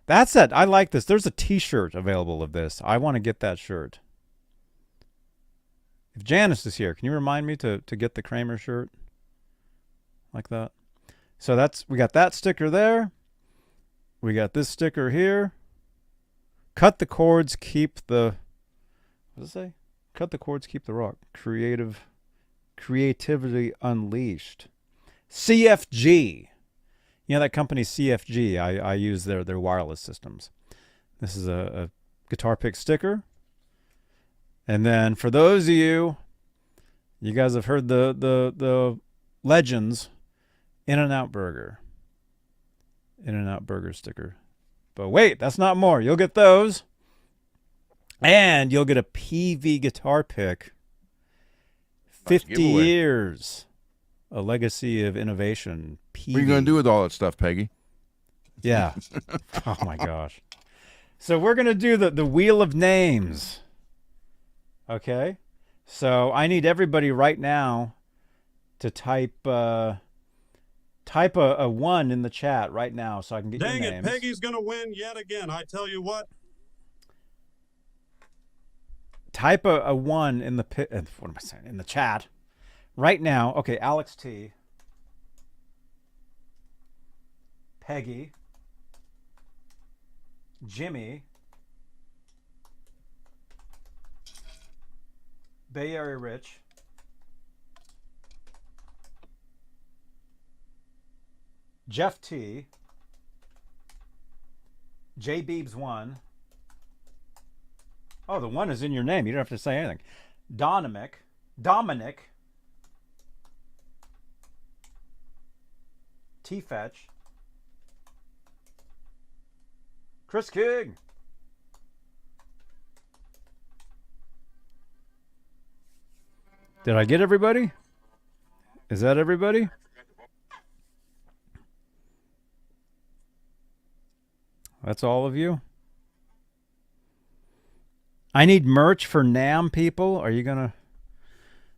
That's it. I like this. There's a t-shirt available of this. I want to get that shirt. If Janice is here, can you remind me to get the Kramer shirt? Like that. So we got that sticker there. We got this sticker here. Cut the cords, keep the, what does it say? Cut the cords, keep the rock. Creativity unleashed. CFG. You know that company CFG. I use their wireless systems. This is a guitar pick sticker. And then for those of you guys have heard the legends, In-N-Out Burger. In-N-Out Burger sticker. But wait, that's not more. You'll get those. And you'll get a PV guitar pick. 50 years. A legacy of innovation. PV. What are you going to do with all that stuff, Peggy? Yeah. Oh, my gosh. So we're going to do the Wheel of Names. Okay? So I need everybody right now to type a 1 in the chat right now so I can get Dang your it, names. Peggy's going to win yet again. I tell you what. Type a 1 in the what am I saying? In the chat right now. Okay, Alex T. Peggy. Jimmy. Bay Area Rich. Jeff T. J Beebs 1. Oh, the 1 is in your name. You don't have to say anything. Dominic. T Fetch. Chris King. Did I get everybody? Is that everybody? That's all of you? I need merch for NAMM people. Are you going to...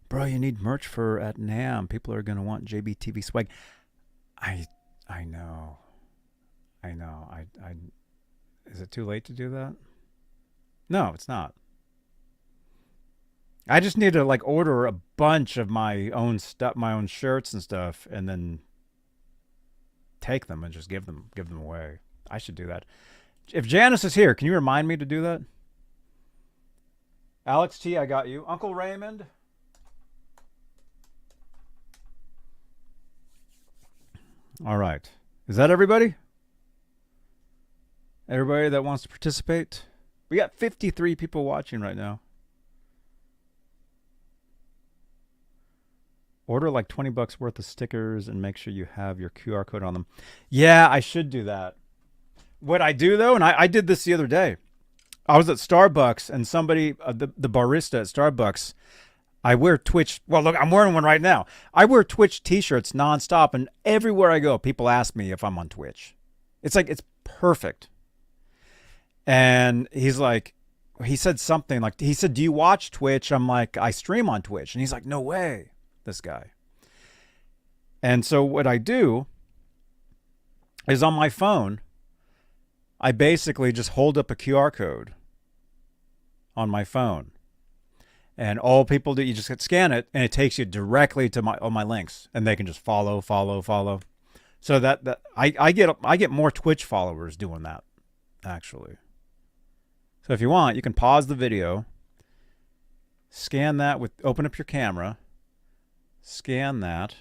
Bro, you need merch for at NAMM. People are going to want JBTV swag. I know. Is it too late to do that? No, it's not. I just need to like order a bunch of my own stuff, my own shirts and stuff, and then take them and just give them away. I should do that. If Janice is here, can you remind me to do that? Alex T, I got you. Uncle Raymond. All right. Is that everybody? Everybody that wants to participate? We got 53 people watching right now. Order like $20 worth of stickers and make sure you have your QR code on them. Yeah, I should do that. What I do though, and I did this the other day. I was at Starbucks and somebody, the barista at Starbucks, I wear Twitch. Well, look, I'm wearing one right now. I wear Twitch t-shirts nonstop, and everywhere I go, people ask me if I'm on Twitch. It's like, it's perfect. And he's like, he said something like, he said, do you watch Twitch? I'm like, I stream on Twitch. And he's like, no way, this guy. And so what I do is on my phone, I basically just hold up a QR code on my phone. And all people do, you just scan it, and it takes you directly to all my links, and they can just follow. So that I get more Twitch followers doing that, actually. So if you want, you can pause the video, scan that open up your camera, scan that.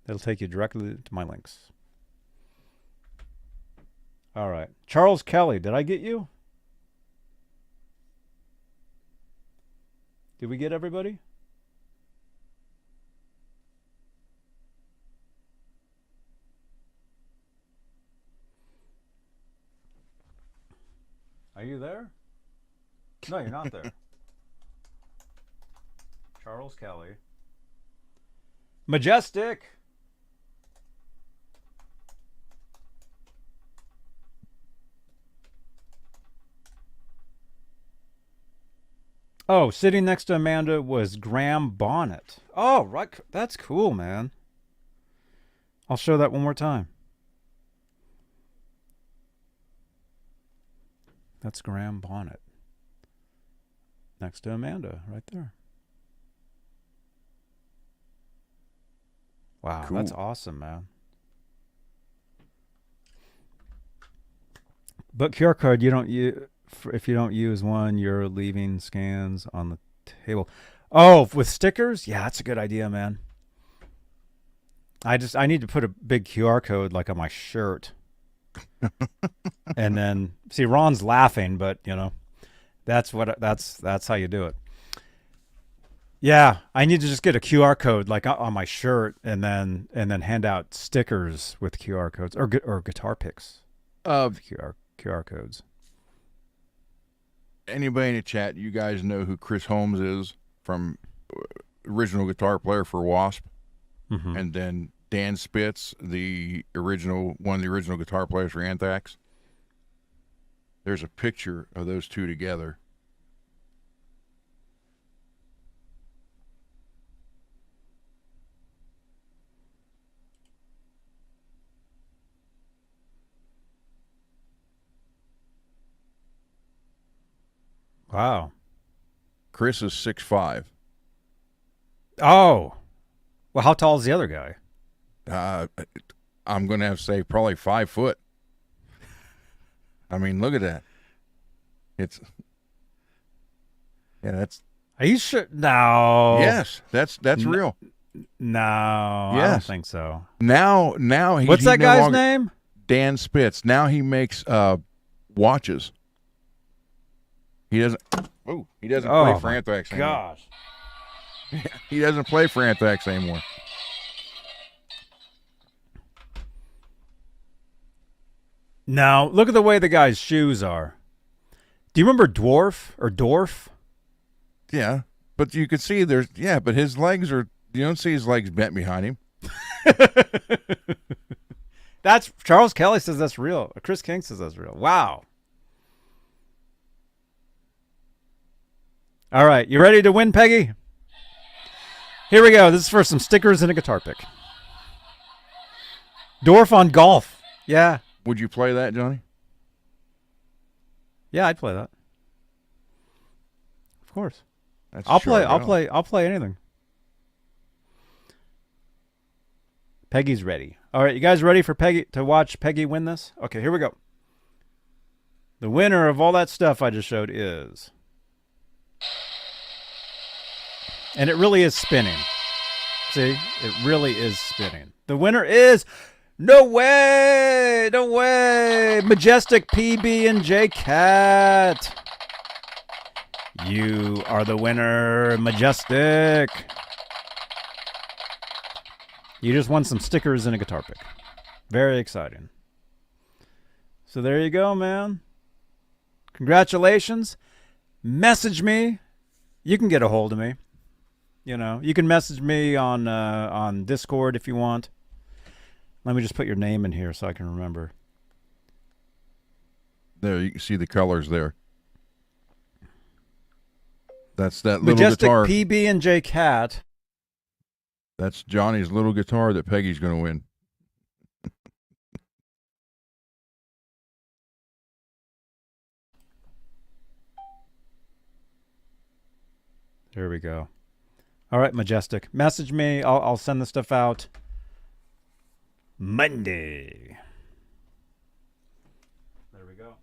It'll take you directly to my links. All right, Charles Kelly, did I get you? Did we get everybody? Are you there? No, you're not there. Charles Kelly. Majestic. Oh, sitting next to Amanda was Graham Bonnet. Oh, right. That's cool, man. I'll show that one more time. That's Graham Bonnet. Next to Amanda, right there. Wow, cool. That's awesome, man. But QR code, you don't use... If you don't use one, you're leaving scans on the table. Oh, with stickers? Yeah, that's a good idea, man. I need to put a big QR code like on my shirt. And then see, Ron's laughing, but you know, that's how you do it. Yeah, I need to just get a QR code like on my shirt, and then hand out stickers with QR codes or guitar picks of QR codes. Anybody in the chat, you guys know who Chris Holmes is from original guitar player for Wasp, and then Dan Spitz, one of the original guitar players for Anthrax. There's a picture of those two together. Wow. Chris is 6'5". Oh. Well, how tall is the other guy? I'm going to have to say probably 5 foot. I mean, look at that. That's. Are you sure? No. Yes, that's real. No, yes. I don't think so. Now what's that guy's name? Dan Spitz. Now he makes watches. He doesn't. Oh, he doesn't play for Anthrax anymore. Gosh. He doesn't play for Anthrax anymore. Now, look at the way the guy's shoes are. Do you remember Dwarf? Yeah, but you could see but his legs are, you don't see his legs bent behind him. That's, Charles Kelly says that's real. Chris King says that's real. Wow. All right, you ready to win, Peggy? Here we go. This is for some stickers and a guitar pick. Dwarf on golf. Yeah. Would you play that, Johnny? Yeah, I'd play that. Of course. That's I'll play. sharp I'll out. play. I'll play anything. Peggy's ready. All right, you guys ready for Peggy to watch Peggy win this? Okay, here we go. The winner of all that stuff I just showed is, and it really is spinning. See, it really is spinning. The winner is, no way, Majestic PB and J Cat. You are the winner, Majestic. You just won some stickers and a guitar pick. Very exciting. So there you go, man. Congratulations. Message me. You can get a hold of me. You know, you can message me on Discord if you want. Let me just put your name in here so I can remember. There, you can see the colors there. That's that little Majestic guitar. PB and J Cat. That's Johnny's little guitar that Peggy's going to win. There we go. All right, Majestic. Message me. I'll send the stuff out Monday. There we go.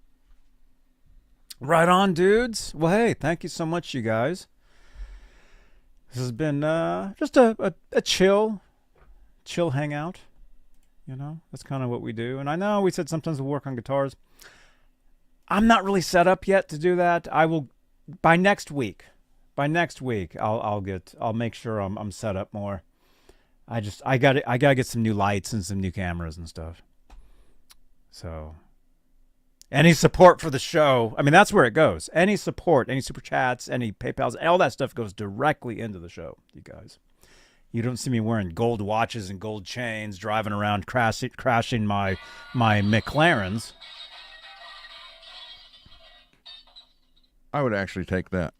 Right on, dudes. Well, hey, thank you so much, you guys. This has been just a chill hangout. You know, that's kind of what we do. And I know we said sometimes we'll work on guitars. I'm not really set up yet to do that. I will by next week. I'll make sure I'm set up more. I gotta get some new lights and some new cameras and stuff. So any support for the show, I mean, that's where it goes. Any support, any super chats, any PayPals, all that stuff goes directly into the show, you guys. You don't see me wearing gold watches and gold chains, driving around crashing my McLarens. I would actually take that.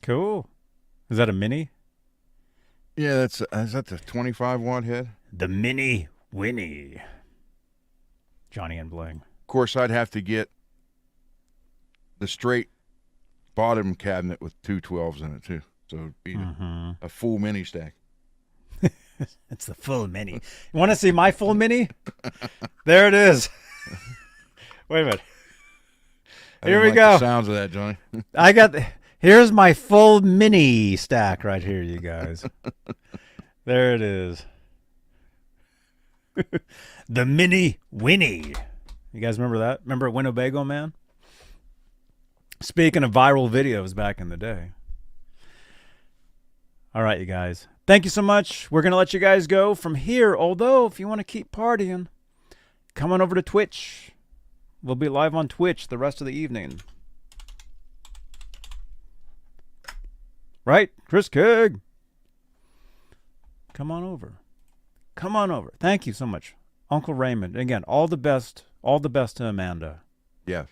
Cool. Is that a mini? Yeah, is that the 25-watt head? The Mini Winnie. Johnny and Bling. Of course, I'd have to get the straight bottom cabinet with two 12s in it, too. So it'd be a full mini stack. It's the full mini. You want to see my full mini? There it is. Wait a minute. Here we go. The sounds of that, Johnny. Here's my full mini stack right here, you guys. There it is. The Mini Winnie. You guys remember that? Remember Winnebago Man? Speaking of viral videos back in the day. All right, you guys. Thank you so much. We're going to let you guys go from here. Although, if you want to keep partying, come on over to Twitch. We'll be live on Twitch the rest of the evening. Right? Chris Keg. Come on over. Come on over. Thank you so much. Uncle Raymond. Again, all the best to Amanda. Yes.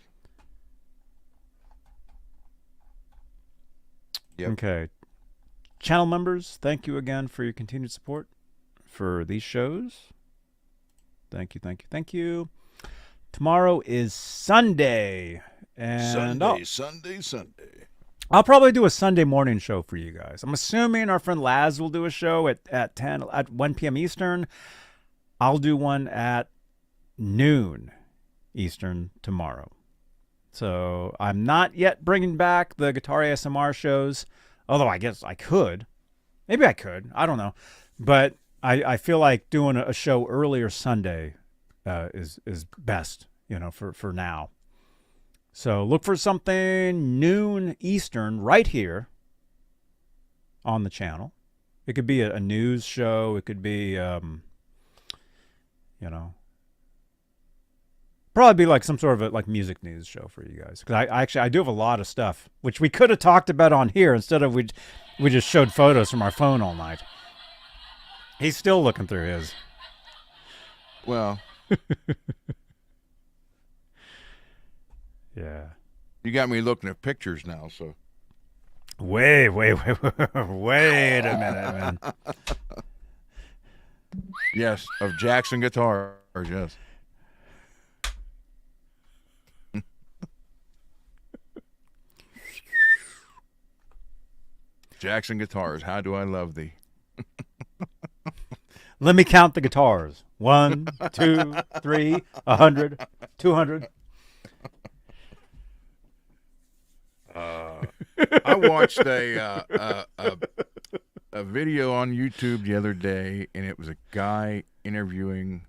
Yep. Okay. Channel members, thank you again for your continued support for these shows. Thank you. Tomorrow is Sunday. And Sunday. I'll probably do a Sunday morning show for you guys. I'm assuming our friend Laz will do a show at 1 p.m. Eastern. I'll do one at noon Eastern tomorrow. So I'm not yet bringing back the Guitar ASMR shows, although I guess I could. Maybe I could. I don't know. But I feel like doing a show earlier Sunday is best, for now. So look for something noon Eastern right here on the channel. It could be a news show. It could be, probably be like some sort of a music news show for you guys. Because I do have a lot of stuff, which we could have talked about on here instead of we just showed photos from our phone all night. He's still looking through his. Well... Yeah. You got me looking at pictures now, so. Wait a minute, man. Yes, of Jackson guitars, yes. Jackson Guitars. How do I love thee? Let me count the guitars. 1, 2, 3, 100, 200. I watched a video on YouTube the other day, and it was a guy interviewing.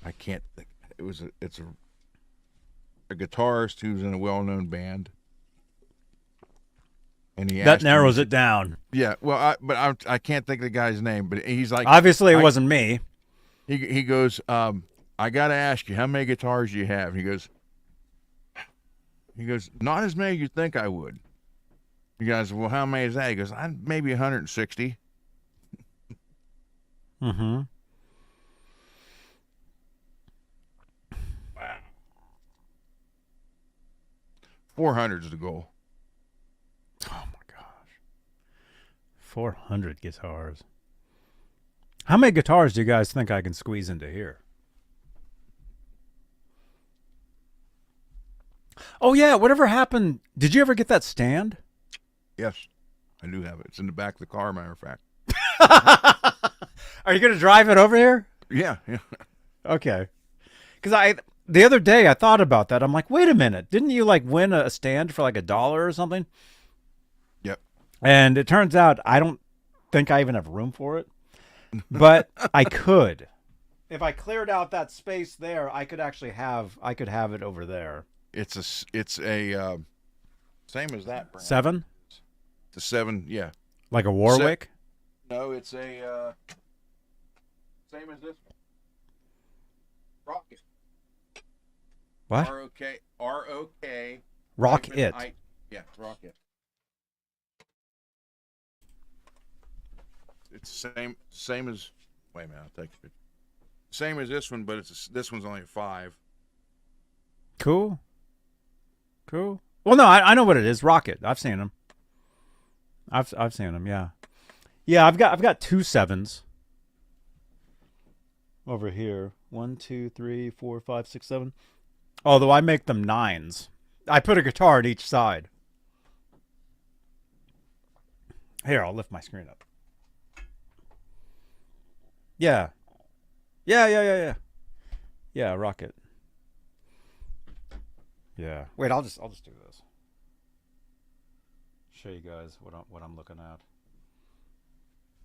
I can't think. It's a guitarist who's in a well-known band, and he That narrows it down. Yeah, well, I can't think of the guy's name, but he's like, Obviously, it wasn't me. He goes, I got to ask you, how many guitars do you have? He goes, not as many as you think I would. You guys, well, how many is that? He goes, maybe 160. Mm-hmm. Wow. 400 is the goal. Oh my gosh. 400 guitars. How many guitars do you guys think I can squeeze into here? Oh yeah, whatever happened? Did you ever get that stand? Yes, I do have it. It's in the back of the car, matter of fact. Are you going to drive it over here? Yeah. Okay. Because the other day I thought about that. I'm like, wait a minute. Didn't you like win a stand for like $1 or something? Yep. And it turns out I don't think I even have room for it. But I could. If I cleared out that space there, I could actually have it over there. It's a same as that brand. 7? The 7, yeah. Like a Warwick? No, it's a same as this one. Rocket. What? R-O-K. Rock It. Yeah, Rocket. It's the same as. Wait a minute, I'll take it. Same as this one, but this one's only a 5. Cool. Well, no, I know what it is. Rocket. I've seen them. I've seen them. Yeah. Yeah, I've got 2 7s over here. 1, 2, 3, 4, 5, 6, 7. Although I make them 9s. I put a guitar at each side. Here, I'll lift my screen up. Yeah. Yeah, Rocket. Yeah. Wait, I'll just do this. Show you guys what I'm looking at.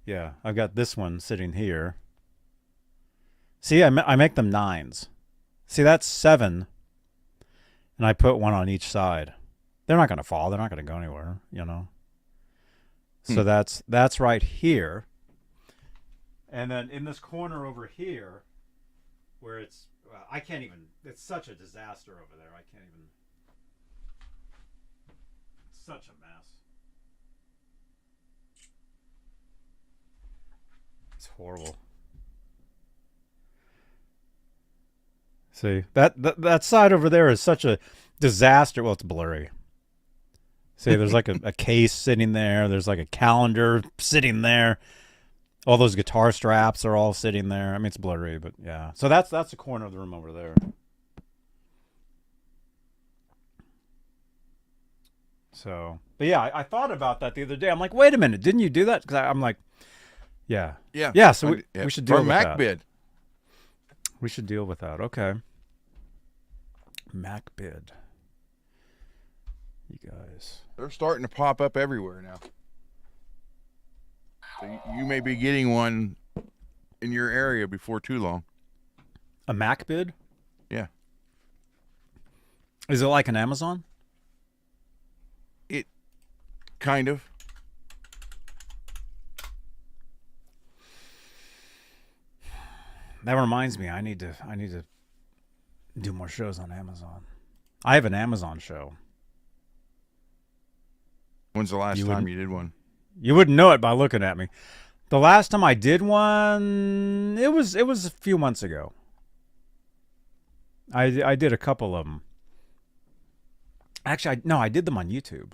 Yeah, I've got this one sitting here. See, I make them 9s. See, that's 7, and I put one on each side. They're not going to fall. They're not going to go anywhere, you know. So that's right here. And then in this corner over here, where it's, I can't even, it's such a disaster over there. I can't even, it's such a mess. It's horrible. See, that side over there is such a disaster. Well, it's blurry. See, there's like a case sitting there. There's like a calendar sitting there. All those guitar straps are all sitting there. I mean, it's blurry, but yeah. So that's the corner of the room over there. So, but yeah, I thought about that the other day. I'm like, wait a minute, didn't you do that? Because I'm like, yeah. So we should deal with Mac that. bid. We should deal with that. Okay. Mac bid. You guys. They're starting to pop up everywhere now. So you may be getting one in your area before too long. A Mac bid? Yeah. Is it like an Amazon? It kind of. That reminds me, I need to do more shows on Amazon. I have an Amazon show. When's the last time you did one? You wouldn't know it by looking at me. The last time I did one, it was a few months ago. I did a couple of them. Actually, I did them on YouTube.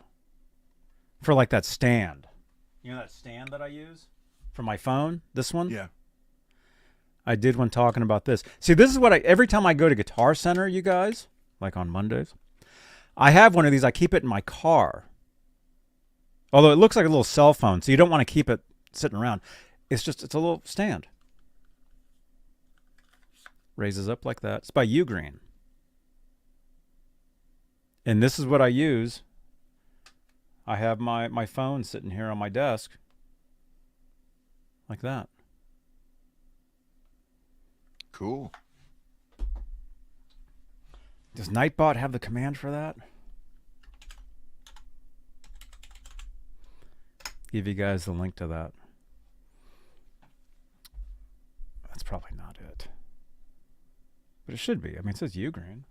For like that stand. You know that stand that I use for my phone? This one? Yeah. I did one talking about this. See, this is what every time I go to Guitar Center, you guys, like on Mondays, I have one of these. I keep it in my car. Although it looks like a little cell phone, so you don't want to keep it sitting around. It's a little stand. Raises up like that. It's by Ugreen. And this is what I use. I have my phone sitting here on my desk. Like that. Cool. Does Nightbot have the command for that? Give you guys the link to that. That's probably not it. But it should be. I mean, it says Ugreen.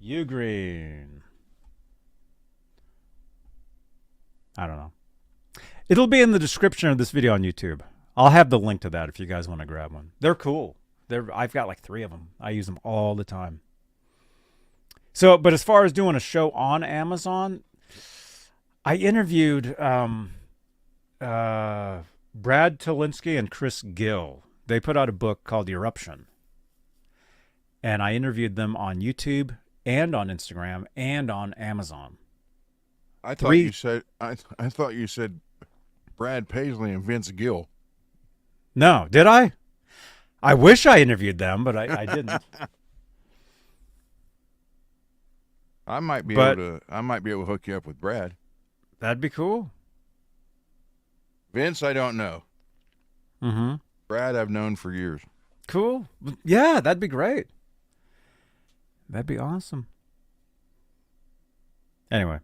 Ugreen. I don't know. It'll be in the description of this video on YouTube. I'll have the link to that if you guys want to grab one. They're cool. I've got like 3 of them. I use them all the time. So, but as far as doing a show on Amazon, I interviewed Brad Tolinsky and Chris Gill. They put out a book called Eruption. And I interviewed them on YouTube and on Instagram and on Amazon. I thought you said I thought you said Brad Paisley and Vince Gill. No, did I? I wish I interviewed them, but I didn't. I might be able to hook you up with Brad. That'd be cool. Vince, I don't know. Mm-hmm. Brad, I've known for years. Cool. Yeah, that'd be great. That'd be awesome. Anyway,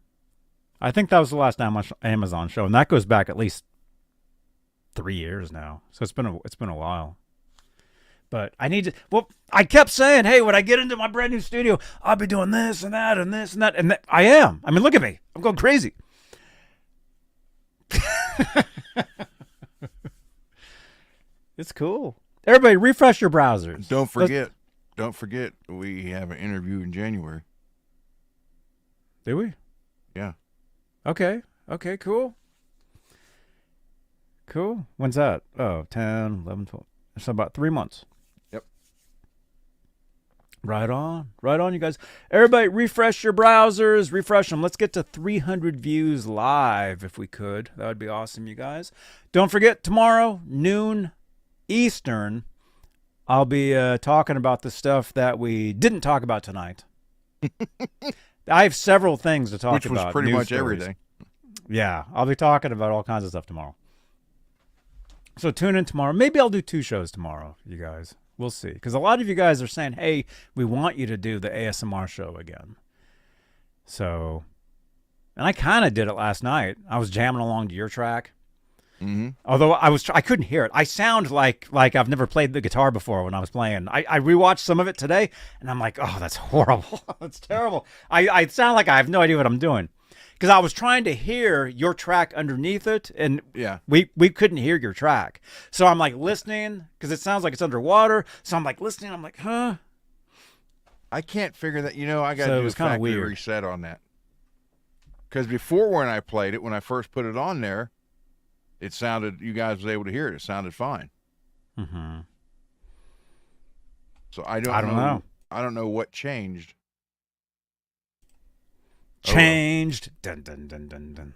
I think that was the last Amazon show, and that goes back at least 3 years now. So it's been a while. But I need to. Well, I kept saying, hey, when I get into my brand new studio, I'll be doing this and that and this and that, and I am. I mean, look at me. I'm going crazy. It's cool. Everybody, refresh your browsers. Don't forget, we have an interview in January. Do we? Yeah. Okay. Okay, cool. Cool. When's that? Oh, 10, 11, 12. It's about 3 months. Yep. Right on. Right on, you guys. Everybody, refresh your browsers. Refresh them. Let's get to 300 views live if we could. That would be awesome, you guys. Don't forget, tomorrow, noon Eastern, I'll be talking about the stuff that we didn't talk about tonight. I have several things to talk about. Which was pretty much stories. everything. Yeah, I'll be talking about all kinds of stuff tomorrow. So tune in tomorrow. Maybe I'll do 2 shows tomorrow, you guys. We'll see. Because a lot of you guys are saying, hey, we want you to do the ASMR show again. So, and I kind of did it last night. I was jamming along to your track. Mm-hmm. Although I couldn't hear it. I sound like I've never played the guitar before when I was playing. I rewatched some of it today, and I'm like, oh, that's horrible. That's terrible. I sound like I have no idea what I'm doing. Because I was trying to hear your track underneath it, and yeah, we couldn't hear your track. So I'm like listening, because it sounds like it's underwater. So I'm like listening. I'm like, huh? I can't figure that. I got to do a factory weird reset on that. Because before when I played it, when I first put it on there, it sounded, you guys was able to hear it. It sounded fine. Mm-hmm. So I don't know. I don't know what changed. Changed. Dun, dun, dun, dun, dun.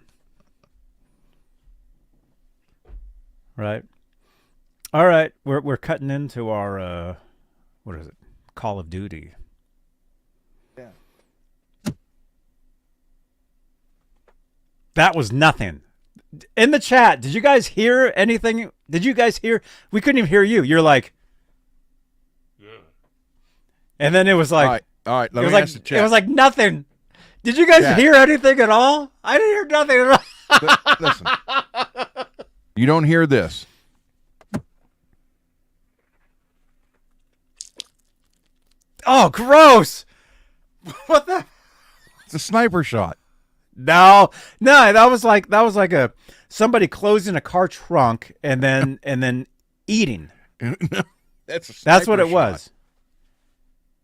Right. All right. We're cutting into our, what is it? Call of Duty. Yeah. That was nothing. In the chat, did you guys hear anything? Did you guys hear? We couldn't even hear you. You're like, yeah. And then it was like, all right. Let me ask the chat. It was like nothing. Did you guys hear anything at all? I didn't hear nothing at all. Listen, you don't hear this. Oh, gross! What the? It's a sniper shot. No, that was like a somebody closing a car trunk and then eating. That's what it was.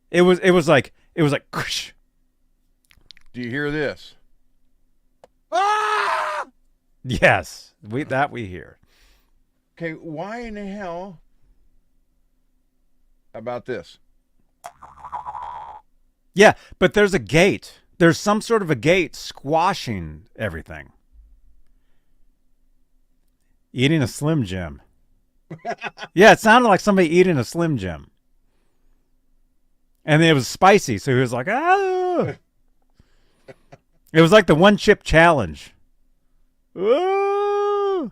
It was like whoosh. Do you hear this? Ah! Yes, we hear. Okay, why in the hell about this? Yeah, but there's a gate. there's some sort of a gate squashing everything. Eating a Slim Jim. Yeah, it sounded like somebody eating a Slim Jim. And it was spicy, so he was like, ah. It was like the one chip challenge. Ooh.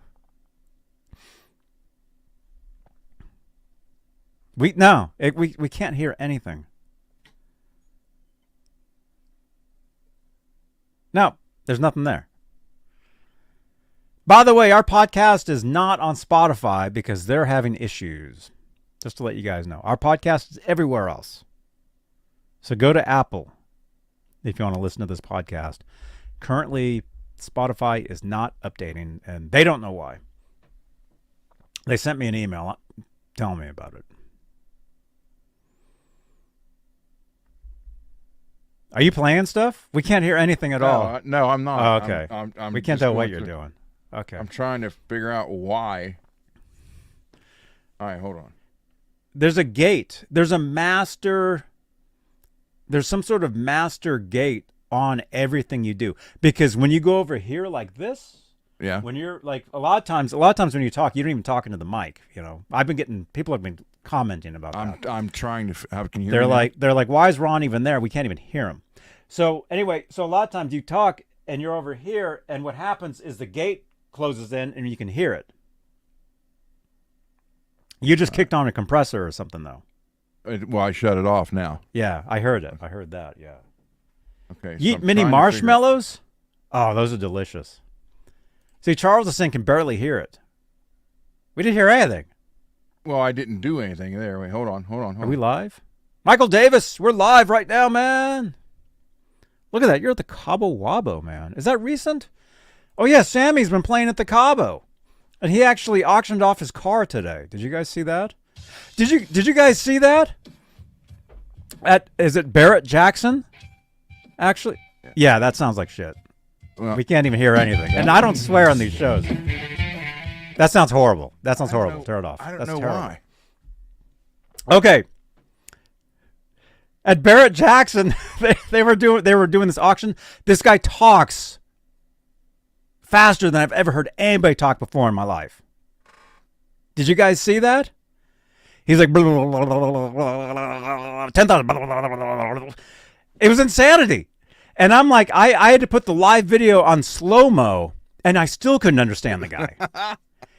We can't hear anything. No, there's nothing there. By the way, our podcast is not on Spotify because they're having issues. Just to let you guys know. Our podcast is everywhere else. So go to Apple if you want to listen to this podcast. Currently, Spotify is not updating, and they don't know why. They sent me an email telling me about it. Are you playing stuff? We can't hear anything at all. No, I'm not. Oh, okay. I'm we can't just tell what going you're through- doing. Okay. I'm trying to figure out why. All right, hold on. There's a gate. There's a master. There's some sort of master gate on everything you do. Because when you go over here like this, Yeah. when you're like a lot of times when you talk, you don't even talk into the mic. You know, people have been commenting about that. I'm trying to. How can you hear They're me now? like, why is Ron even there? We can't even hear him. So anyway, so a lot of times you talk and you're over here, and what happens is the gate closes in and you can hear it. You just kicked on a compressor or something, though. Well, I shut it off now. Yeah, I heard it. I heard that. Yeah. Okay. You so eat I'm mini trying to marshmallows? Oh, those are delicious. See, Charles can barely hear it. We didn't hear anything. Well, I didn't do anything there. Wait, hold on. Are we live? Michael Davis, we're live right now, man. Look at that. You're at the Cabo Wabo, man. Is that recent? Oh, yeah, Sammy's been playing at the Cabo. And he actually auctioned off his car today. Did you guys see that? Did you guys see that? Is it Barrett Jackson? Actually? Yeah, that sounds like shit. Well, We can't even hear anything. And I don't swear on these shows. That sounds horrible. That sounds horrible. Turn it off. I don't That's know terrible. why. Okay. At Barrett Jackson, they were doing this auction. This guy talks faster than I've ever heard anybody talk before in my life. Did you guys see that? He's like 10,000. It was insanity. And I'm like, I had to put the live video on slow-mo, and I still couldn't understand the guy.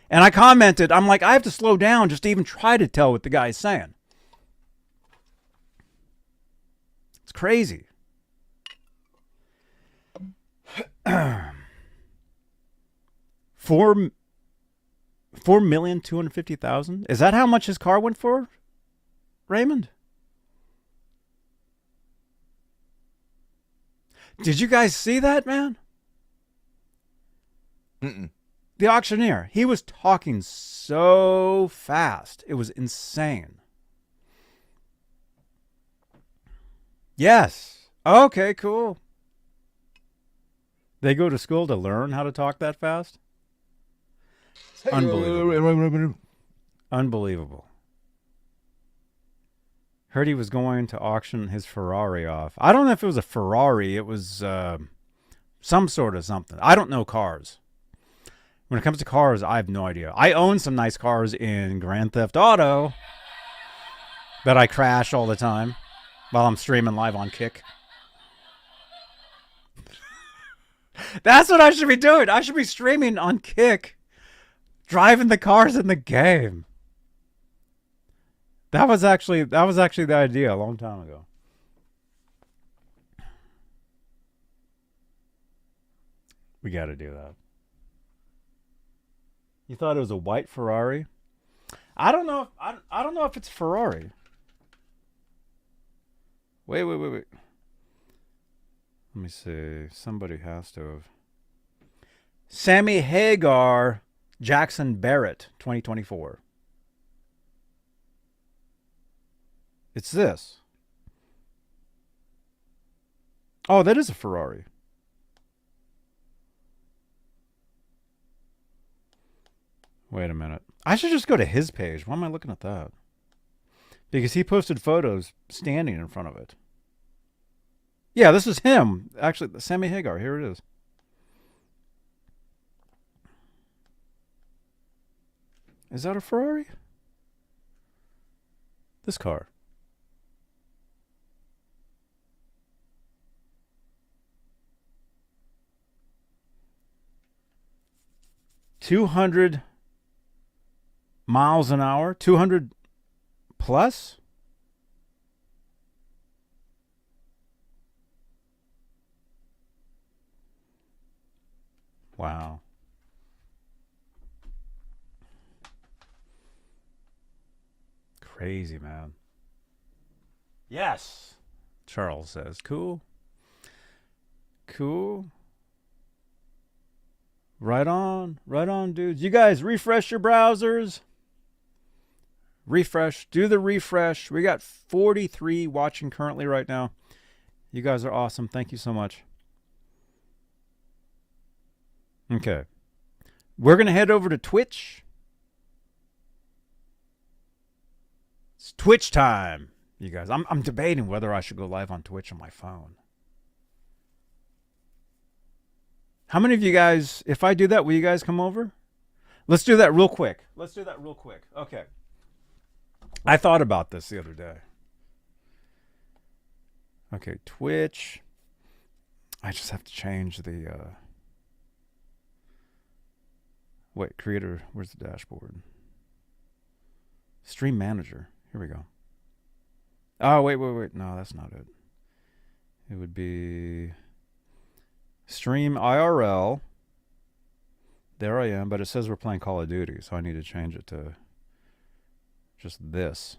And I commented, I'm like, I have to slow down just to even try to tell what the guy's saying. It's crazy. $4,250,000. Is that how much his car went for, Raymond? Did you guys see that, man? Mm-mm. The auctioneer, he was talking so fast. It was insane. Yes. Okay, cool. They go to school to learn how to talk that fast? Unbelievable. Unbelievable. Heard he was going to auction his Ferrari off. I don't know if it was a Ferrari. It was some sort of something. I don't know cars. When it comes to cars, I have no idea. I own some nice cars in Grand Theft Auto that I crash all the time while I'm streaming live on Kick. That's what I should be doing. I should be streaming on Kick, driving the cars in the game. That was actually the idea a long time ago. We got to do that. You thought it was a white Ferrari? I don't know. I don't know if it's Ferrari. Wait. Let me see. Somebody has to have. Sammy Hagar, Jackson Barrett, 2024. It's this. Oh, that is a Ferrari. Wait a minute. I should just go to his page. Why am I looking at that? Because he posted photos standing in front of it. Yeah, this is him. Actually, Sammy Hagar. Here it is. Is that a Ferrari? This car. $200 miles an hour, 200 plus. Wow. Crazy, man. Yes, Charles says. Cool. Cool. Right on, dudes. You guys refresh your browsers. Refresh, do the refresh. We got 43 watching currently right now. You guys are awesome. Thank you so much. Okay. We're going to head over to Twitch. It's Twitch time, you guys. I'm debating whether I should go live on Twitch on my phone. How many of you guys, if I do that, will you guys come over? Let's do that real quick. Okay. I thought about this the other day. Okay, Twitch. I just have to change the... Wait, creator, where's the dashboard? Stream manager. Here we go. Oh, wait. No, that's not it. It would be... Stream IRL. There I am, but it says we're playing Call of Duty, so I need to change it to just this.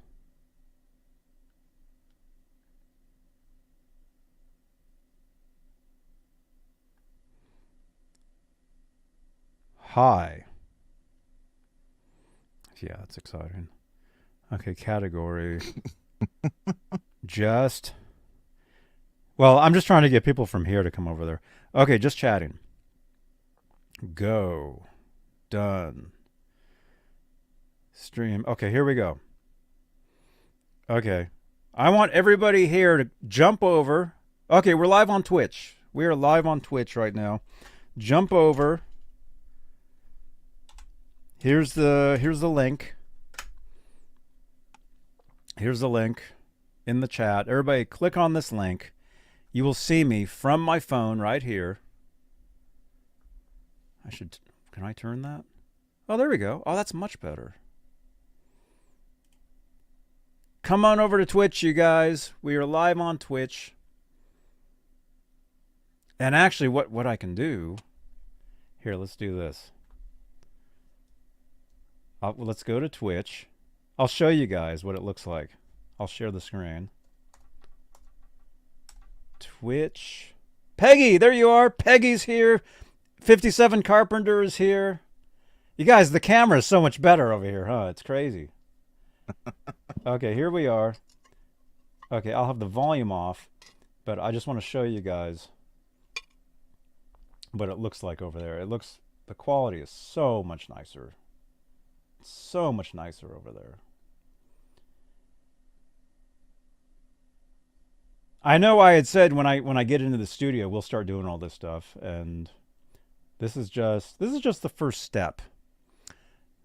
Hi. Yeah, that's exciting. Okay, category. Well, I'm just trying to get people from here to come over there. Okay, just chatting. Go. Done. Stream. Okay, here we go. Okay. I want everybody here to jump over. Okay, we're live on Twitch. We are live on Twitch right now. Jump over. Here's the link. Here's the link in the chat. Everybody click on this link. You will see me from my phone right here. Can I turn that? Oh, there we go. Oh, that's much better. Come on over to Twitch, you guys. We are live on Twitch. And actually, what I can do... Here, let's do this. Let's go to Twitch. I'll show you guys what it looks like. I'll share the screen. Twitch. Peggy, there you are. Peggy's here. 57 Carpenter is here. You guys, the camera is so much better over here, huh? It's crazy. Okay, here we are. Okay, I'll have the volume off, but I just want to show you guys what it looks like over there. The quality is so much nicer. So much nicer over there. I know I had said when I get into the studio we'll start doing all this stuff, and this is just the first step.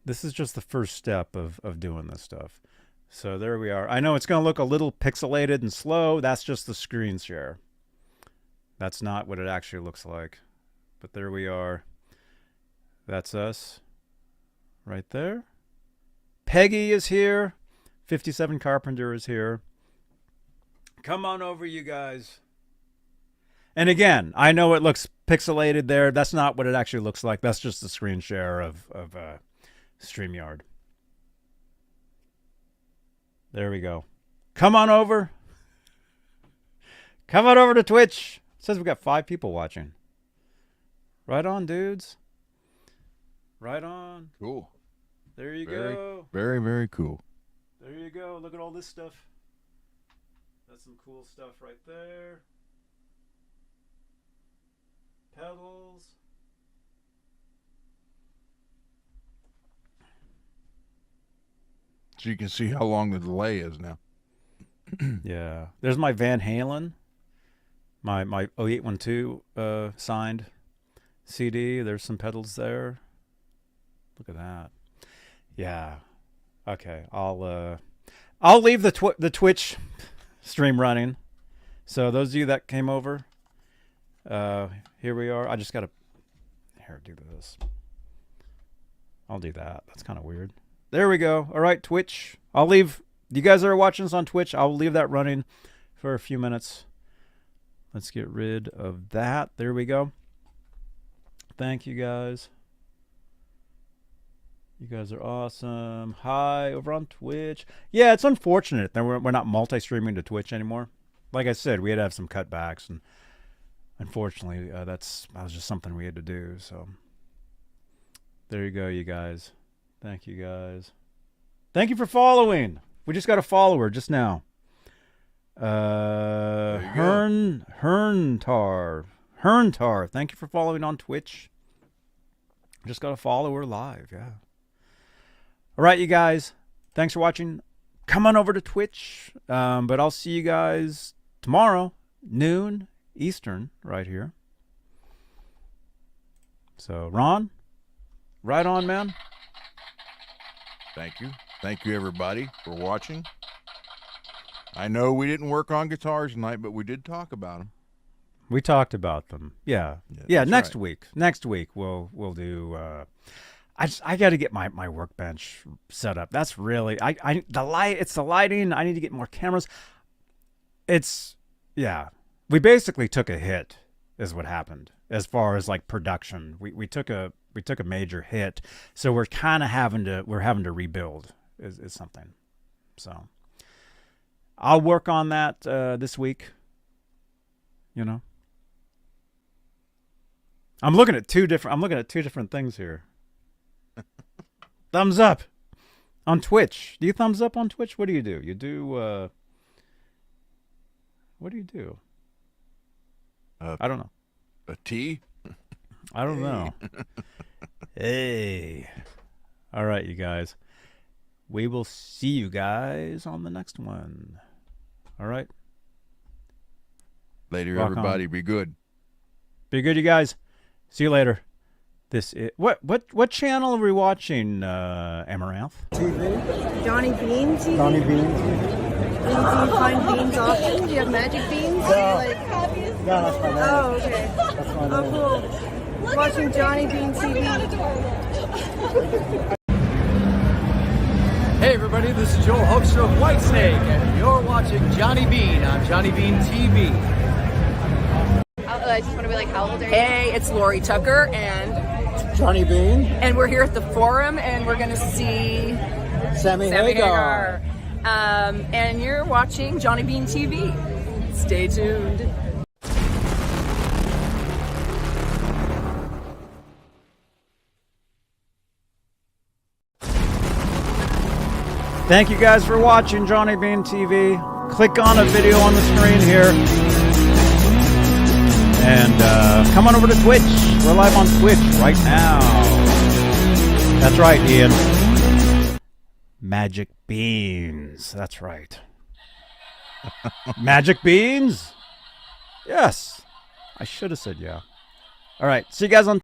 This is just the first step of doing this stuff. So there we are. I know it's going to look a little pixelated and slow. That's just the screen share. That's not what it actually looks like. But there we are. That's us. Right there. Peggy is here. 57 Carpenter is here. Come on over, you guys. And again, I know it looks pixelated there. That's not what it actually looks like. That's just the screen share of StreamYard. There we go. Come on over. Come on over to Twitch. It says we got 5 people watching. Right on, dudes. Right on. Cool. There you go. Very, very cool. There you go. Look at all this stuff. That's some cool stuff right there. Pedals. So you can see how long the delay is now. Yeah. There's my Van Halen. My 0812 signed CD. There's some pedals there. Look at that. Yeah. Okay. I'll leave the Twitch stream running. So those of you that came over, here we are. I just gotta do this. I'll do that. That's kind of weird. There we go. All right, Twitch. I'll leave. You guys that are watching this on Twitch, I'll leave that running for a few minutes. Let's get rid of that. There we go. Thank you guys. You guys are awesome. Hi, over on Twitch. Yeah, it's unfortunate that we're not multi-streaming to Twitch anymore. Like I said, we had to have some cutbacks, and unfortunately, that was just something we had to do. So there you go, you guys. Thank you, guys. Thank you for following. We just got a follower just now. Herntar. Thank you for following on Twitch. Just got a follower live, yeah. All right, you guys. Thanks for watching. Come on over to Twitch. But I'll see you guys tomorrow, noon Eastern, right here. So, Ron, right on, man. Thank you. Thank you, everybody, for watching. I know we didn't work on guitars tonight, but we did talk about them. We talked about them. Yeah. Next week. Next week we'll do. I got to get my workbench set up. That's really the light. It's the lighting. I need to get more cameras. We basically took a hit, is what happened as far as like production. We took a major hit, so we're kind of having to rebuild is something. So I'll work on that this week. You know, I'm looking at two different things here. Thumbs up on Twitch. Do you thumbs up on Twitch? What do? You do what do you do? I don't know. A T? I don't know. Hey. All right, you guys. We will see you guys on the next one. All right. Later, Rock everybody. on. Be good. Be good, you guys. See you later. This is what channel are we watching, Amaranth? Johnny Bean TV? Johnny Bean TV. Do you find beans often? Do you have magic beans? Yeah, that's my name. Oh, okay. That's my name. Oh, cool. Watching Johnny Bean TV. Hey everybody, this is Joel Hoekstra of Whitesnake, and you're watching Johnny Bean on Johnny Bean TV. I just want to be like, how old are you? Hey, it's Lori Tucker, and Johnny Bean. And we're here at the Forum, and we're going to see Sammy Hagar. And you're watching Johnny Bean TV. Stay tuned. Thank you guys for watching Johnny Bean TV. Click on a video on the screen here. And come on over to Twitch. We're live on Twitch right now. That's right, Ian. Magic beans. That's right. Magic beans? Yes. I should have said yeah. All right. See you guys on